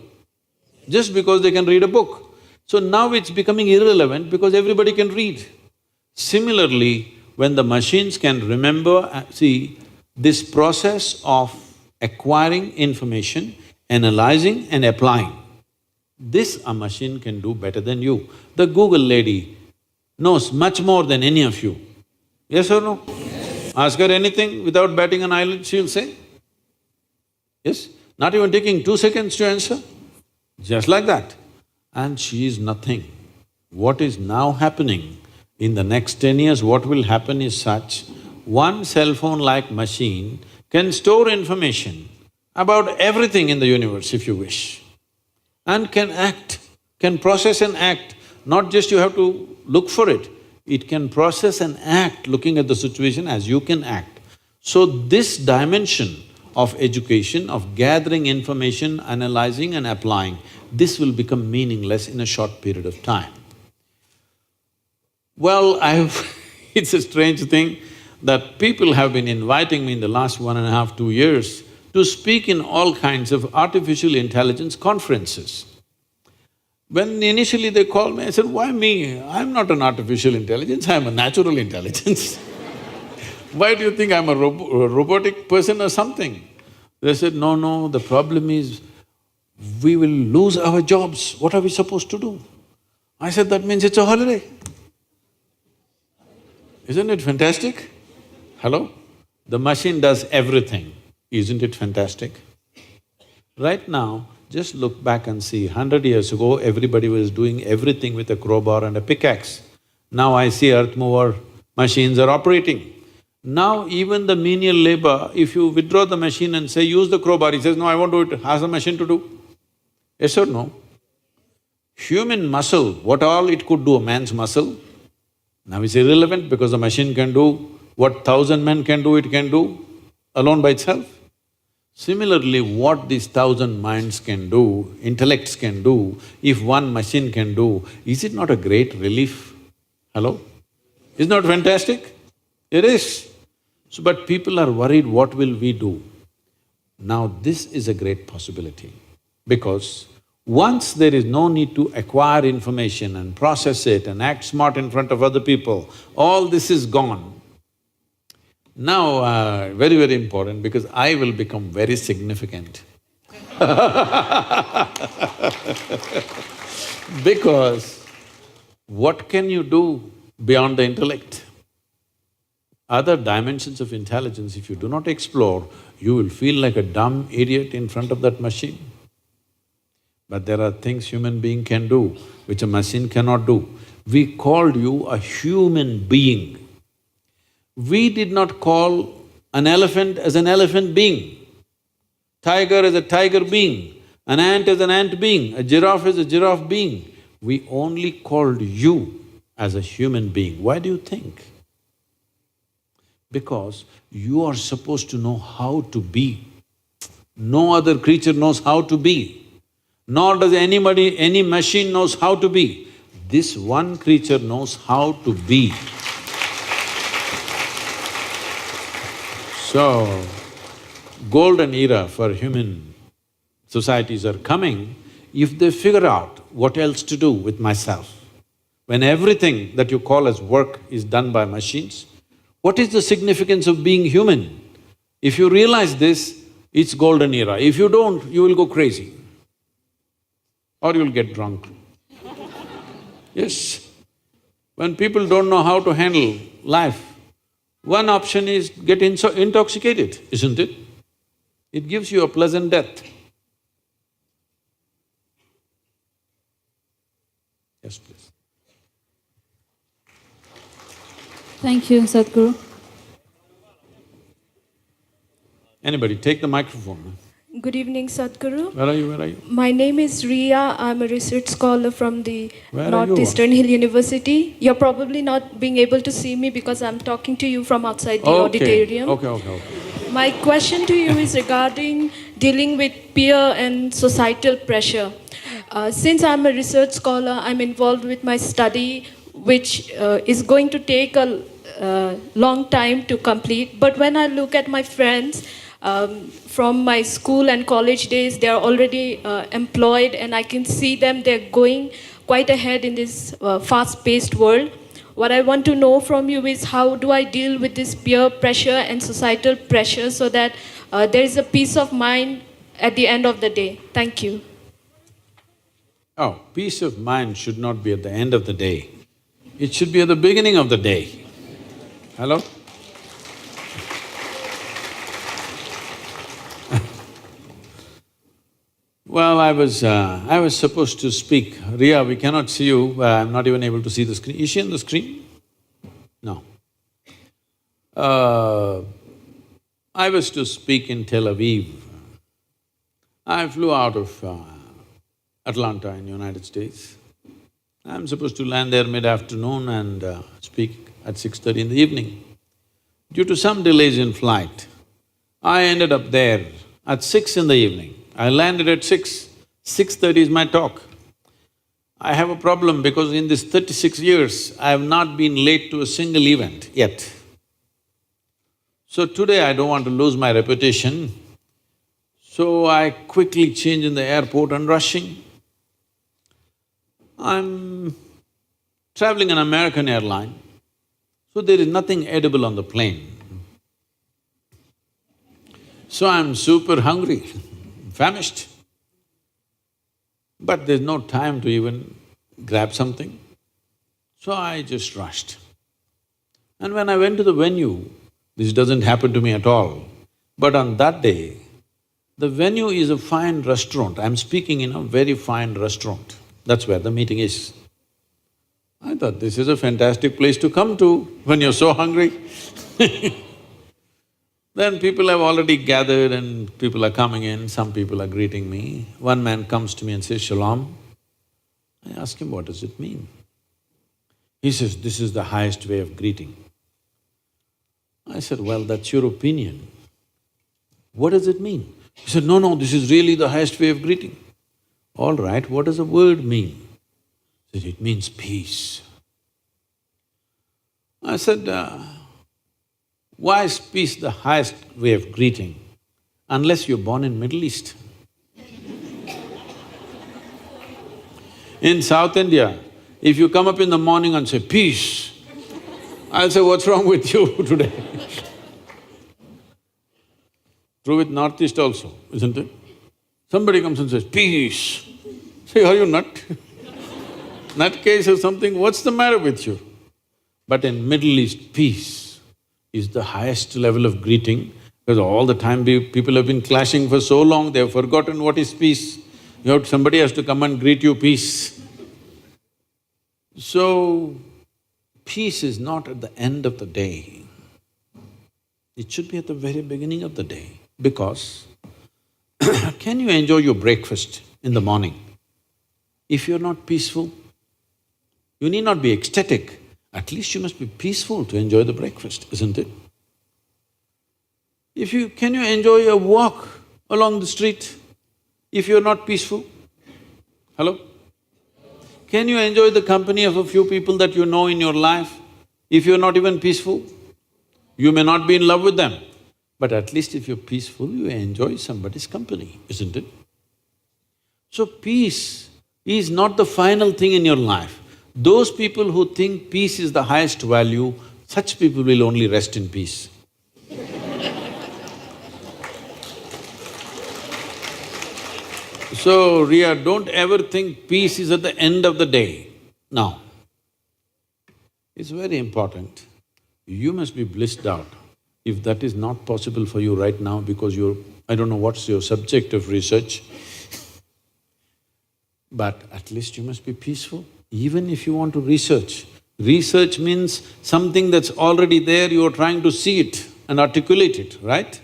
Just because they can read a book. So now it's becoming irrelevant because everybody can read. Similarly, when the machines can remember… see, this process of acquiring information, analyzing and applying, this a machine can do better than you. The Google lady knows much more than any of you. Yes or no? Yes. Ask her anything without batting an eyelid, she'll say. Yes? Not even taking 2 seconds to answer, just like that. And she is nothing. What is now happening, in the next 10 years what will happen is such, one cell phone-like machine can store information about everything in the universe if you wish, and can act, can process and act. Not just you have to look for it, it can process and act looking at the situation as you can act. So this dimension of education, of gathering information, analyzing and applying, this will become meaningless in a short period of time. Well, it's a strange thing that people have been inviting me in the last 1.5, 2 years to speak in all kinds of artificial intelligence conferences. When initially they called me, I said, why me? I'm not an artificial intelligence, I'm a natural intelligence. Why do you think I'm a robotic person or something? They said, no, no, the problem is we will lose our jobs, what are we supposed to do? I said, that means it's a holiday. Isn't it fantastic? Hello? The machine does everything, isn't it fantastic? Right now, just look back and see, 100 years ago, everybody was doing everything with a crowbar and a pickaxe. Now I see earth mover machines are operating. Now even the menial labor, if you withdraw the machine and say, use the crowbar, he says, no, I won't do it, ask the machine to do. Yes or no? Human muscle, what all it could do, a man's muscle, now is irrelevant because the machine can do what 1,000 men can do, it can do alone by itself. Similarly, what these 1,000 minds can do, intellects can do, if one machine can do, is it not a great relief? Hello? Isn't that fantastic? It is. So, but people are worried, what will we do? Now this is a great possibility because once there is no need to acquire information and process it and act smart in front of other people, all this is gone. Now, very, very important because I will become very significant. Because what can you do beyond the intellect? Other dimensions of intelligence, if you do not explore, you will feel like a dumb idiot in front of that machine. But there are things human being can do, which a machine cannot do. We called you a human being. We did not call an elephant as an elephant being, tiger as a tiger being, an ant as an ant being, a giraffe as a giraffe being. We only called you as a human being. Why do you think? Because you are supposed to know how to be. No other creature knows how to be, nor does anybody, any machine knows how to be. This one creature knows how to be. So, golden era for human societies are coming if they figure out what else to do with myself. When everything that you call as work is done by machines, what is the significance of being human? If you realize this, it's golden era. If you don't, you will go crazy or you'll get drunk. Yes. When people don't know how to handle life, one option is get intoxicated, isn't it? It gives you a pleasant death. Yes, please. Thank you, Sadhguru. Anybody, take the microphone. Good evening, Sadhguru. Where are you, where are you? My name is Ria. I'm a research scholar from the Where are you? Northeastern Hill University. You're probably not being able to see me because I'm talking to you from outside the auditorium. Okay. My question to you is regarding dealing with peer and societal pressure. Since I'm a research scholar, I'm involved with my study, which is going to take a long time to complete. But when I look at my friends, from my school and college days, they are already employed, and I can see them, they're going quite ahead in this fast-paced world. What I want to know from you is how do I deal with this peer pressure and societal pressure so that there is a peace of mind at the end of the day? Thank you. Oh, peace of mind should not be at the end of the day. It should be at the beginning of the day. Hello? Well, I was supposed to speak. Ria, we cannot see you, I'm not even able to see the screen. Is she on the screen? No. I was to speak in Tel Aviv. I flew out of Atlanta in United States. I'm supposed to land there mid-afternoon and speak at 6:30 in the evening. Due to some delays in flight, I ended up there at 6 in the evening. I landed at 6. 6:30 is my talk. I have a problem because in this 36 years, I have not been late to a single event yet. So today I don't want to lose my reputation, so I quickly change in the airport and rushing. I'm traveling an American airline, so there is nothing edible on the plane. So I'm super hungry, famished. But there's no time to even grab something. So I just rushed. And when I went to the venue, this doesn't happen to me at all, but on that day, the venue is a fine restaurant. I'm speaking in a very fine restaurant. That's where the meeting is. I thought this is a fantastic place to come to when you're so hungry. Then people have already gathered and people are coming in, some people are greeting me. One man comes to me and says, "Shalom." I ask him, what does it mean? He says, "This is the highest way of greeting." I said, "Well, that's your opinion. What does it mean?" He said, "No, this is really the highest way of greeting." All right, what does the word mean? He said, "It means peace." I said, why is peace the highest way of greeting unless you're born in Middle East? In South India, if you come up in the morning and say, "Peace," I'll say, "What's wrong with you today?" True with Northeast also, isn't it? Somebody comes and says, "Peace." Say, "Are you nut? Nutcase or something, what's the matter with you?" But in Middle East, peace is the highest level of greeting because all the time people have been clashing for so long, they have forgotten what is peace. Somebody has to come and greet you, "Peace." So, peace is not at the end of the day. It should be at the very beginning of the day because can you enjoy your breakfast in the morning? If you're not peaceful, you need not be ecstatic, at least you must be peaceful to enjoy the breakfast, isn't it? Can you enjoy a walk along the street if you're not peaceful? Hello? Can you enjoy the company of a few people that you know in your life if you're not even peaceful? You may not be in love with them, but at least if you're peaceful, you enjoy somebody's company, isn't it? So peace is not the final thing in your life. Those people who think peace is the highest value, such people will only rest in peace. So, Ria, don't ever think peace is at the end of the day. No. It's very important. You must be blissed out. If that is not possible for you right now because I don't know what's your subject of research, but at least you must be peaceful. Even if you want to research, research means something that's already there, you're trying to see it and articulate it, right?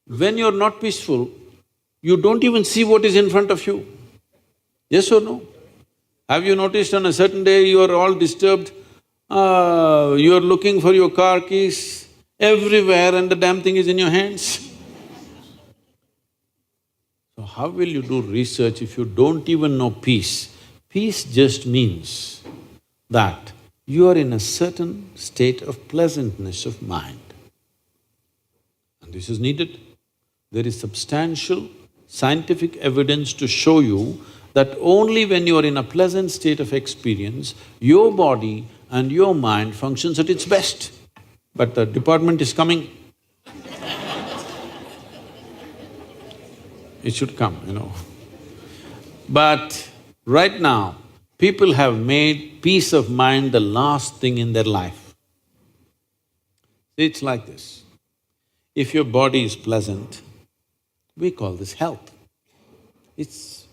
When you're not peaceful, you don't even see what is in front of you. Yes or no? Have you noticed on a certain day you are all disturbed, you're looking for your car keys everywhere and the damn thing is in your hands? So how will you do research if you don't even know peace? Peace just means that you are in a certain state of pleasantness of mind. And this is needed. There is substantial scientific evidence to show you that only when you are in a pleasant state of experience, your body and your mind functions at its best. But the department is coming. It should come, But right now, people have made peace of mind the last thing in their life. It's like this. If your body is pleasant, we call this health. It's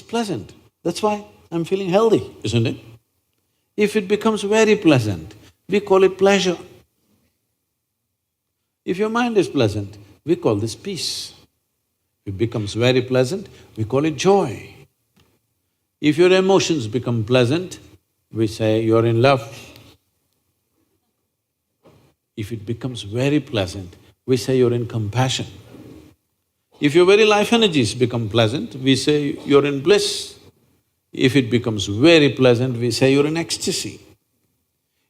pleasant. That's why I'm feeling healthy, isn't it? If it becomes very pleasant, we call it pleasure. If your mind is pleasant, we call this peace. If it becomes very pleasant, we call it joy. If your emotions become pleasant, we say you're in love. If it becomes very pleasant, we say you're in compassion. If your very life energies become pleasant, we say you're in bliss. If it becomes very pleasant, we say you're in ecstasy.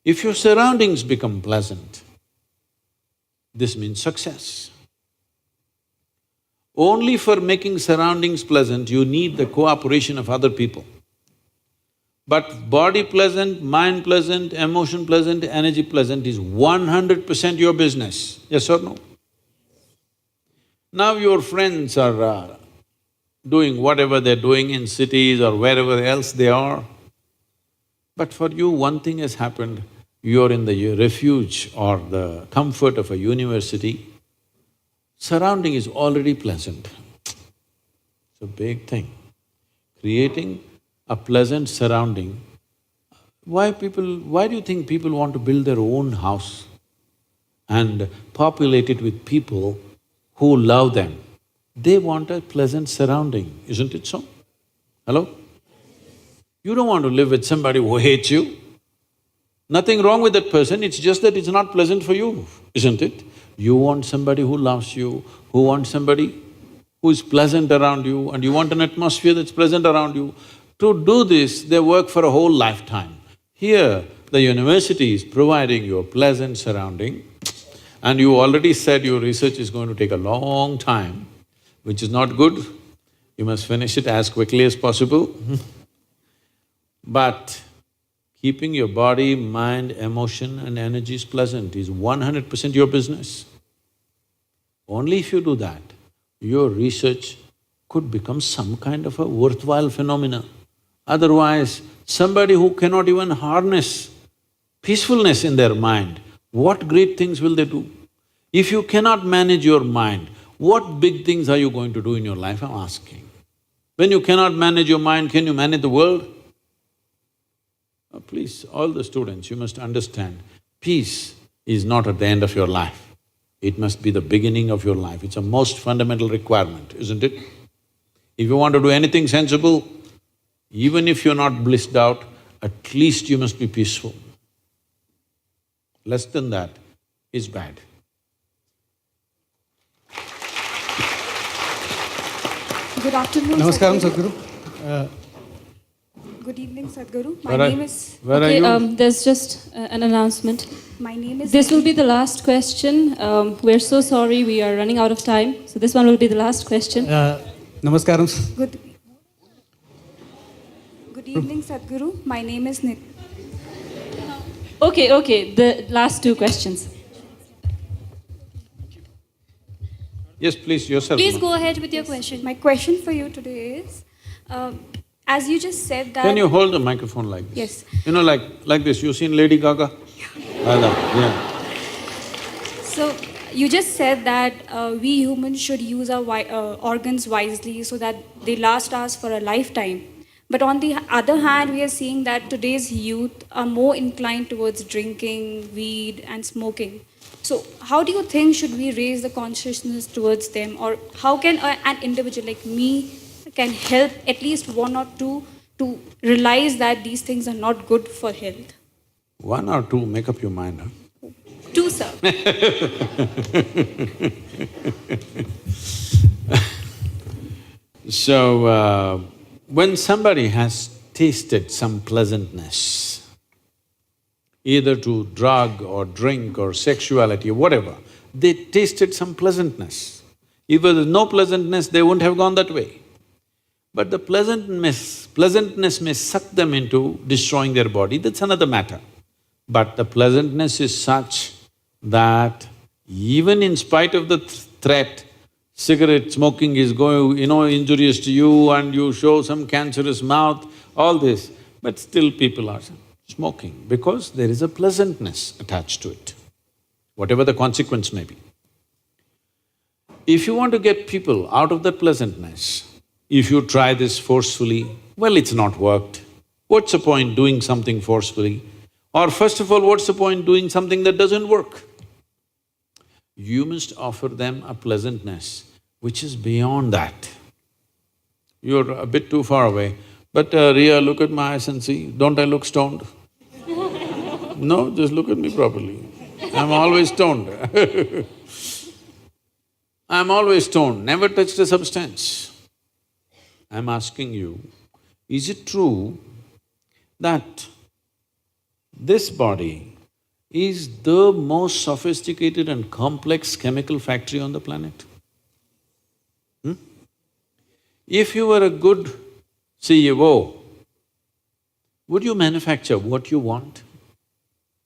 If your surroundings become pleasant, this means success. Only for making surroundings pleasant, you need the cooperation of other people. But body pleasant, mind pleasant, emotion pleasant, energy pleasant is 100% your business, yes or no? Now your friends are doing whatever they're doing in cities or wherever else they are, but for you one thing has happened, you're in the refuge or the comfort of a university, surrounding is already pleasant. It's a big thing. Creating a pleasant surrounding. Why do you think people want to build their own house and populate it with people who love them? They want a pleasant surrounding, isn't it so? Hello? You don't want to live with somebody who hates you. Nothing wrong with that person, it's just that it's not pleasant for you, isn't it? You want somebody who loves you, who wants somebody who is pleasant around you, and you want an atmosphere that's pleasant around you. To do this, they work for a whole lifetime. Here, the university is providing you a pleasant surrounding, and you already said your research is going to take a long time, which is not good. You must finish it as quickly as possible. But keeping your body, mind, emotion and energies pleasant is 100% your business. Only if you do that, your research could become some kind of a worthwhile phenomena. Otherwise, somebody who cannot even harness peacefulness in their mind, what great things will they do? If you cannot manage your mind, what big things are you going to do in your life, I'm asking. When you cannot manage your mind, can you manage the world? Please, all the students, you must understand, peace is not at the end of your life. It must be the beginning of your life. It's a most fundamental requirement, isn't it? If you want to do anything sensible, even if you're not blissed out, at least you must be peaceful. Less than that is bad. Good afternoon, Namaskaram, Sadhguru. Sadhguru. Good evening, Sadhguru. Where My are- name is… Where are Okay, you? there's just an announcement. My name is… This will be the last question. We're so sorry, we are running out of time. So this one will be the last question. Namaskaram. Good evening, Sadhguru. My name is Nit. Okay, the last two questions. Yes, please, yourself. Please ma'am. go ahead with your question. My question for you today is, as you just said that… Can you hold the microphone like this? Yes. You know, like this, you seen Lady Gaga? Like that, yeah. So, you just said that we humans should use our organs wisely so that they last us for a lifetime. But on the other hand, we are seeing that today's youth are more inclined towards drinking, weed and smoking. So how do you think should we raise the consciousness towards them, or how can an individual like me can help at least one or two to realize that these things are not good for health? One or two, make up your mind, huh? Two, sir. So, when somebody has tasted some pleasantness, either to drug or drink or sexuality or whatever, they tasted some pleasantness. If there was no pleasantness, they wouldn't have gone that way. But the pleasantness may suck them into destroying their body, that's another matter. But the pleasantness is such that even in spite of the threat, cigarette smoking is going, injurious to you and you show some cancerous mouth, all this, but still people are smoking because there is a pleasantness attached to it, whatever the consequence may be. If you want to get people out of that pleasantness, if you try this forcefully, well, it's not worked. What's the point doing something forcefully? Or first of all, what's the point doing something that doesn't work? You must offer them a pleasantness which is beyond that. You're a bit too far away, but Ria, look at my eyes and see, don't I look stoned? No, just look at me properly. I'm always stoned. I'm always stoned, never touched a substance. I'm asking you, is it true that this body is the most sophisticated and complex chemical factory on the planet? If you were a good CEO, would you manufacture what you want?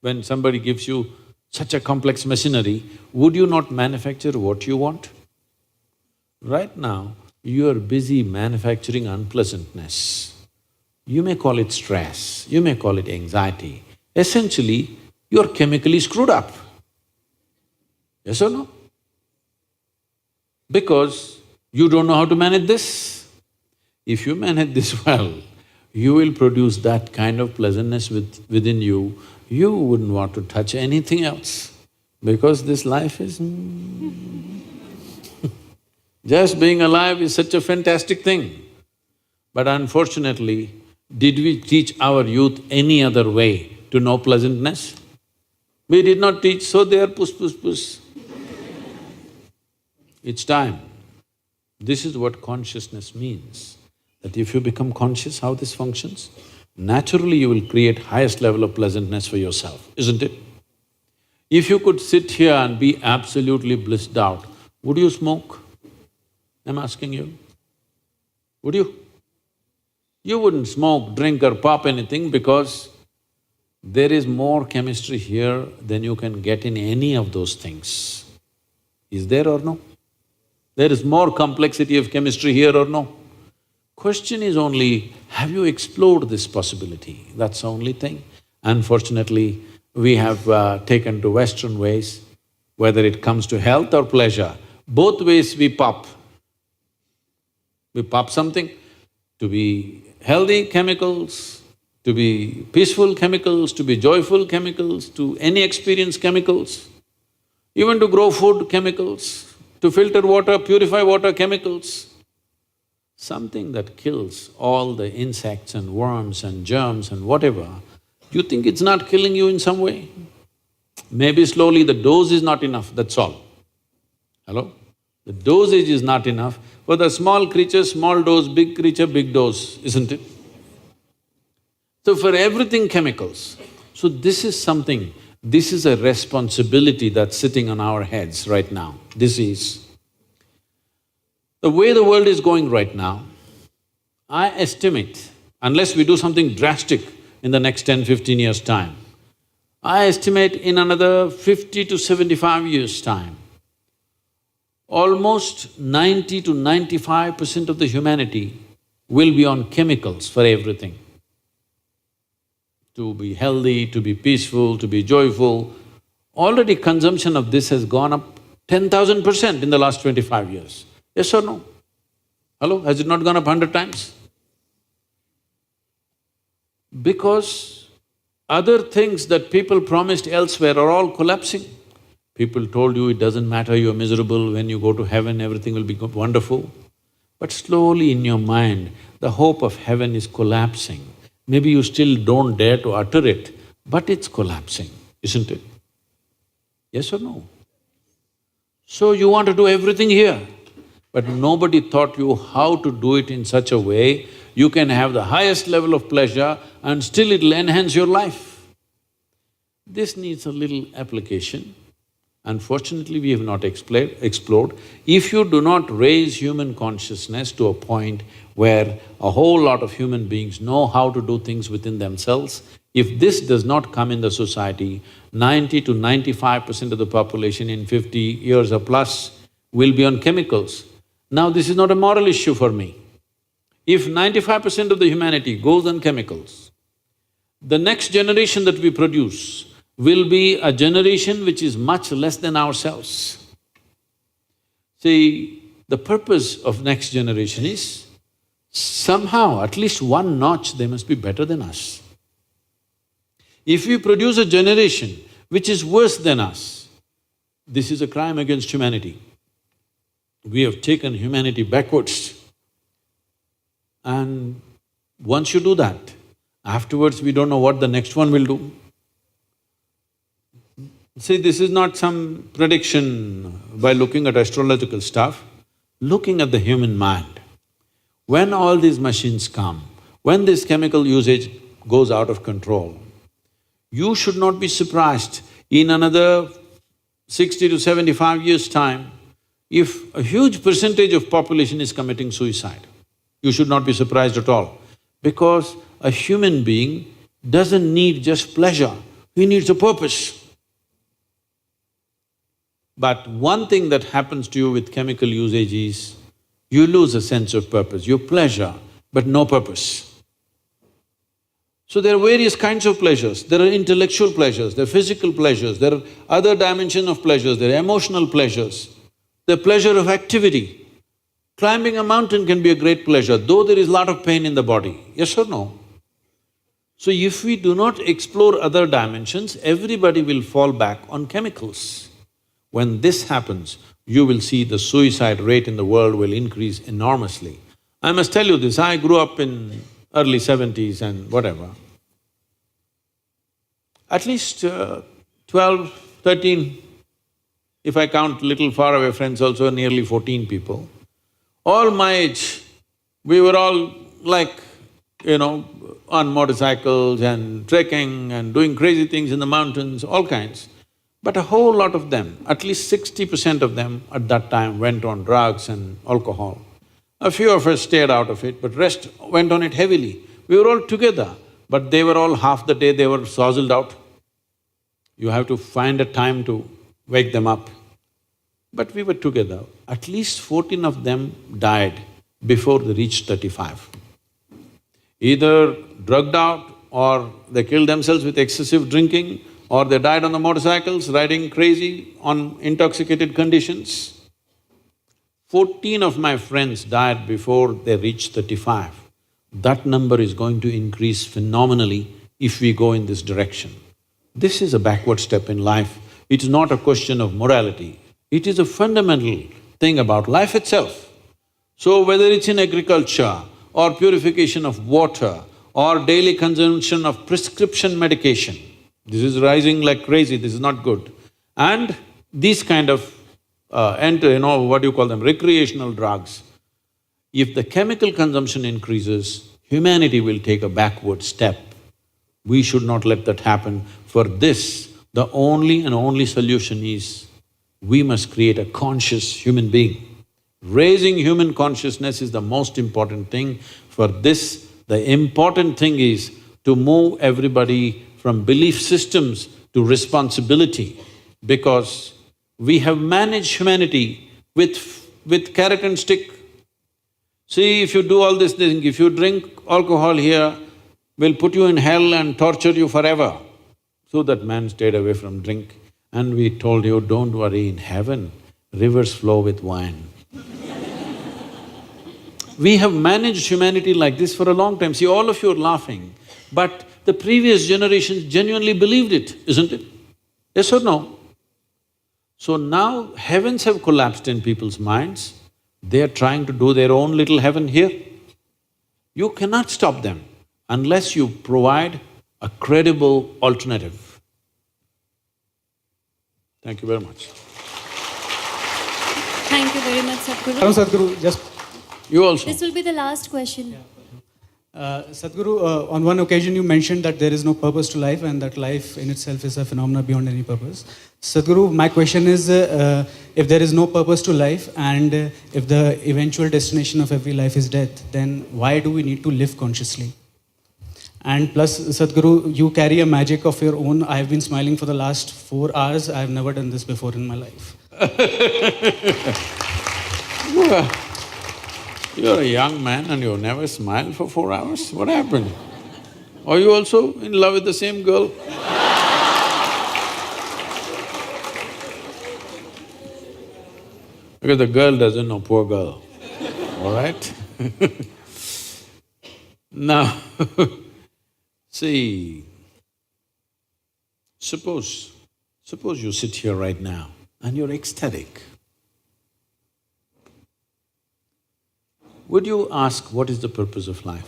When somebody gives you such a complex machinery, would you not manufacture what you want? Right now, you are busy manufacturing unpleasantness. You may call it stress, you may call it anxiety. Essentially, you're chemically screwed up. Yes or no? Because you don't know how to manage this. If you manage this well, you will produce that kind of pleasantness within you, you wouldn't want to touch anything else. Because this life is just being alive is such a fantastic thing. But unfortunately, did we teach our youth any other way to know pleasantness? We did not teach, so they are puss. It's time. This is what consciousness means, that if you become conscious how this functions, naturally you will create highest level of pleasantness for yourself, isn't it? If you could sit here and be absolutely blissed out, would you smoke? I'm asking you. Would you? You wouldn't smoke, drink or pop anything because there is more chemistry here than you can get in any of those things. Is there or no? There is more complexity of chemistry here or no? Question is only, have you explored this possibility? That's the only thing. Unfortunately, we have taken to Western ways, whether it comes to health or pleasure, both ways we pop. We pop something to be healthy chemicals, to be peaceful chemicals, to be joyful chemicals, to any experience chemicals, even to grow food chemicals, to filter water, purify water chemicals. Something that kills all the insects and worms and germs and whatever, you think it's not killing you in some way? Maybe slowly the dose is not enough, that's all. Hello? The dosage is not enough. For the small creature, small dose, big creature, big dose, isn't it? So for everything chemicals. So this is something, this is a responsibility that's sitting on our heads right now. This is… The way the world is going right now, I estimate, unless we do something drastic in the next 10-15 years' time, I estimate in another 50 to 75 years' time, almost 90 to 95% of the humanity will be on chemicals for everything. To be healthy, to be peaceful, to be joyful. Already consumption of this has gone up 10,000% in the last 25 years. Yes or no? Hello, has it not gone up 100 times? Because other things that people promised elsewhere are all collapsing. People told you it doesn't matter, you're miserable, when you go to heaven everything will be wonderful. But slowly in your mind, the hope of heaven is collapsing. Maybe you still don't dare to utter it, but it's collapsing, isn't it? Yes or no? So you want to do everything here, but nobody taught you how to do it in such a way you can have the highest level of pleasure and still it'll enhance your life. This needs a little application. Unfortunately, we have not explored. If you do not raise human consciousness to a point where a whole lot of human beings know how to do things within themselves, if this does not come in the society, 90 to 95% of the population in 50 years or plus will be on chemicals. Now, this is not a moral issue for me. If 95% of the humanity goes on chemicals, the next generation that we produce will be a generation which is much less than ourselves. See, the purpose of next generation is somehow, at least one notch, they must be better than us. If we produce a generation which is worse than us, this is a crime against humanity. We have taken humanity backwards. And once you do that, afterwards we don't know what the next one will do. See, this is not some prediction by looking at astrological stuff, looking at the human mind. When all these machines come, when this chemical usage goes out of control, you should not be surprised in another 60 to 75 years' time, if a huge percentage of population is committing suicide. You should not be surprised at all, because a human being doesn't need just pleasure, he needs a purpose. But one thing that happens to you with chemical usage is, you lose a sense of purpose, you pleasure, but no purpose. So there are various kinds of pleasures. There are intellectual pleasures, there are physical pleasures, there are other dimensions of pleasures, there are emotional pleasures, the pleasure of activity. Climbing a mountain can be a great pleasure, though there is a lot of pain in the body, yes or no? So if we do not explore other dimensions, everybody will fall back on chemicals. When this happens, you will see the suicide rate in the world will increase enormously. I must tell you this, I grew up in early 70s and whatever. At least 12, 13, if I count little faraway friends also, nearly 14 people. All my age, we were all like, on motorcycles and trekking and doing crazy things in the mountains, all kinds. But a whole lot of them, at least 60% of them at that time went on drugs and alcohol. A few of us stayed out of it, but rest went on it heavily. We were all together, but they were all half the day they were sozzled out. You have to find a time to wake them up. But we were together. At least 14 of them died before they reached 35. Either drugged out, or they killed themselves with excessive drinking, or they died on the motorcycles, riding crazy on intoxicated conditions. 14 of my friends died before they reached 35. That number is going to increase phenomenally if we go in this direction. This is a backward step in life. It's not a question of morality, it is a fundamental thing about life itself. So whether it's in agriculture, or purification of water, or daily consumption of prescription medication, this is rising like crazy, this is not good. And these kind of what do you call them, recreational drugs. If the chemical consumption increases, humanity will take a backward step. We should not let that happen. For this, the only and only solution is, we must create a conscious human being. Raising human consciousness is the most important thing. For this, the important thing is to move everybody from belief systems to responsibility, because we have managed humanity with carrot and stick. See, if you do all this thing, if you drink alcohol here, we'll put you in hell and torture you forever. So that man stayed away from drink, and we told you, don't worry, in heaven, rivers flow with wine. We have managed humanity like this for a long time. See, all of you are laughing, but the previous generations genuinely believed it, isn't it? Yes or no? So now heavens have collapsed in people's minds, they are trying to do their own little heaven here. You cannot stop them unless you provide a credible alternative. Thank you very much. Thank you very much, Sadhguru. Sadhguru, just You also. This will be the last question. Sadhguru, on one occasion you mentioned that there is no purpose to life and that life in itself is a phenomena beyond any purpose. Sadhguru, my question is, if there is no purpose to life and if the eventual destination of every life is death, then why do we need to live consciously? And plus, Sadhguru, you carry a magic of your own. I have been smiling for the last 4 hours. I have never done this before in my life. You're a young man and you never smiled for 4 hours? What happened? Are you also in love with the same girl? Because the girl doesn't know, poor girl, all right? Now, see, suppose you sit here right now and you're ecstatic. Would you ask, what is the purpose of life?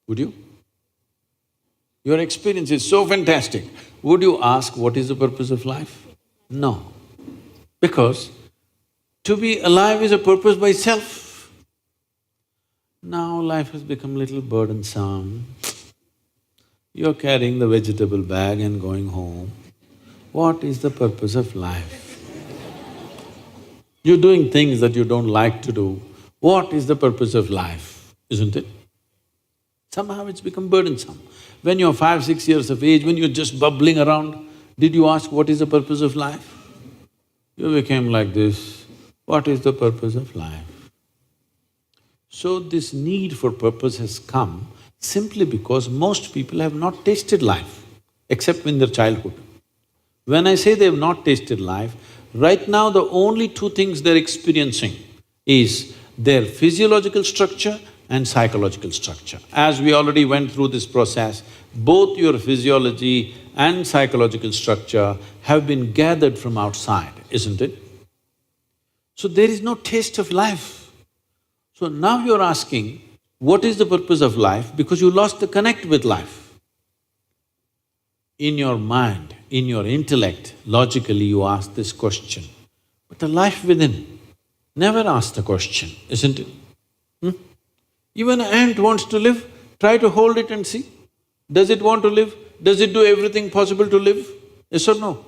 Would you? Your experience is so fantastic. Would you ask what is the purpose of life? No. Because to be alive is a purpose by itself. Now life has become a little burdensome. You're carrying the vegetable bag and going home. What is the purpose of life? You're doing things that you don't like to do. What is the purpose of life, isn't it? Somehow it's become burdensome. When you're 5, 6 years of age, when you're just bubbling around, did you ask what is the purpose of life? You became like this, what is the purpose of life? So this need for purpose has come simply because most people have not tasted life, except in their childhood. When I say they have not tasted life, right now the only two things they're experiencing is their physiological structure and psychological structure. As we already went through this process, both your physiology and psychological structure have been gathered from outside, isn't it? So there is no taste of life. So now you're asking, what is the purpose of life? Because you lost the connect with life. In your mind, in your intellect, logically you ask this question, but the life within never asks the question, isn't it? Even an ant wants to live, try to hold it and see. Does it want to live? Does it do everything possible to live? Yes or no?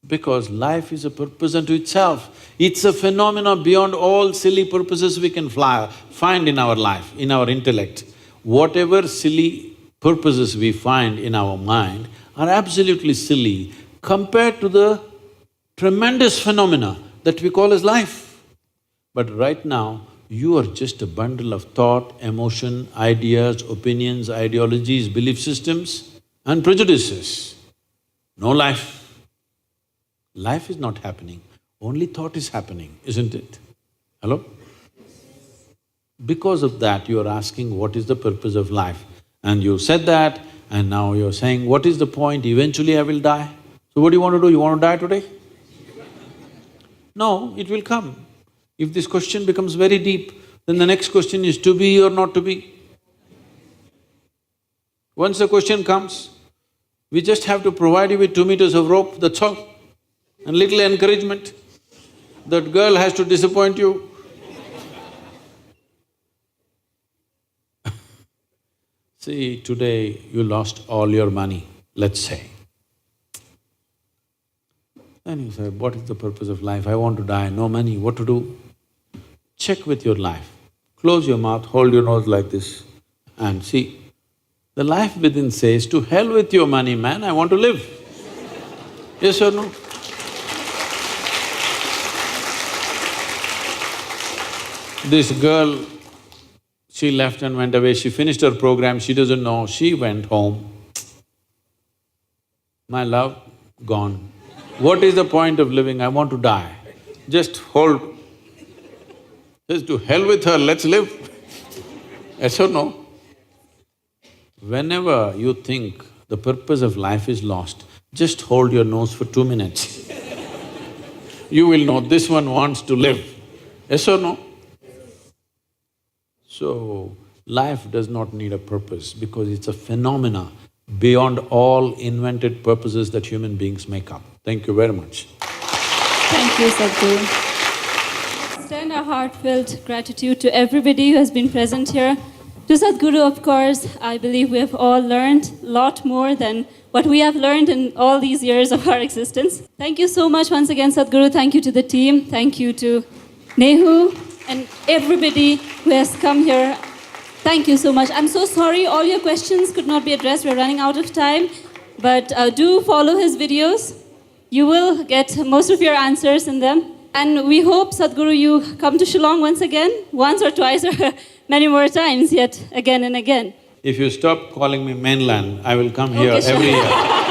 Because life is a purpose unto itself. It's a phenomena beyond all silly purposes we can find in our life, in our intellect. Whatever silly purposes we find in our mind are absolutely silly compared to the tremendous phenomena that we call as life. But right now, you are just a bundle of thought, emotion, ideas, opinions, ideologies, belief systems and prejudices. No life. Life is not happening, only thought is happening, isn't it? Hello? Because of that, you are asking what is the purpose of life. And you said that, and now you're saying, what is the point? Eventually I will die. So what do you want to do? You want to die today? No, it will come. If this question becomes very deep, then the next question is to be or not to be. Once the question comes, we just have to provide you with 2 meters of rope, that's all, and little encouragement. That girl has to disappoint you. See, today you lost all your money, let's say. Then you say, what is the purpose of life? I want to die, no money, what to do? Check with your life. Close your mouth, hold your nose like this and see. The life within says, to hell with your money, man, I want to live. Yes or no? This girl, she left and went away, she finished her program, she doesn't know, she went home. My love, gone. What is the point of living? I want to die. Just hold. Says, to hell with her, let's live. Yes or no? Whenever you think the purpose of life is lost, just hold your nose for 2 minutes. You will know this one wants to live. Yes or no? So, life does not need a purpose because it's a phenomena beyond all invented purposes that human beings make up. Thank you very much. Thank you, Sadhguru. Extend our heartfelt gratitude to everybody who has been present here. To Sadhguru, of course, I believe we have all learned a lot more than what we have learned in all these years of our existence. Thank you so much once again, Sadhguru. Thank you to the team. Thank you to NEHU and everybody who has come here. Thank you so much. I'm so sorry all your questions could not be addressed. We're running out of time. But do follow his videos. You will get most of your answers in them. And we hope, Sadhguru, you come to Shillong once again, once or twice or many more times yet, again and again. If you stop calling me mainland, I will come here Okay, sure. every year.